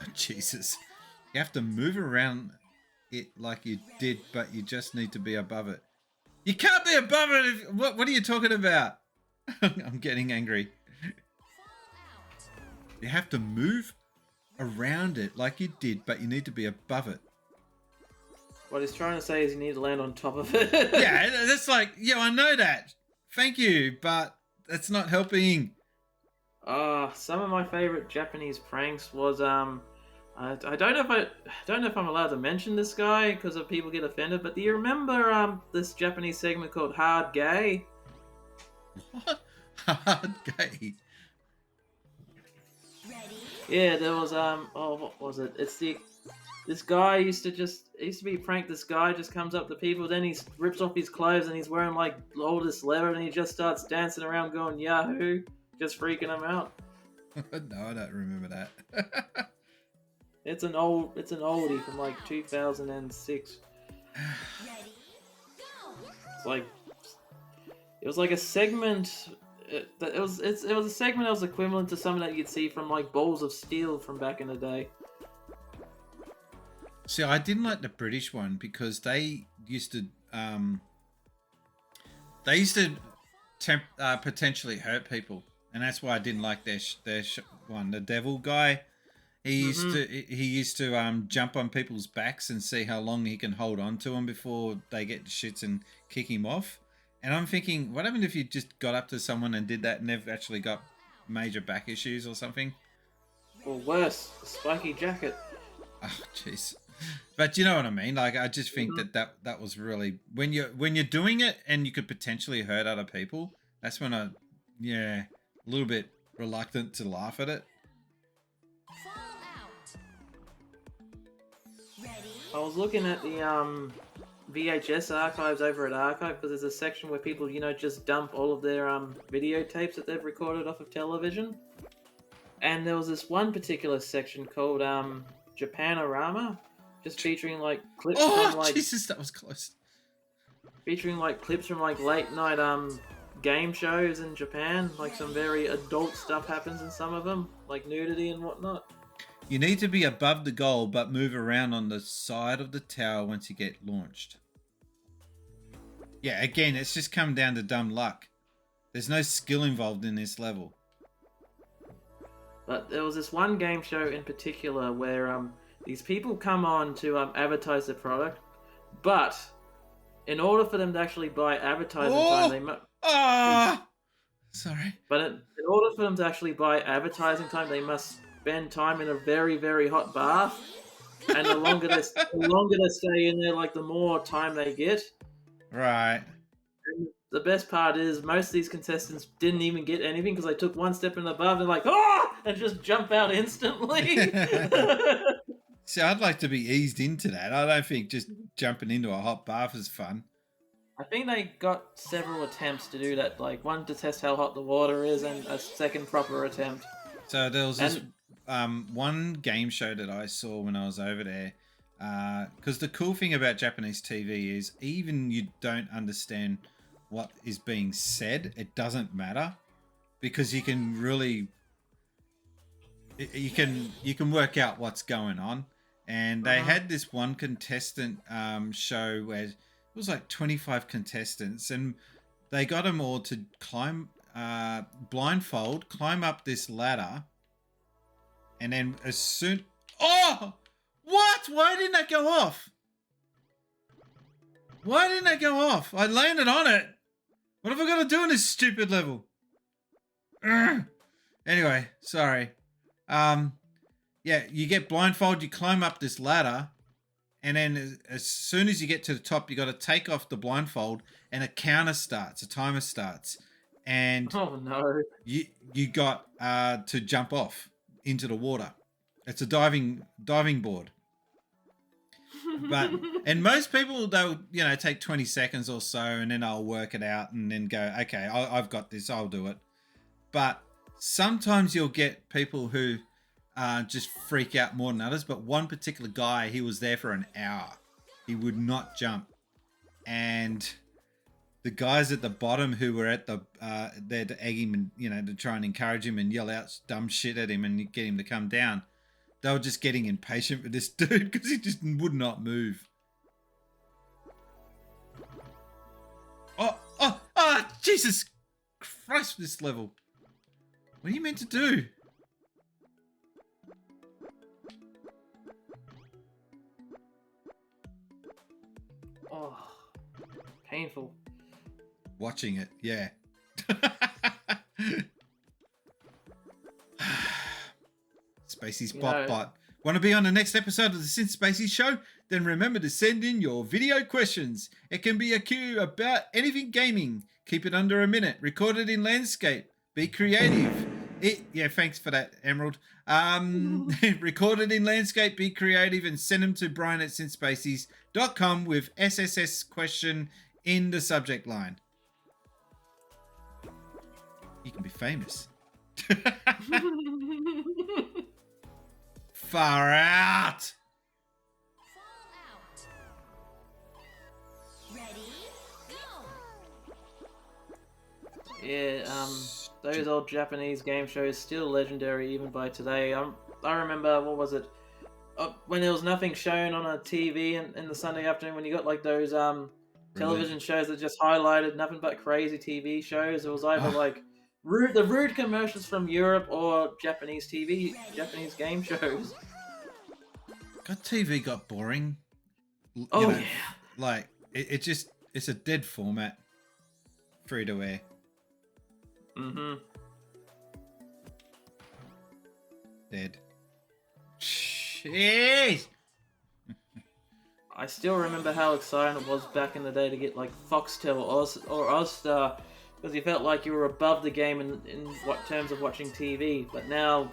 Oh, Jesus. You have to move around it like you did, but you just need to be above it. You can't be above it. What are you talking about? I'm getting angry. You have to move around it like you did, but you need to be above it. What he's trying to say is you need to land on top of it. Yeah, that's like, yeah, I know that. Thank you, but that's not helping. Some of my favorite Japanese pranks was I don't know if I'm allowed to mention this guy because people get offended, but do you remember this Japanese segment called Hard Gay? What? Hard Gay? Yeah, there was what was it? This guy used to be pranked. This guy just comes up to people, then he rips off his clothes and he's wearing like all this leather, and he just starts dancing around going Yahoo, just freaking them out. No, I don't remember that. It's an oldie from like 2006. It was like a segment. It was a segment that was equivalent to something that you'd see from like Balls of Steel from back in the day. See, I didn't like the British one because they used to potentially hurt people, and that's why I didn't like their one. The Devil guy, he used to jump on people's backs and see how long he can hold on to them before they get the shits and kick him off. And I'm thinking, what happened if you just got up to someone and did that and they've actually got major back issues or something? Or worse, a spiky jacket. Oh, jeez. But you know what I mean? Like, I just think that was really when you're doing it and you could potentially hurt other people. That's when a little bit reluctant to laugh at it. I was looking at the VHS archives over at Archive because there's a section where people, just dump all of their videotapes that they've recorded off of television. And there was this one particular section called Japanorama, just featuring like clips from like Jesus, that was close. Featuring like clips from like late night game shows in Japan. Like some very adult stuff happens in some of them, like nudity and whatnot. You need to be above the goal, but move around on the side of the tower once you get launched. Yeah, again, it's just come down to dumb luck. There's no skill involved in this level. But there was this one game show in particular where these people come on to advertise the product, but in order for them to actually buy advertising time, they must. Sorry. But in order for them to actually buy advertising time, they must spend time in a very, very hot bath, and the longer they stay in there, like the more time they get. Right. And the best part is most of these contestants didn't even get anything because they took one step in the bath and and just jump out instantly. See, I'd like to be eased into that. I don't think just jumping into a hot bath is fun. I think they got several attempts to do that, like one to test how hot the water is and a second proper attempt. So there was this one game show that I saw when I was over there. Because the cool thing about Japanese TV is even you don't understand what is being said, it doesn't matter because you can really you can work out what's going on. And they had this one contestant show where it was like 25 contestants, and they got them all to climb blindfold, climb up this ladder, and then as soon what? Why didn't that go off? Why didn't that go off? I landed on it. What have I got to do in this stupid level? Anyway, sorry. Yeah, you get blindfold, you climb up this ladder, and then as soon as you get to the top, you got to take off the blindfold, and a timer starts, and oh no, you got to jump off into the water. It's a diving board. And most people, they'll take 20 seconds or so, and then I'll work it out and then go, okay, I've got this, I'll do it. But sometimes you'll get people who just freak out more than others. But one particular guy, he was there for an hour. He would not jump. And the guys at the bottom who were at the there to egg him and to try and encourage him and yell out dumb shit at him and get him to come down, they were just getting impatient with this dude because he just would not move. Oh, Jesus Christ, this level. What are you meant to do? Oh, painful. Watching it, yeah. Spacies Bot. Want to be on the next episode of the Synth Spacies show? Then remember to send in your video questions. It can be a Q about anything gaming. Keep it under a minute. Recorded in landscape. Be creative. Yeah, thanks for that, Emerald. Recorded in landscape, be creative, and send them to brian@synthspacies.com with SSS question in the subject line. You can be famous. Far out. Ready, go. Yeah, Those old Japanese game shows still legendary even by today. I remember, what was it? When there was nothing shown on a TV in the Sunday afternoon, when you got like those television shows that just highlighted nothing but crazy TV shows. It was either like the rude commercials from Europe or Japanese game shows. God, TV got boring. Yeah. Like it's a dead format. Free to air. Mm-hmm. Dead. Jeez. I still remember how exciting it was back in the day to get like Foxtel or Ozstar, because you felt like you were above the game in what terms of watching TV. But now,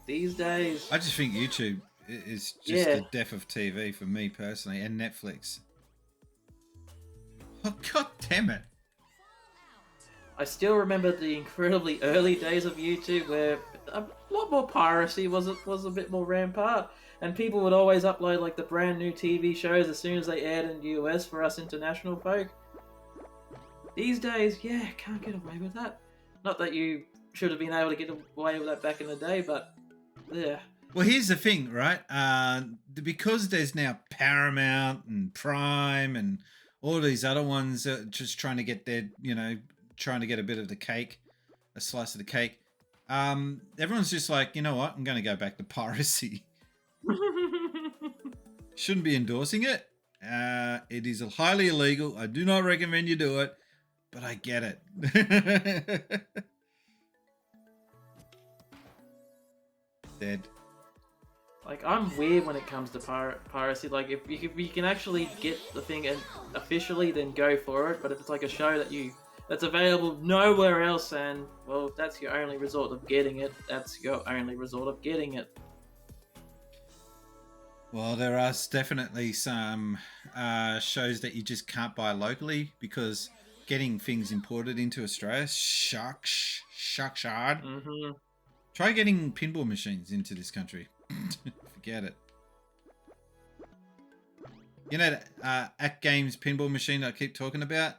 these days, I just think YouTube is just the death of TV for me personally, and Netflix. Oh, God damn it! I still remember the incredibly early days of YouTube where a lot more piracy was a bit more rampant. And people would always upload like the brand new TV shows as soon as they aired in the US for us international folk. These days, can't get away with that. Not that you should have been able to get away with that back in the day, but yeah. Well, here's the thing, right? Because there's now Paramount and Prime and all these other ones that are just trying to get trying to get a bit of the cake, a slice of the cake. Everyone's just like, you know what? I'm going to go back to piracy. Shouldn't be endorsing it. It is highly illegal. I do not recommend you do it, but I get it. Dead. Like, I'm weird when it comes to piracy. Like, if you can actually get the thing officially, then go for it. But if it's like a show that's available nowhere else, and well, that's your only resort of getting it, that's your only resort of getting it. Well, there are definitely some shows that you just can't buy locally because getting things imported into Australia shucks hard. Mm-hmm. Try getting pinball machines into this country. Forget it. You know that Act Games pinball machine I keep talking about?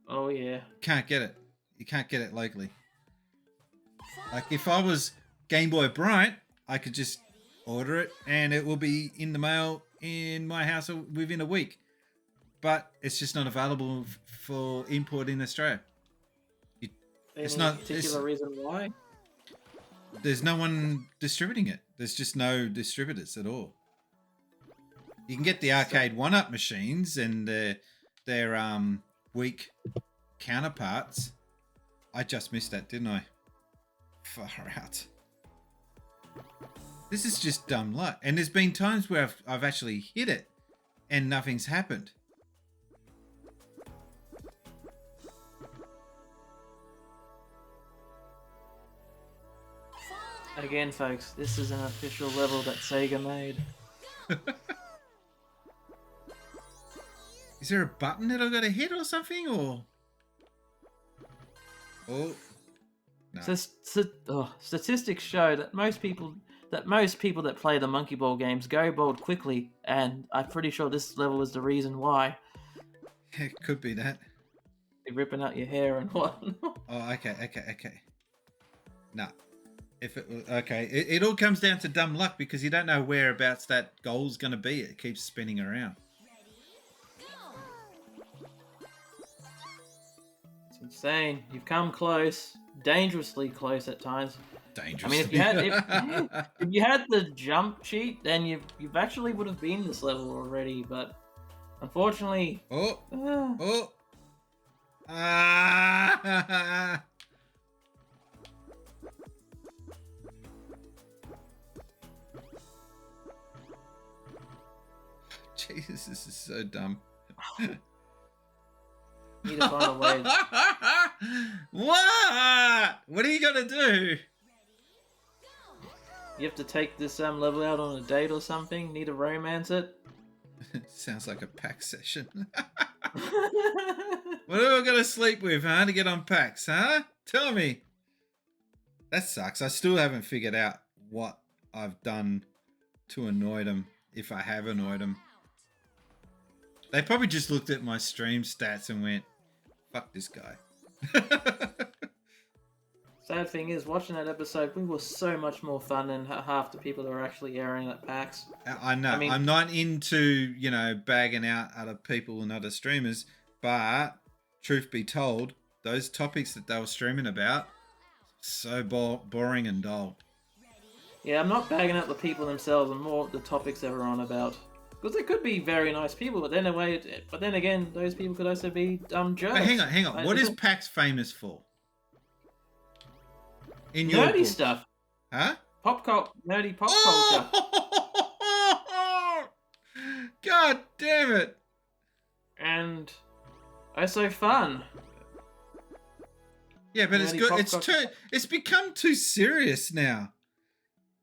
Oh, yeah. Can't get it. You can't get it locally. Like, if I was Game Boy Bryant, I could just order it and it will be in the mail in my house within a week. But it's just not available for import in Australia. It's not particular reason why? There's no one distributing it. There's just no distributors at all. You can get the arcade one-up machines and their weak counterparts. I just missed that, didn't I? Far out. This is just dumb luck. And there's been times where I've actually hit it and nothing's happened. Again, folks, this is an official level that Sega made. Is there a button that I've got to hit or something? Or no. Statistics show that most people that play the Monkey Ball games go bald quickly, and I'm pretty sure this level is the reason why. It could be that. You're ripping out your hair and whatnot. Oh, okay. No. It all comes down to dumb luck because you don't know whereabouts that goal's going to be. It keeps spinning around. It's insane. You've come close, dangerously close at times. Dangerously. I mean, if you had the jump cheat, then you've actually would have been this level already. But unfortunately, Jesus, this is so dumb. Need to find a way. What are you gonna do? You have to take this level out on a date or something? Need to romance it? Sounds like a pack session. What are we gonna sleep with, huh? To get on packs, huh? Tell me. That sucks. I still haven't figured out what I've done to annoy them, if I have annoyed them. They probably just looked at my stream stats and went, fuck this guy. sad thing is, watching that episode, we were so much more fun than half the people that were actually airing at PAX. I know. I mean, I'm not into, bagging out other people and other streamers, but truth be told, those topics that they were streaming about, so boring and dull. Yeah, I'm not bagging out the people themselves, and more the topics they were on about. Because they could be very nice people, but then again, those people could also be jerks. But hang on. What is PAX famous for? In your nerdy book? Stuff. Huh? Nerdy pop culture. God damn it! And so fun. Yeah, but it's good. It's become too serious now.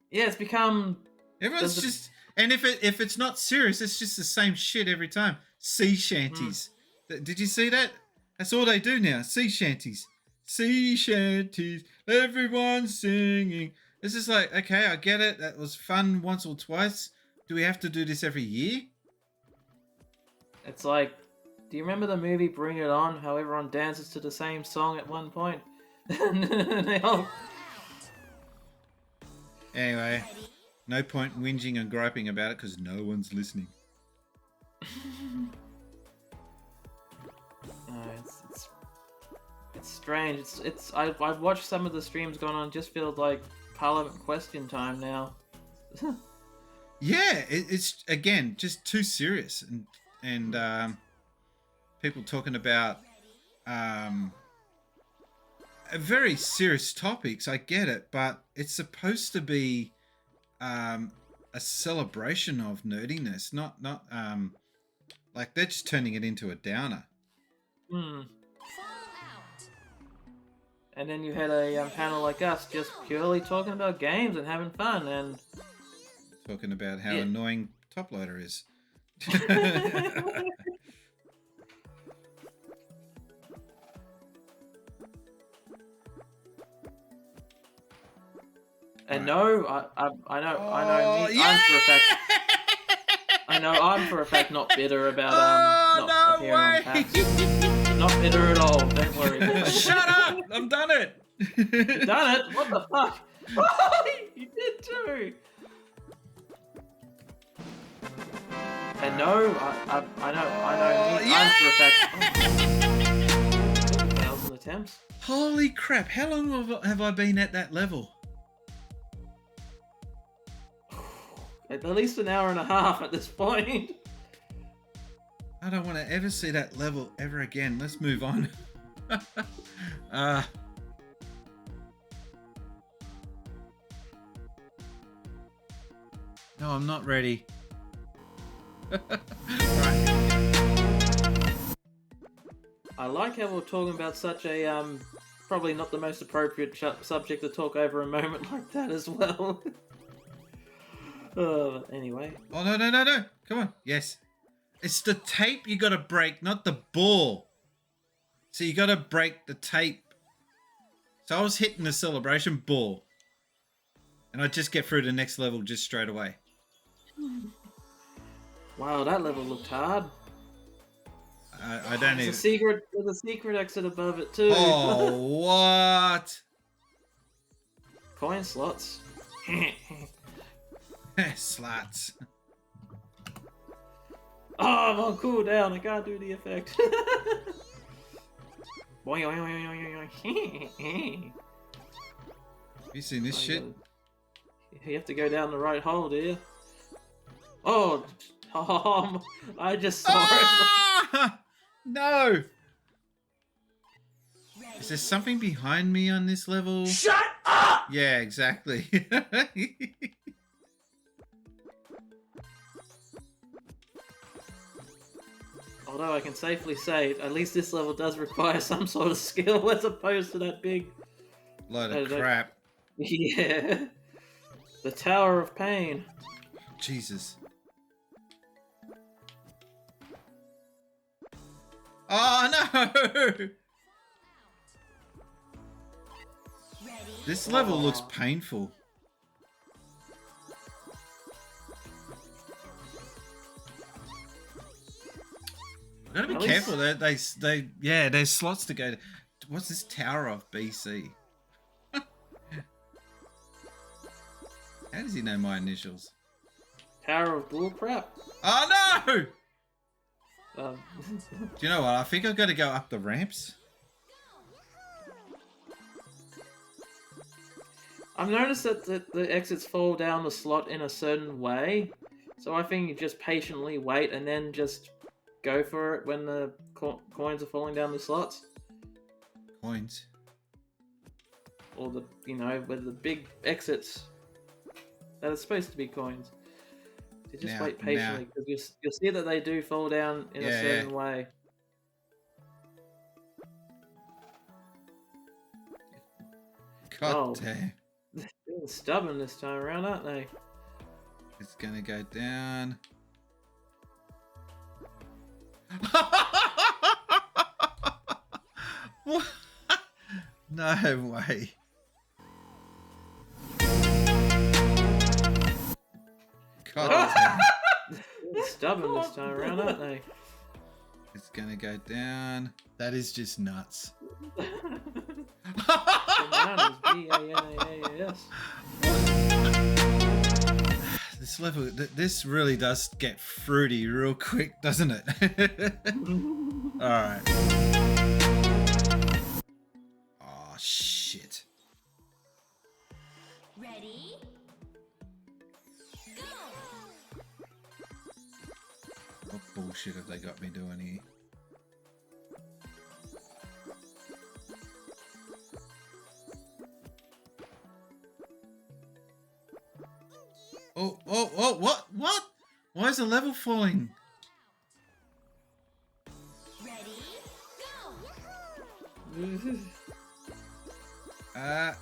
Yeah, it's become. Everyone's just. And if it's not serious, it's just the same shit every time. Sea shanties. Did you see that? That's all they do now. Sea shanties. Sea shanties. Everyone's singing. It's just like, okay, I get it. That was fun once or twice. Do we have to do this every year? It's like, do you remember the movie Bring It On? How everyone dances to the same song at one point? Anyway, no point whinging and griping about it because no one's listening. No, it's strange. I've watched some of the streams going on. Just feels like Parliament question time now. Yeah, it's again just too serious and people talking about very serious topics. I get it, but it's supposed to be a celebration of nerdiness, not like they're just turning it into a downer. And then you had a panel like us just purely talking about games and having fun and talking about how annoying Toploader is. And no, I know. Yeah! I'm for a fact not bitter about not appearing on PAX. Not bitter at all. Don't worry. Shut up! I've done it. You've done it? What the fuck? Oh, you did too. And no, I know. Yeah! I'm for a fact. 1,000 attempts. Holy crap! How long have I been at that level? At least an hour and a half at this point. I don't want to ever see that level ever again. Let's move on. No, I'm not ready. Right. I like how we're talking about such a probably not the most appropriate subject to talk over a moment like that as well. Anyway. Oh, no. Come on. Yes. It's the tape you got to break, not the ball. So you got to break the tape. So I was hitting the celebration ball. And I just get through the next level just straight away. Wow, that level looked hard. I don't even... There's a secret exit above it too. Oh, what? Coin slots. Slats. Oh, I'm on cooldown. I can't do the effect. You seen this shit? You have to go down the right hole, do you? Oh, I just saw it. No! Is there something behind me on this level? Shut up! Yeah, exactly. Although I can safely say, at least this level does require some sort of skill as opposed to that big... Load of crap. Yeah. The Tower of Pain. Jesus. Oh, no! This level looks painful. Gotta be careful. There's slots to go to. What's this Tower of BC? does he know my initials? Tower of Bullcrap. Oh no! Um, Do you know what? I think I've got to go up the ramps. I've noticed that the exits fall down the slot in a certain way, so I think you just patiently wait and then just go for it when the coins are falling down the slots. Coins? Or the, you know, with the big exits that are supposed to be coins. You just wait patiently, because you'll see that they do fall down in a certain way. God damn. They're being stubborn this time around, aren't they? It's gonna go down. What? No way. God damn. They're stubborn this time around, aren't they? It's gonna go down. That is just nuts. Bananas, B-A-N-A-A-S. This level, this really does get fruity real quick, doesn't it? Alright. Oh, shit. Ready? What bullshit have they got me doing here? Oh, what? What? Why is the level falling? Ready?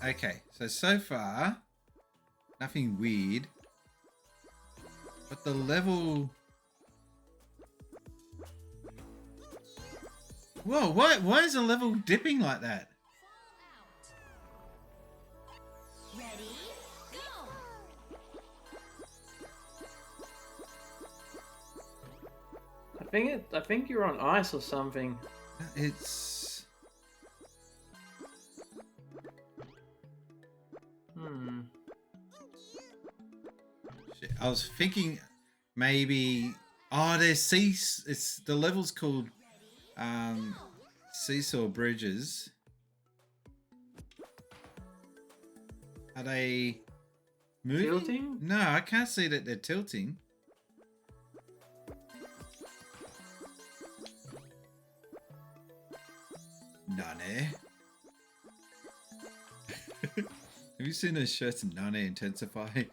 Okay. So far, nothing weird. But the level... Whoa, why is the level dipping like that? Ready? I think you're on ice or something. It's... Shit, I was thinking maybe... Oh, there's it's the level's called Seesaw Bridges. Are they moving? Tilting? No, I can't see that they're tilting. Nane. Have you seen those shirts Nane Intensify?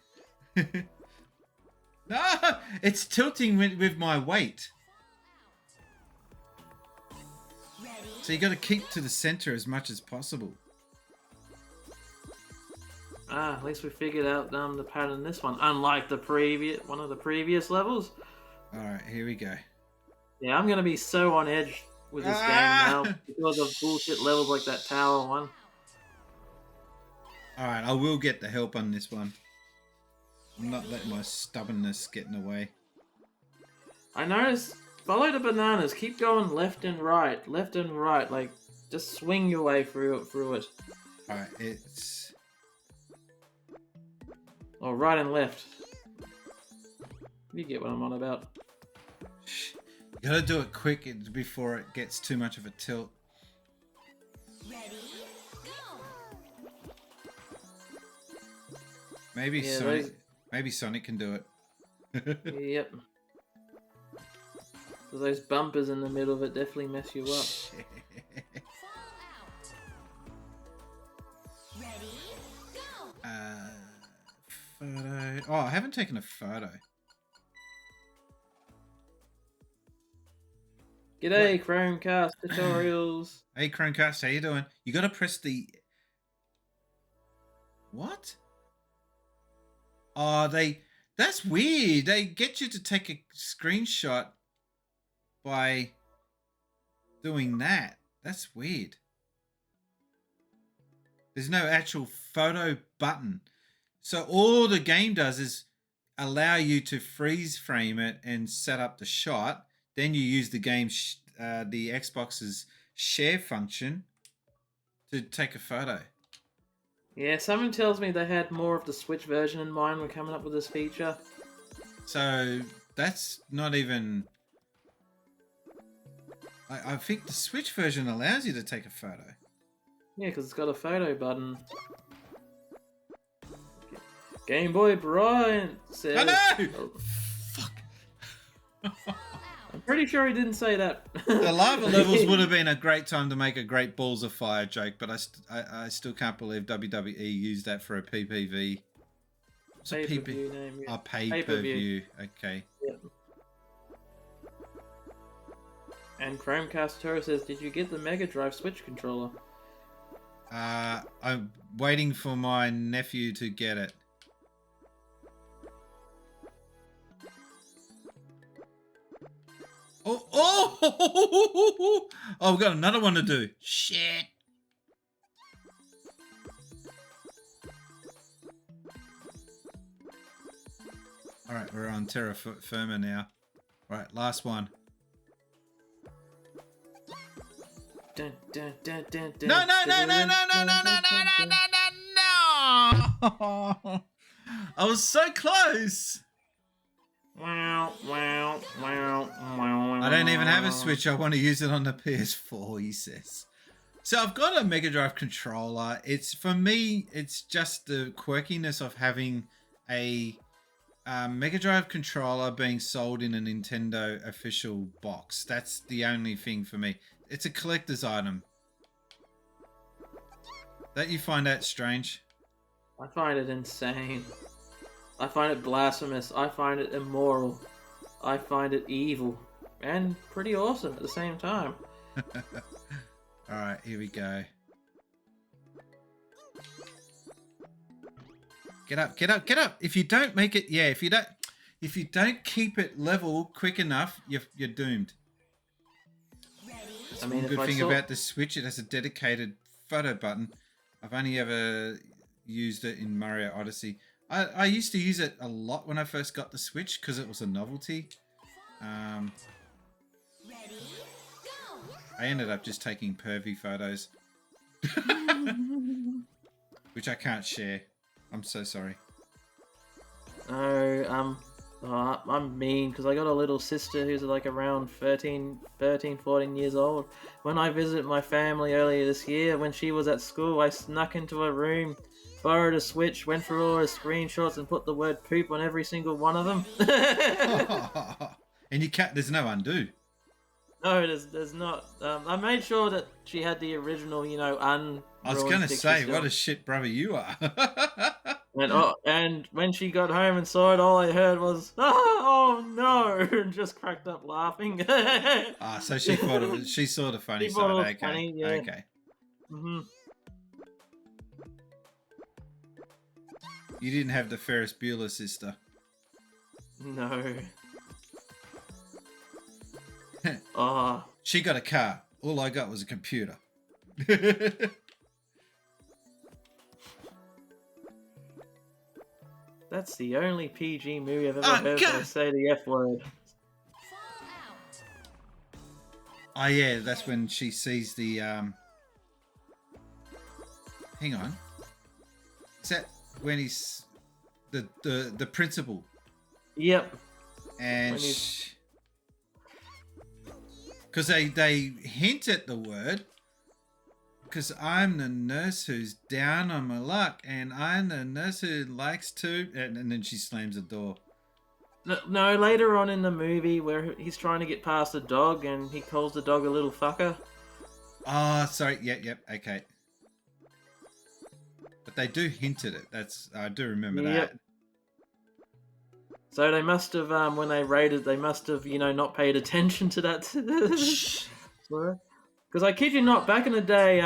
No! It's tilting with my weight. So you got to keep to the center as much as possible. At least we figured out the pattern in this one. Unlike the one of the previous levels. Alright, here we go. Yeah, I'm gonna be so on edge with this game now because of bullshit levels like that tower one. Alright, I will get the help on this one. I'm not letting my stubbornness get in the way. I noticed, follow the bananas, keep going left and right, like, just swing your way through it. Alright, it's... Or right and left. You get what I'm on about. You gotta do it quick before it gets too much of a tilt. Ready? Maybe Yeah, maybe Sonic can do it. Yep. So those bumpers in the middle of it definitely mess you up. Photo. Oh, I haven't taken a photo. G'day, Chromecast tutorials. Hey, Chromecast, how you doing? You gotta press the... What? Oh, that's weird. They get you to take a screenshot by doing that. That's weird. There's no actual photo button. So all the game does is allow you to freeze frame it and set up the shot. Then you use the the Xbox's share function to take a photo. Yeah, someone tells me they had more of the Switch version in mind when coming up with this feature. So that's not even... I think the Switch version allows you to take a photo. Yeah, because it's got a photo button. Game Boy Brian says... Oh no! I'm pretty sure he didn't say that. The lava levels would have been a great time to make a great Balls of Fire joke, but I still can't believe WWE used that for a PPV. It's a Pay-per-view name, yeah. pay-per-view. Okay. Yep. And Chromecast Toro says, did you get the Mega Drive Switch controller? I'm waiting for my nephew to get it. Oh, we've got another one to do. Shit. All right, we're on terra firma now. All right, last one. Dun, dun, dun, dun, dun, No, no, no, dun, no, dun, no, no, dun, no, no, dun, no, dun, no, no, no. I was so close. Wow, wow, wow, wow. I don't even have a Switch. I want to use it on the PS4, he says. So I've got a Mega Drive controller. It's, for me, it's just the quirkiness of having a Mega Drive controller being sold in a Nintendo official box. That's the only thing for me. It's a collector's item. Don't you find that strange? I find it insane. I find it blasphemous. I find it immoral. I find it evil. And pretty awesome at the same time. Alright, here we go. Get up, get up, get up! If you don't make it, yeah, if you don't keep it level quick enough, you're doomed. That's one good thing about the Switch, it has a dedicated photo button. I've only ever used it in Mario Odyssey. I used to use it a lot when I first got the Switch because it was a novelty. I ended up just taking pervy photos. Which I can't share. I'm so sorry. No, I'm mean because I got a little sister who's like around 13, 14 years old. When I visited my family earlier this year, when she was at school, I snuck into her room, borrowed a Switch, went through all her screenshots and put the word poop on every single one of them. And you can't, there's no undo. No, there's not. I made sure that she had the original, I was going to say, what a shit brother you are. and when she got home and saw it, all I heard was, oh no, and just cracked up laughing. So she thought she saw the funny side. Okay. Funny, yeah. Okay. Mm-hmm. You didn't have the Ferris Bueller sister. No. She got a car. All I got was a computer. That's the only PG movie I've ever heard her say the F word. Oh yeah, that's when she sees the hang on. Is that when he's the principal? Yep. And because they hint at the word, because I'm the nurse who's down on my luck, and I'm the nurse who likes to, and then she slams the door. No, later on in the movie where he's trying to get past the dog and he calls the dog a little fucker. Oh, sorry. Yep. Okay. But they do hint at it. I do remember that. So they must have, when they raided, they must have, not paid attention to that. Because I kid you not, back in the day,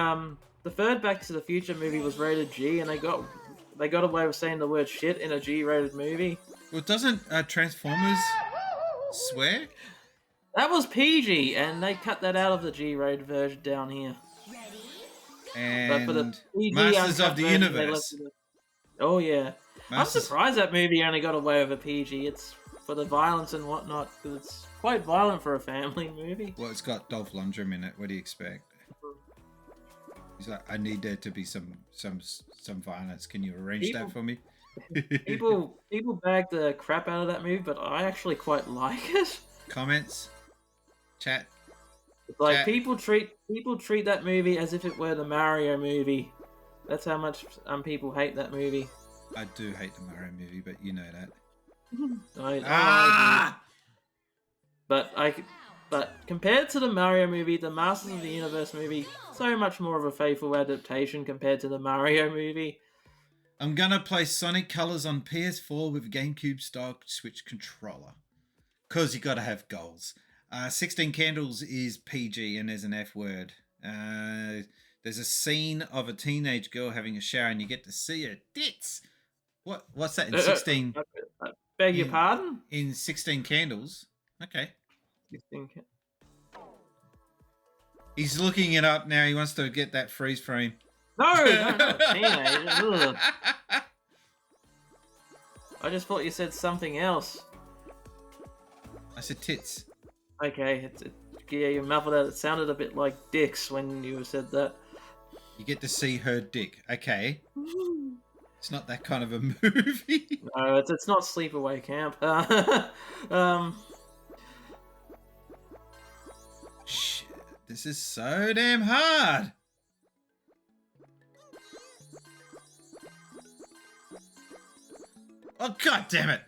the third Back to the Future movie was rated G, and they got away with saying the word shit in a G-rated movie. Well, doesn't Transformers swear? That was PG, and they cut that out of the G-rated version down here. And but for the PG Masters of the version, Universe. Oh yeah. I'm Masters... surprised that movie only got away with a PG. It's for the violence and whatnot, because it's quite violent for a family movie. Well, it's got Dolph Lundgren in it. What do you expect? He's like, I need there to be some violence. Can you arrange that for me? people bag the crap out of that movie, but I actually quite like it. Comments, chat. Like chat. people treat that movie as if it were the Mario movie. That's how much people hate that movie. I do hate the Mario movie, but you know that. I do. But compared to the Mario movie, the Masters of the Universe movie, so much more of a faithful adaptation compared to the Mario movie. I'm gonna play Sonic Colors on PS4 with GameCube style Switch controller. Cause you gotta have goals. 16 Candles is PG and there's an F word. There's a scene of a teenage girl having a shower and you get to see her tits. What's that in 16? Beg your pardon? In 16 Candles. Okay. 16 He's looking it up now. He wants to get that freeze frame. No, teenagers. I just thought you said something else. I said tits. Okay, yeah, you muffled out. It sounded a bit like dicks when you said that. You get to see her dick. Okay. It's not that kind of a movie. No, it's not Sleepaway Camp. Shit, this is so damn hard. Oh, god damn it.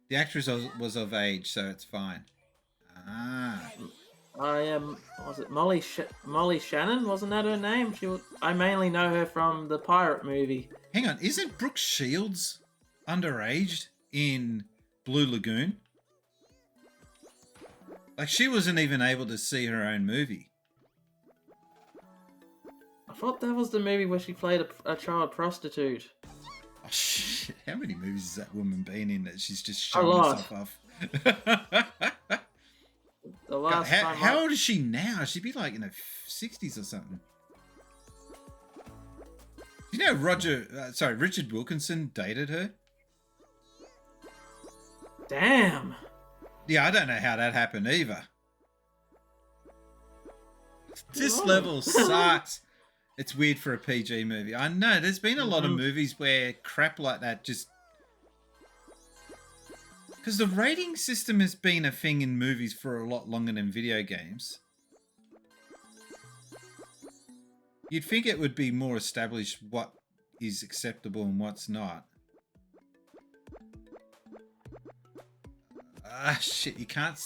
The actress was of age, so it's fine. Was it Molly Shannon? Wasn't that her name? I mainly know her from the pirate movie. Hang on, isn't Brooke Shields underaged in Blue Lagoon? Like, she wasn't even able to see her own movie. I thought that was the movie where she played a child prostitute. Oh, shit. How many movies has that woman been in that she's just showing herself off? The last God, time how old is she now? She'd be like in her 60s or something. You know Richard Wilkinson dated her? Damn. Yeah, I don't know how that happened either. This level sucks. It's weird for a PG movie. I know, there's been a lot of movies where crap like that just... Because the rating system has been a thing in movies for a lot longer than video games. You'd think it would be more established what is acceptable and what's not. Shit, you can't...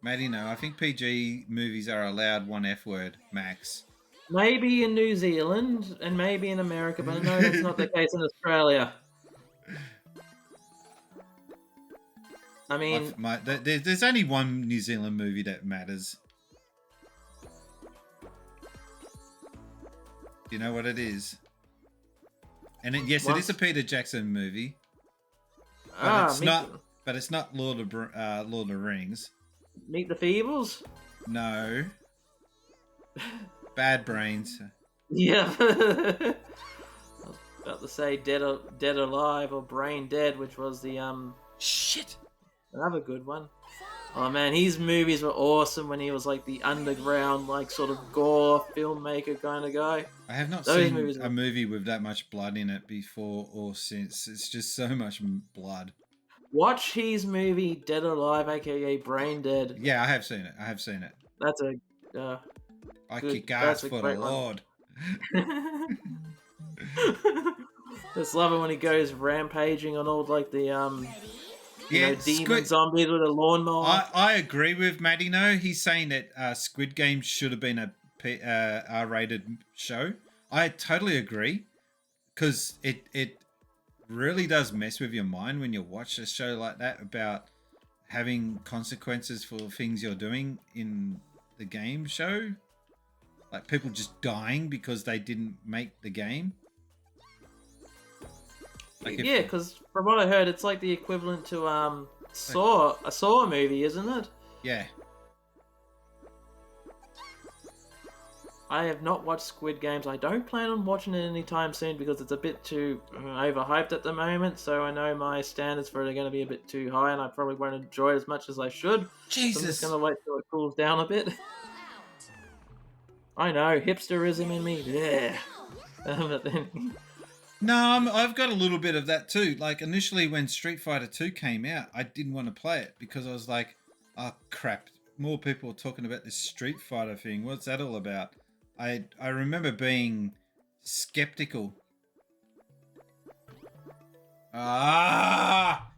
Maddie, no, I think PG movies are allowed one F word, max. Maybe in New Zealand, and maybe in America, but no, that's not the case in Australia. I mean... There's only one New Zealand movie that matters. Do you know what it is? And it is a Peter Jackson movie. But it's not Lord of the Rings. Meet the Feebles? No. Bad Brains. Yeah. I was about to say Dead Alive or Brain Dead, which was the Shit. Another good one. Oh man, his movies were awesome when he was like the underground, like sort of gore filmmaker kind of guy. I have not seen a movie with that much blood in it before or since. It's just so much blood. Watch his movie Dead Alive, aka Brain Dead. Yeah, I have seen it. That's a. I kick ass for the Lord. Just love it when he goes rampaging on all like the demon zombies with a lawnmower. I agree with Madino. He's saying that Squid Game should have been a R-rated show. I totally agree, because it really does mess with your mind when you watch a show like that about having consequences for things you're doing in the game show. Like people just dying because they didn't make the game. Yeah, because from what I heard, it's like the equivalent to a Saw movie, isn't it? Yeah. I have not watched Squid Games. I don't plan on watching it anytime soon because it's a bit too overhyped at the moment. So I know my standards for it are going to be a bit too high, and I probably won't enjoy it as much as I should. Jesus. So I'm just going to wait till it cools down a bit. I know, hipsterism in me. Yeah. But then... No, I've got a little bit of that too. Like initially when Street Fighter 2 came out, I didn't want to play it because I was like, oh crap, more people are talking about this Street Fighter thing. What's that all about? I remember being skeptical. Ah!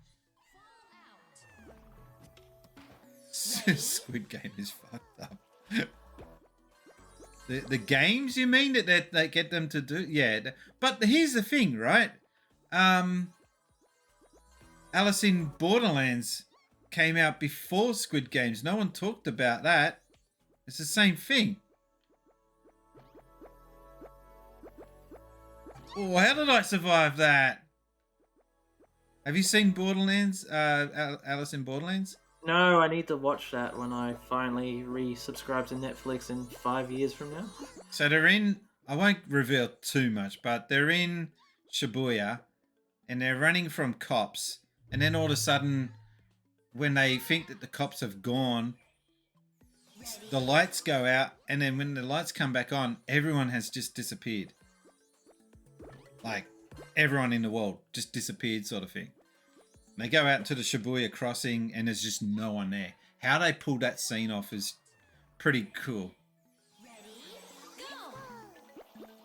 Squid Game is fucked up. The games, you mean, that they get them to do? Yeah. But here's the thing, right? Alice in Borderlands came out before Squid Games. No one talked about that. It's the same thing. Oh, how did I survive that? Have you seen Borderlands? Alice in Borderlands? No, I need to watch that when I finally resubscribe to Netflix in 5 years from now. So they're in, I won't reveal too much, but they're in Shibuya and they're running from cops. And then all of a sudden, when they think that the cops have gone, the lights go out. And then when the lights come back on, everyone has just disappeared. Like, everyone in the world just disappeared, sort of thing. They go out to the Shibuya crossing and there's just no one there. How they pulled that scene off is pretty cool.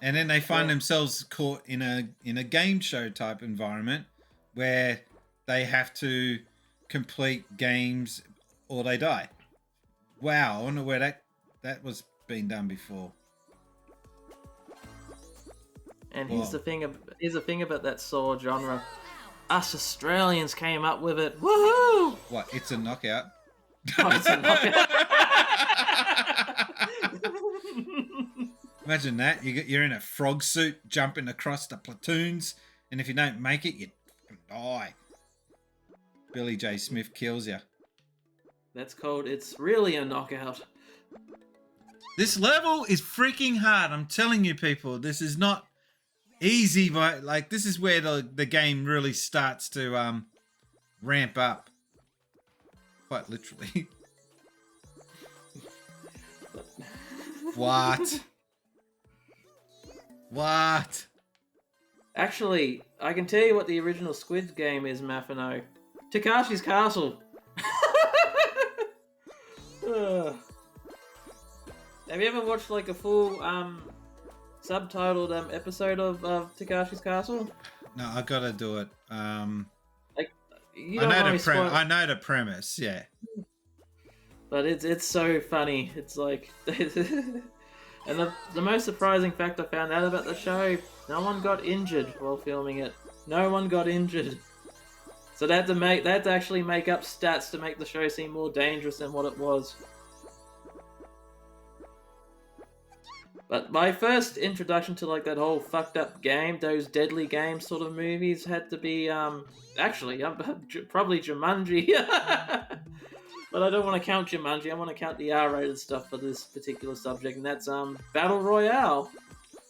And then they find themselves caught in a game show type environment where they have to complete games or they die. Wow, I wonder where that was being done before. And here's the thing about that sword genre. Us Australians came up with it. Woohoo! What? It's a knockout. Oh, it's a knockout. Imagine that. You're in a frog suit jumping across the platoons, and if you don't make it, you die. Billy J. Smith kills you. That's called It's Really a Knockout. This level is freaking hard. I'm telling you, people. This is not easy, but like this is where the game really starts to ramp up. Quite literally. What? What? Actually, I can tell you what the original Squid Game is, Mafino. Takashi's Castle. Have you ever watched like a full subtitled episode of Takashi's Castle? No, I gotta do it. Like, you I don't know the premise, yeah. But it's so funny. It's like, and the most surprising fact I found out about the show: no one got injured while filming it. No one got injured. So they had to actually make up stats to make the show seem more dangerous than what it was. But my first introduction to like that whole fucked up game, those deadly game sort of movies, had to be actually probably Jumanji. But I don't want to count Jumanji. I want to count the R-rated stuff for this particular subject, and that's Battle Royale.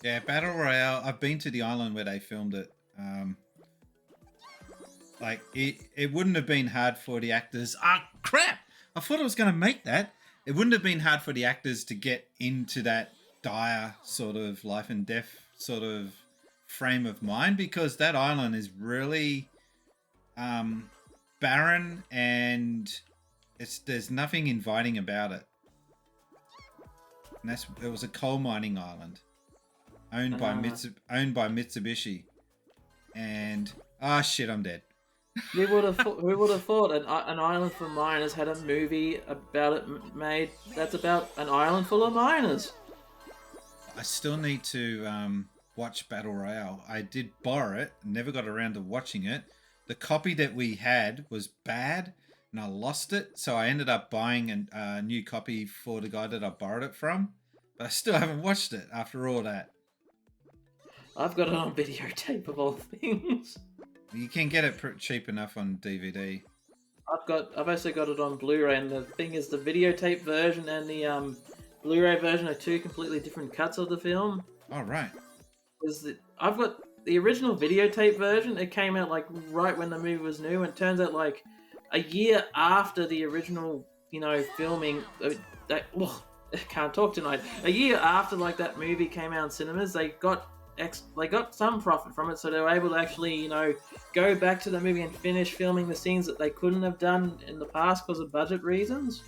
Yeah, Battle Royale. I've been to the island where they filmed it. Like it wouldn't have been hard for the actors. Ah, crap! I thought I was going to make that. It wouldn't have been hard for the actors to get into that dire sort of life and death sort of frame of mind, because that island is really barren and there's nothing inviting about it. And it was a coal mining island owned by Mitsubishi. And shit, I'm dead. Who would have thought an island for miners had a movie about it made that's about an island full of miners? I still need to watch Battle Royale. I did borrow it, never got around to watching it. The copy that we had was bad, and I lost it, so I ended up buying a new copy for the guy that I borrowed it from. But I still haven't watched it after all that. I've got it on videotape of all things. You can get it cheap enough on DVD. I've also got it on Blu-ray, and the thing is, the videotape version and the Blu-ray version are two completely different cuts of the film. Oh, right. I've got the original videotape version. It came out like right when the movie was new, and it turns out like a year after the original, filming. can't talk tonight. A year after like that movie came out in cinemas, they got some profit from it, so they were able to actually, you know, go back to the movie and finish filming the scenes that they couldn't have done in the past because of budget reasons.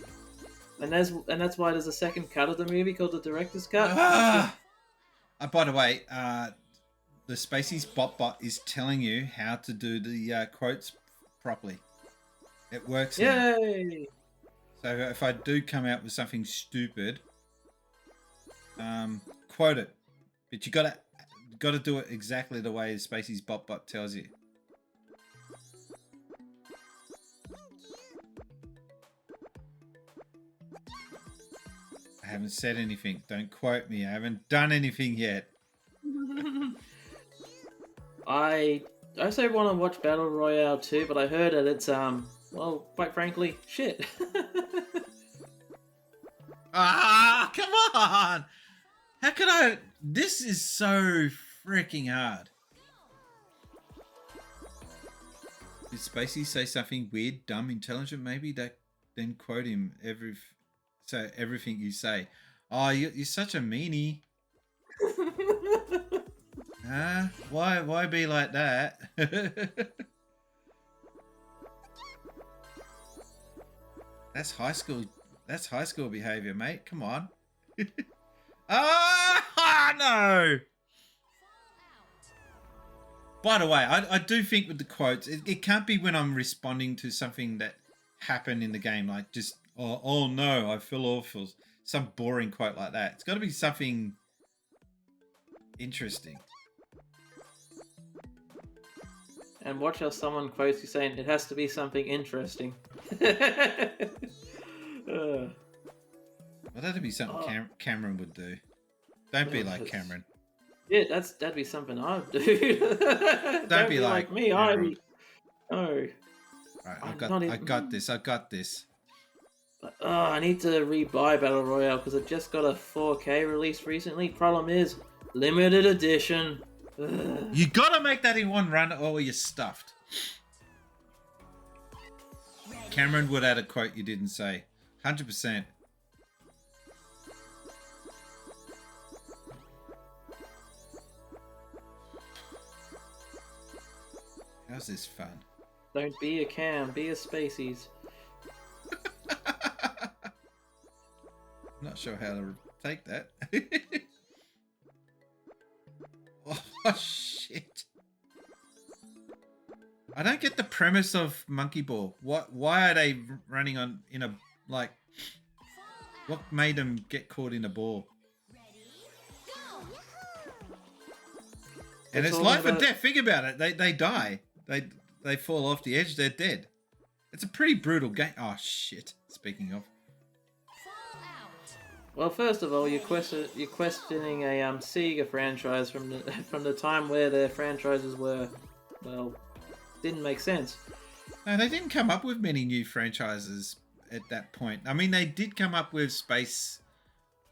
And that's why there's a second cut of the movie called the director's cut. By the way, the Spacies bot is telling you how to do the quotes properly. It works. Yay! Now. So if I do come out with something stupid, quote it. But you gotta do it exactly the way Spacies bot tells you. I haven't said anything. Don't quote me. I haven't done anything yet. I also want to watch Battle Royale too, but I heard that it's well, quite frankly, shit. Come on! How could I? This is so freaking hard. Did Spacey say something weird, dumb, intelligent? Maybe that then quote him everything you say. Oh, you're such a meanie. Huh? Why be like that? That's high school behavior, mate. Come on. No. By the way, I do think with the quotes, it can't be when I'm responding to something that happened in the game, like just oh no, I feel awful. Some boring quote like that. It's got to be something interesting. And watch how someone quotes you saying it has to be something interesting. Well, that'd be something Cameron would do. Don't be like Cameron. Yeah, that'd be something I'd do. Don't be like me. No. Right, I got this. I need to rebuy Battle Royale because it just got a 4K release recently. Problem is, limited edition. You gotta make that in one run or you're stuffed. Cameron would add a quote you didn't say. 100%. How's this fun? Don't be a cam, be a Spacies. Not sure how to take that. Oh shit! I don't get the premise of Monkey Ball. Why are they running in a like? What made them get caught in a ball? And it's life and death. Think about it. They die. They fall off the edge. They're dead. It's a pretty brutal game. Oh shit! Speaking of. Well, first of all, you're questioning a Sega franchise from the time where their franchises were, well, didn't make sense. No, they didn't come up with many new franchises at that point. I mean, they did come up with Space.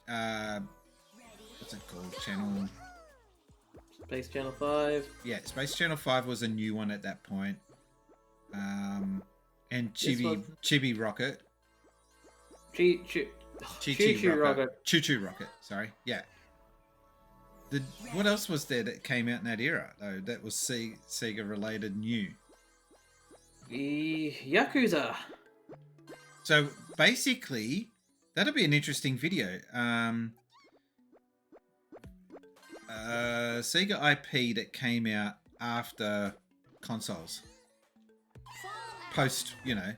What's it called? Space Channel 5. Yeah, Space Channel 5 was a new one at that point. And Chibi Rocket. Choo-Choo Rocket. Sorry. Yeah. What else was there that came out in that era, though, that was Sega related new? Yakuza. So basically, that'll be an interesting video. Sega IP that came out after consoles. Post Dreamcast.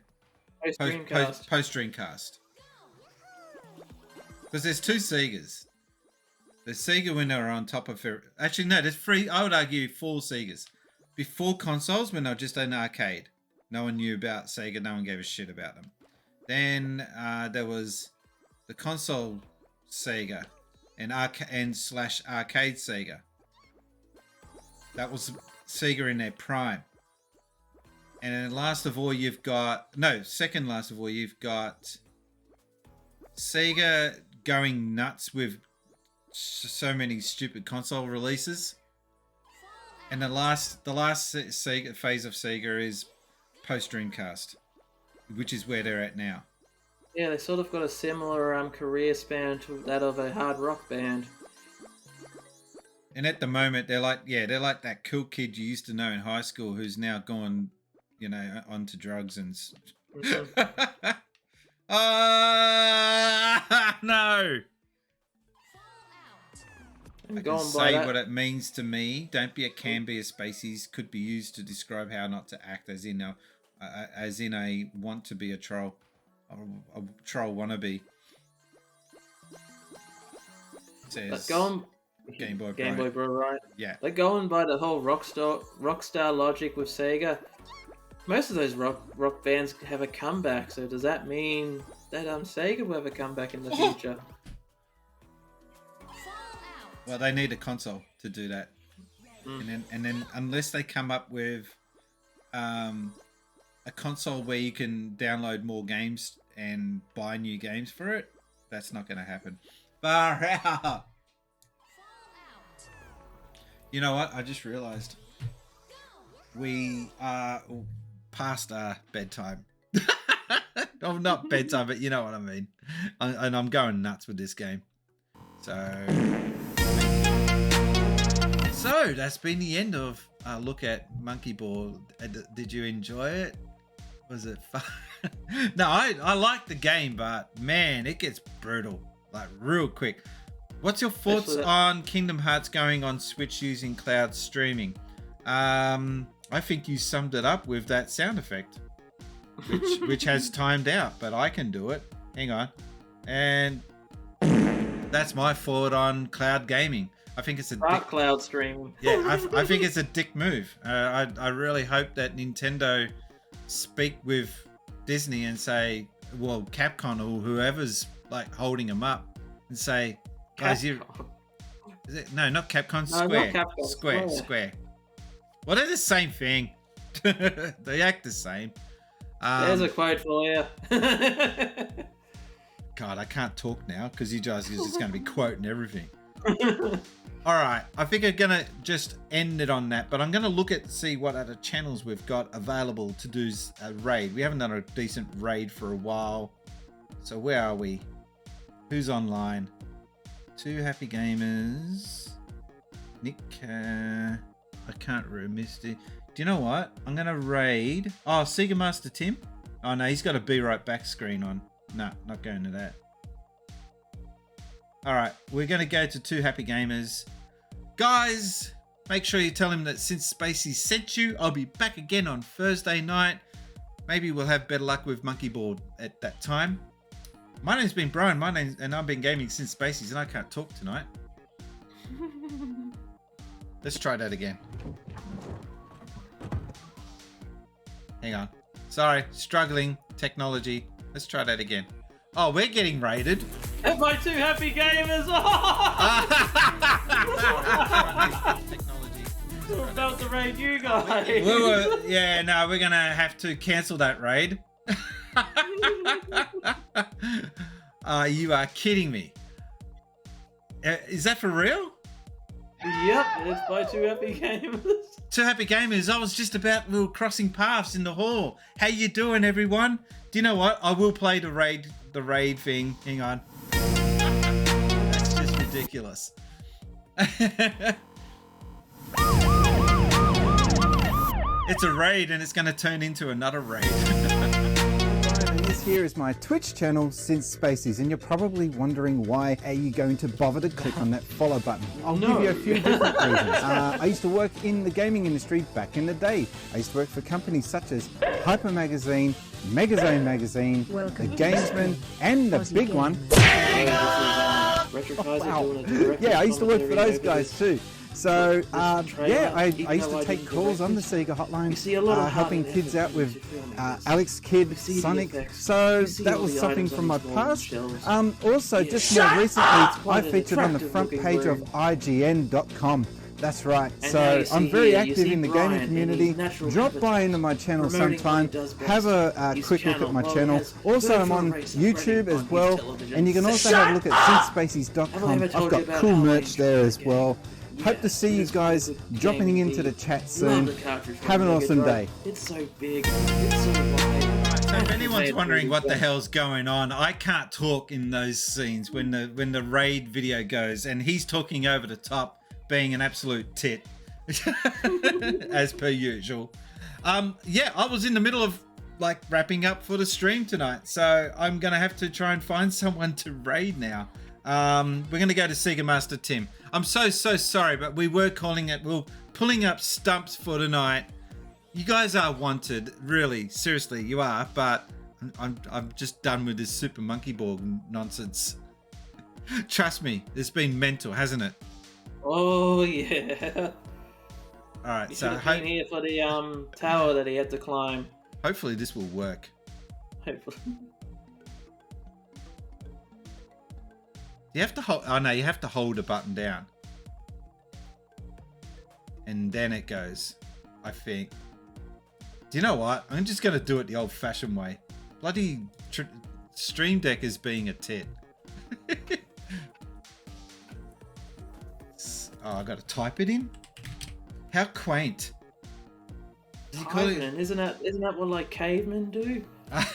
Because there's two Segas. There's Sega when they were on top of it. Actually, no, there's three. I would argue 4 Segas. Before consoles, when they were just an arcade. No one knew about Sega. No one gave a shit about them. Then there was the console Sega and arcade Sega. That was Sega in their prime. And then last of all, second last of all, you've got Sega going nuts with so many stupid console releases, and the last phase of Sega is post Dreamcast, which is where they're at now. Yeah, they sort of got a similar career span to that of a hard rock band. And at the moment, they're like that cool kid you used to know in high school who's now gone, onto drugs and. No. I can say what it means to me. Don't be a can be a Spacies could be used to describe how not to act, as in a want to be a troll, a troll wannabe. Says Game Boy Bro, right? Yeah. They're going by the whole rockstar logic with Sega. Most of those rock bands have a comeback, so does that mean that Sega will have a comeback in the future? Well, they need a console to do that, and then unless they come up with a console where you can download more games and buy new games for it, that's not going to happen. Far out. You know what? I just realized we are past our bedtime. Oh, not bedtime, but you know what I mean. And I'm going nuts with this game. So that's been the end of a look at Monkey Ball. Did you enjoy it? Was it fun? No, I like the game, but man, it gets brutal, like real quick. What's your thoughts on Kingdom Hearts going on Switch using cloud streaming? I think you summed it up with that sound effect, which has timed out, but I can do it. Hang on. And that's my thought on cloud gaming. I think it's a cloud streaming. Yeah, I think it's a dick move. I really hope that Nintendo speak with Disney and say, well, Capcom or whoever's like holding them up and say, guys, no, not Capcom, Square. Not Capcom. Square. Well, they're the same thing. They act the same. There's a quote for you. God, I can't talk now because you guys are just going to be quoting everything. All right, I think I'm going to just end it on that, but I'm going to see what other channels we've got available to do a raid. We haven't done a decent raid for a while. So where are we? Who's online? Two Happy Gamers. Nick, I can't remember. Misty. Do you know what? I'm going to raid. Oh, Sega Master Tim. Oh, no, he's got a Be Right Back screen on. No, not going to that. All right, we're going to go to Two Happy Gamers. Guys, make sure you tell him that since Spacies sent you, I'll be back again on Thursday night. Maybe we'll have better luck with Monkey Ball at that time. My name's been Brian, and I've been gaming since Spacies, and I can't talk tonight. Let's try that again. Hang on. Sorry, struggling technology. Let's try that again. Oh, we're getting raided. And my Two Happy Gamers. We're about to raid you guys. We're gonna have to cancel that raid. You are kidding me. Is that for real? Yep, it's by Two Happy Gamers. Two Happy Gamers. We were crossing paths in the hall. How you doing, everyone? Do you know what? I will play the raid thing. Hang on. That's just ridiculous. It's a raid and it's going to turn into another raid. This here is my Twitch channel since Spacies, and you're probably wondering why are you going to bother to click on that follow button. I'll give you a few different reasons. I used to work in the gaming industry back in the day. I used to work for companies such as Hyper Magazine, Megazone Magazine, The Gamesman, and the big one. Yeah, I used to work for those guys too. So, I used to take calls on the Sega hotline, helping kids out with Alex Kidd, Sonic. So that was something from my past. Also, just more recently, I featured on the front page of IGN.com. That's right. So I'm very active in the gaming community. Drop by into my channel sometime. Have a quick look at my channel. Also, I'm on YouTube as well. And you can also have a look at SynthSpacies.com. I've got cool merch there as well. Hope to see you guys dropping into the chat soon. Have an awesome day. It's so big. It's so wide. if anyone's wondering what the hell's going on, I can't talk in those scenes when the raid video goes, and he's talking over the top, being an absolute tit, as per usual. Yeah, I was in the middle of like wrapping up for the stream tonight, so I'm gonna have to try and find someone to raid now. We're gonna go to Sega Master Tim. I'm so sorry, but we were pulling up stumps for tonight. You guys are wanted, really, seriously, you are. But I'm just done with this Super Monkey Ball nonsense. Trust me, it's been mental, hasn't it? Oh yeah. All right, You so should have been here for the tower that he had to climb. Hopefully this will work. Hopefully. You have to hold. Oh no, you have to hold a button down, and then it goes. I think. Do you know what? I'm just gonna do it the old-fashioned way. Bloody Stream Deck is being a tit. Oh, I gotta type it in. How quaint. Isn't that what like cavemen do? All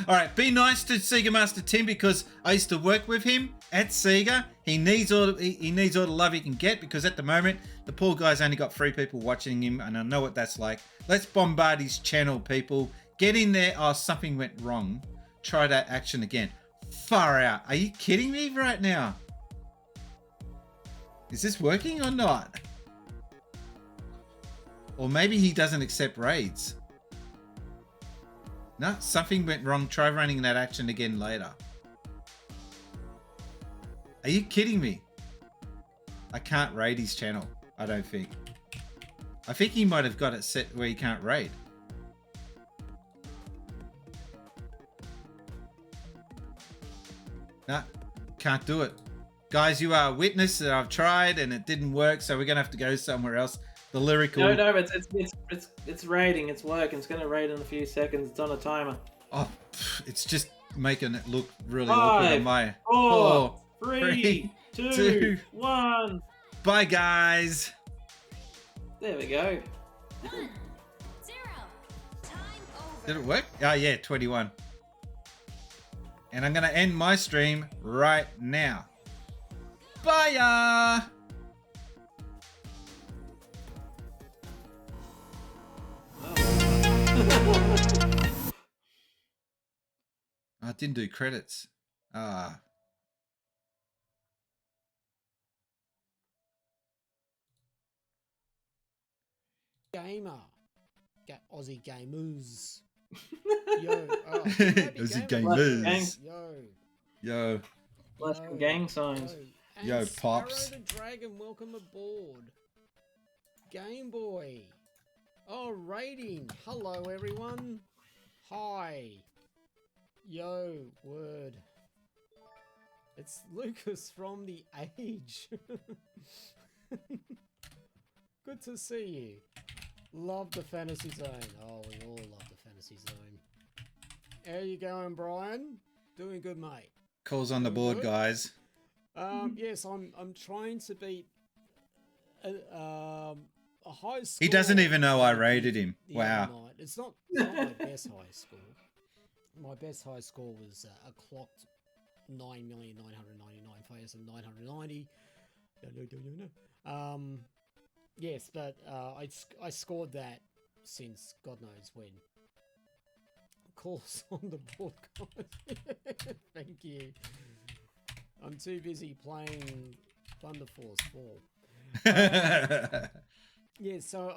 right, be nice to Sega Master Tim because I used to work with him at Sega. He needs all the love he can get because at the moment the poor guy's only got 3 people watching him, and I know what that's like. Let's bombard his channel, people. Get in there. Oh, something went wrong. Try that action again. Far out. Are you kidding me right now? Is this working or not? Or maybe he doesn't accept raids. No, something went wrong. Try running that action again later. Are you kidding me? I can't raid his channel, I don't think. I think he might have got it set where he can't raid. Nah, can't do it. Guys, you are a witness that I've tried and it didn't work, so we're going to have to go somewhere else. The lyrical... No, it's raiding. It's working. It's going to raid in a few seconds. It's on a timer. Oh, it's just making it look really awkward on my... 4, 3, 2, 1. Bye, guys. There we go. 1, 0. Time over. Did it work? Oh, yeah, 21. And I'm going to end my stream right now. Bye-ya! I didn't do credits. Ah. Gamer. Aussie gamers. Yo. Oh, Aussie gamers. Yo. Plus gang signs. Yo, And Pops. Sparrow the Dragon, welcome aboard. Game Boy. Oh, rating. Hello, everyone. Hi. Yo, word. It's Lucas from The Age. Good to see you. Love the Fantasy Zone. Oh, we all love the Fantasy Zone. How you going, Brian? Doing good, mate. Calls on the board, guys. Yes, I'm trying to beat a high score. He doesn't even know I rated him. Wow. It's not my best high score. My best high score was a clocked 9,999,990. Yes, but I scored that since God knows when. Calls on the board, guys. Thank you. I'm too busy playing Thunder Force 4. Yeah, so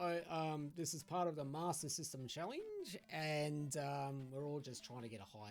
this is part of the Master System Challenge, and we're all just trying to get a high